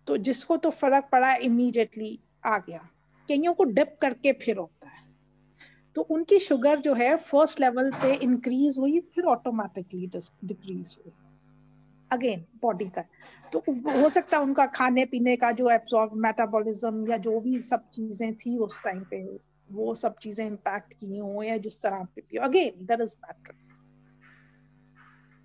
तो जिसको तो फर्क पड़ा इमीडिएटली आ गया, कईयों को डिप करके फिर होता है। तो उनकी शुगर जो है फर्स्ट लेवल पे इंक्रीज हुई, फिर ऑटोमेटिकली डिक्रीज हुई अगेन बॉडी का। तो हो सकता है उनका खाने पीने का जो एब्जॉर्ब मेटाबॉलिज्म या जो भी सब चीजें थी उस टाइम पे, वो सब चीजें इम्पैक्ट की हो, या जिस तरह पे भी again that is pattern,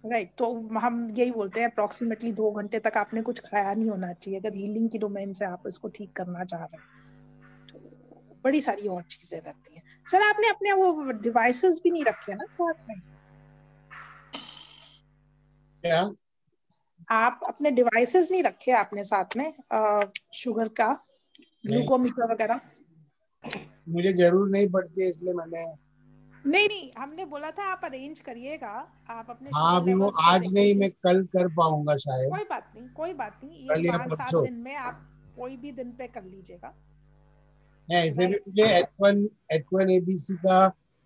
right? तो हम यही बोलते हैं अप्रोक्सीमेटली 2 घंटे तक आपने कुछ खाया नहीं होना चाहिए अगर हीलिंग की डोमेन से आप इसको ठीक करना चाह रहे हैं। तो बड़ी सारी और चीजें रहती हैं। सर आपने अपने वो डिवाइसेस भी नहीं रखे ना साथ में? क्या? आप अपने डिवाइसेस नहीं रखे आपने साथ में, शुगर का ग्लूकोमीटर वगैरह? मुझे जरूर नहीं पड़ती, इसलिए मैंने नहीं, हमने बोला था आप अरेंज करिएगा, आप अपने हाँ, शुगर अभी वो लेवल्स को आज नहीं, देखिए। मैं कल कर पाऊंगा शायद, कोई बात नहीं, ये कल या 5-7 परसों। दिन में आप कोई भी दिन पे कर लीजिएगा। ऐसे भी मुझे H1 ABC का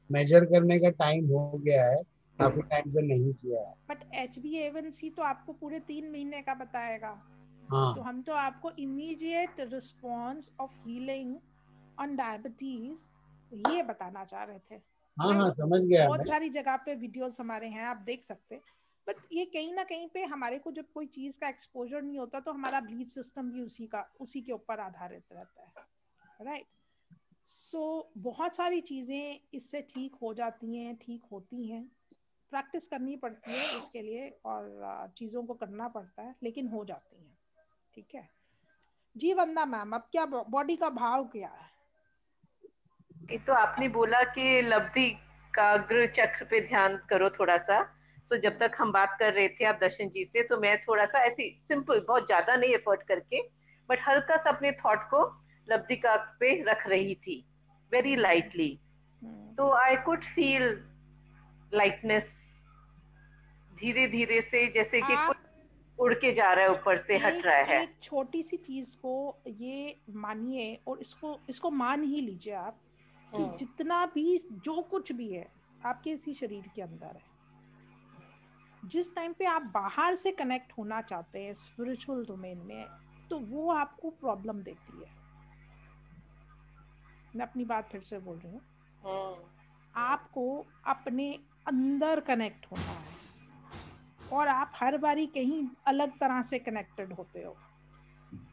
मेजर करने का टाइम हो गया है, काफी टाइम से नहीं किया है। बट HbA1c तो आपको पूरे 3 महीने का बताएगा। हाँ, तो हम तो आपको immediate response of healing on diabetes ये बताना चाह रहे थे। हाँ, हाँ, समझ गया मैं। बहुत सारी जगह पे वीडियोस हमारे हैं, आप देख सकते हैं। बट ये कहीं ना कहीं पे हमारे को जब कोई चीज का एक्सपोजर नहीं होता तो हमारा बिलीफ सिस्टम भी उसी के ऊपर आधारित रहता है, राइट। सो बहुत सारी चीजें इससे ठीक हो जाती हैं, ठीक होती हैं, प्रैक्टिस करनी पड़ती है उसके लिए और चीजों को करना पड़ता है, लेकिन हो जाती हैं, ठीक है जी। वंदना मैम, अब क्या बॉडी का भाव क्या है? ये तो आपने बोला कि लब्धि काग्र चक्र पे ध्यान करो थोड़ा सा। तो जब तक हम बात कर रहे थे आप दर्शन जी से, तो मैं थोड़ा सा ऐसी सिंपल, बहुत ज्यादा नहीं एफर्ट करके, बट हल्का सा अपने थॉट को लब्धि काग्र पे रख रही थी, वेरी लाइटली। तो आई कुड फील लाइटनेस धीरे धीरे से, जैसे कि कुछ उड़ के जा रहा है, ऊपर से हट रहा है। एक छोटी सी चीज को ये मानिए और इसको मान ही लीजिए आप कि जितना भी जो कुछ भी है आपके इसी शरीर के अंदर है, जिस टाइम पे आप बाहर से कनेक्ट होना चाहते हैं स्पिरिचुअल डोमेन में, तो वो आपको प्रॉब्लम देती है। मैं अपनी बात फिर से बोल रही हूँ, आपको अपने अंदर कनेक्ट होना है और आप हर बारी कहीं अलग तरह से कनेक्टेड होते हो।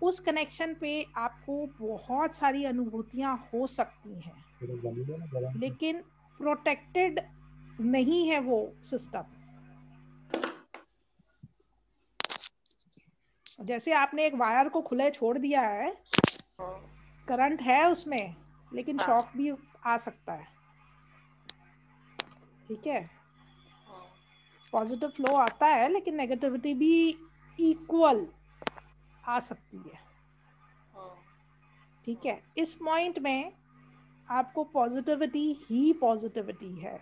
उस कनेक्शन पे आपको बहुत सारी अनुभूतियां हो सकती हैं, लेकिन प्रोटेक्टेड नहीं है वो सिस्टम। जैसे आपने एक वायर को खुले छोड़ दिया है, करंट है उसमें, लेकिन शॉक भी आ सकता है, ठीक है। पॉजिटिव फ्लो आता है लेकिन नेगेटिविटी भी इक्वल आ सकती है, ठीक है। इस पॉइंट में आपको पॉजिटिविटी ही पॉजिटिविटी है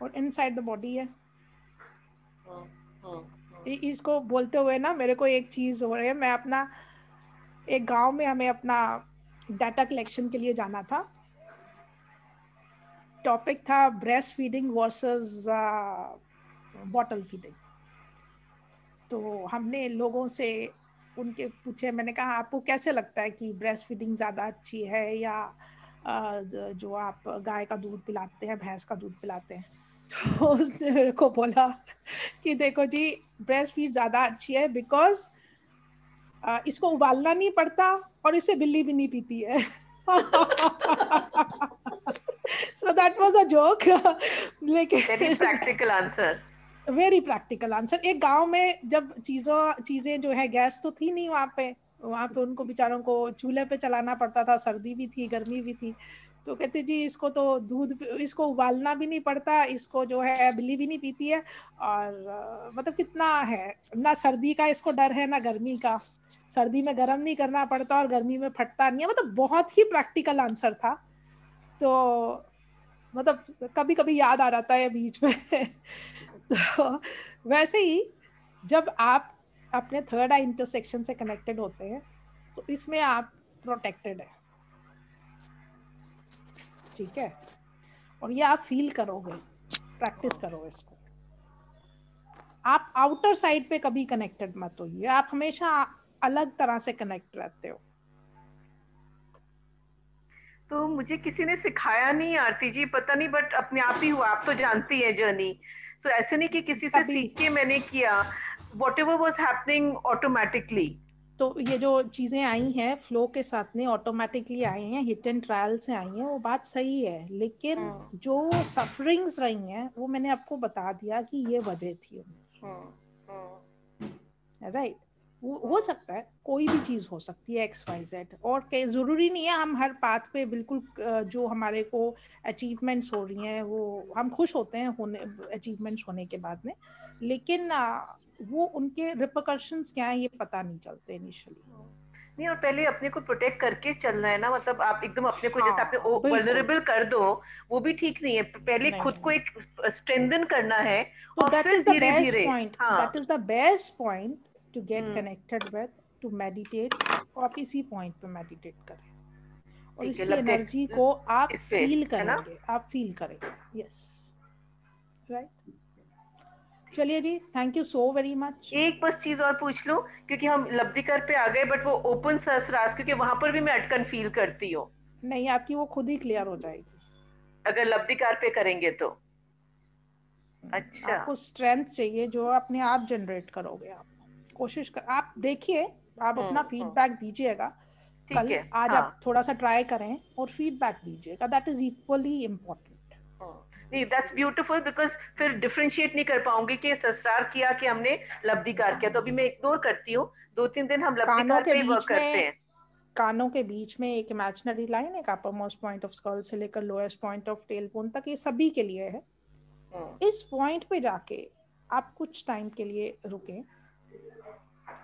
और इनसाइड द बॉडी है। इसको बोलते हुए ना मेरे को एक चीज हो रही है। मैं अपना एक गांव में हमें अपना डाटा कलेक्शन के लिए जाना था। टॉपिक था breast feeding versus bottle feeding. तो हमने लोगों से उनके पूछे, मैंने कहा आपको कैसे लगता है कि ब्रेस्ट फीडिंग ज़्यादा अच्छी है या जो आप गाय का दूध पिलाते हैं, भैंस का दूध पिलाते हैं। तो उसने मेरे को बोला कि देखो जी, ब्रेस्ट फीड ज़्यादा अच्छी है बिकॉज इसको उबालना नहीं पड़ता और इसे बिल्ली भी नहीं पीती है। So that was a joke. लेकिन very practical answer, very practical answer. एक गांव में जब चीजें जो है, गैस तो थी नहीं वहाँ पे उनको बेचारों को चूल्हे पे चलाना पड़ता था, सर्दी भी थी गर्मी भी थी। तो कहते जी इसको तो इसको उबालना भी नहीं पड़ता, इसको जो है बिल्ली भी नहीं पीती है, और मतलब कितना है ना, सर्दी का इसको डर है ना गर्मी का, सर्दी में गर्म नहीं करना पड़ता और गर्मी में फटता नहीं है। मतलब बहुत ही प्रैक्टिकल आंसर था। तो मतलब कभी कभी याद आ जाता है बीच में। तो वैसे ही जब आप अपने थर्ड आई इंटरसेक्शन से कनेक्टेड होते हैं तो इसमें आप प्रोटेक्टेड है, ठीक है। और ये आप फील करोगे, प्रैक्टिस करो इसको। आप आउटर साइड पे कभी कनेक्टेड मत होइए, आप हमेशा अलग तरह से कनेक्ट रहते हो। तो मुझे किसी ने सिखाया नहीं आरती जी, पता नहीं, बट अपने आप ही हुआ। आप तो जानती है जर्नी। सो ऐसे नहीं कि किसी से सीख के मैंने किया, whatever was happening automatically। तो ये जो चीजें आई हैं फ्लो के साथ में ऑटोमेटिकली आई हैं, हिट एंड ट्रायल से आई हैं, वो बात सही है। लेकिन जो सफरिंग्स रही हैं वो मैंने आपको बता दिया कि ये वजह थी उनकी, राइट। वो हो सकता है कोई भी चीज हो सकती है XYZ, और जरूरी नहीं है हम हर पाथ पे बिल्कुल जो हमारे को अचीवमेंट्स हो रही हैं वो हम खुश होते हैं अचीवमेंट्स होने के बाद में, लेकिन वो उनके रिपरकशंस क्या है ये पता नहीं चलते इनिशियली। नहीं, और पहले अपने को प्रोटेक्ट करके चलना है ना। मतलब आप एकदम अपने को जैसे आपने वल्नरेबल कर दो, वो भी ठीक नहीं है। पहले खुद को एक स्ट्रेंथन करना है और फिर धीरे धीरे। That is the best point to get connected with, to meditate. आप इसी पॉइंट पे मेडिटेट करें और इसकी एनर्जी को आप फील करेंगे, आप फील करेंगे। Yes, right. चलिए जी, thank you so very much. एक बस चीज और पूछ लूं, क्योंकि हम लब्धिकर पे आ गए, बट वो ओपन सहस्रार, क्योंकि वहां पर भी मैं अटकन फील करती हूँ। नहीं, आपकी वो खुद ही क्लियर हो जाएगी अगर लब्धिकार पे करेंगे तो। अच्छा, आपको स्ट्रेंथ चाहिए जो अपने आप जनरेट करोगे। आप कोशिश कर, आप देखिए, आप अपना फीडबैक दीजिएगा। कल आज आप थोड़ा सा ट्राई करें और फीडबैक दीजिएगा, दैट इज इक्वली इम्पोर्टेंट। नहीं, दैट्स ब्यूटीफुल, बिकॉज फिर डिफरेंशिएट नहीं कर पाऊंगी कि ससुराल किया कि हमने लब्धिकार किया। तो अभी मैं इग्नोर करती हूँ, 2-3 दिन हम लब्धिकार पे वर्क करते हैं। कानों के बीच में एक इमेजिनरी लाइन है, upper most point of skull से लेकर lowest point of tail bone तक, ये सभी के लिए है। इस पॉइंट पे जाके आप कुछ टाइम के लिए रुके,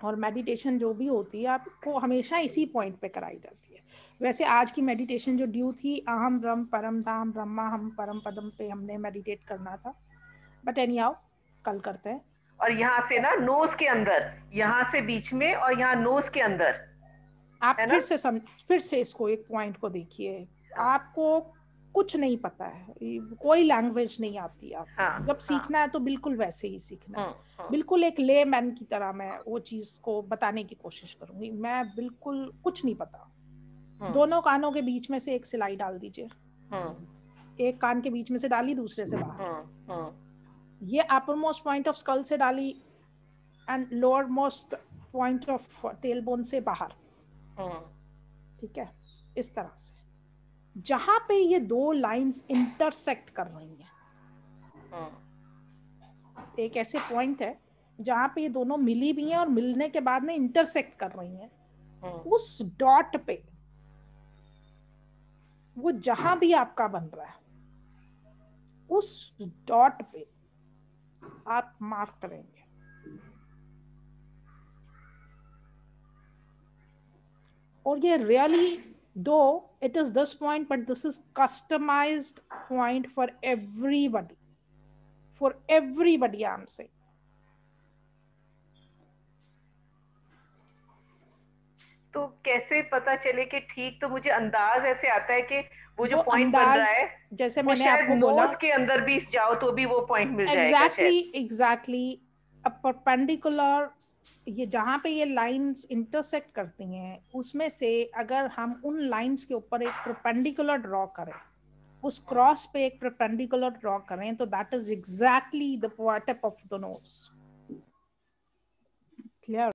और मेडिटेशन जो भी होती है आपको हमेशा इसी पॉइंट पे कराई जाती है। वैसे आज की मेडिटेशन जो ड्यू थी, अहम ब्रह्म परम धाम ब्रह्मा हम परम पदम पे हमने मेडिटेट करना था, बट एनी हाउ कल करते हैं। और यहाँ से ना नोज के अंदर, यहाँ से बीच में, और यहाँ नोज के अंदर आप फिर से इसको एक पॉइंट को देखिए। आपको कुछ नहीं पता है, कोई लैंग्वेज नहीं आती आपको। जब सीखना है तो बिल्कुल वैसे ही सीखना है, बिल्कुल एक ले मैन की तरह मैं वो चीज को बताने की कोशिश करूंगी। मैं बिल्कुल कुछ नहीं पता। दोनों कानों के बीच में से एक सिलाई डाल दीजिए, एक कान के बीच में से डाली, दूसरे से बाहर। ये upper most point of skull से डाली and lower most point of tail bone से बाहर। ठीक है, इस तरह से जहां पे ये दो लाइंस इंटरसेक्ट कर रही हैं, एक ऐसे पॉइंट है जहां पे ये दोनों मिली भी हैं और मिलने के बाद में इंटरसेक्ट कर रही हैं, उस डॉट पे, वो जहां भी आपका बन रहा है उस डॉट पे आप मार्क करेंगे। और ये really, though it is this point, but this is customized point for everybody. For everybody, I'm saying. तो कैसे पता चले कि ठीक? तो मुझे अंदाज ऐसे आता है कि वो जो पॉइंट बन रहा है, जैसे मैंने आपको बोला, नोज के अंदर भी जाओ तो भी वो पॉइंट मिल जाएगा। एग्जैक्टली अ परपेंडिकुलर, ये जहाँ पे ये लाइंस इंटरसेक्ट करती हैं उसमें से अगर हम उन लाइंस के ऊपर एक परपेंडिकुलर ड्रॉ करें, उस क्रॉस पे एक परपेंडिकुलर ड्रॉ करें, तो that is exactly the tip of the nose. Clear?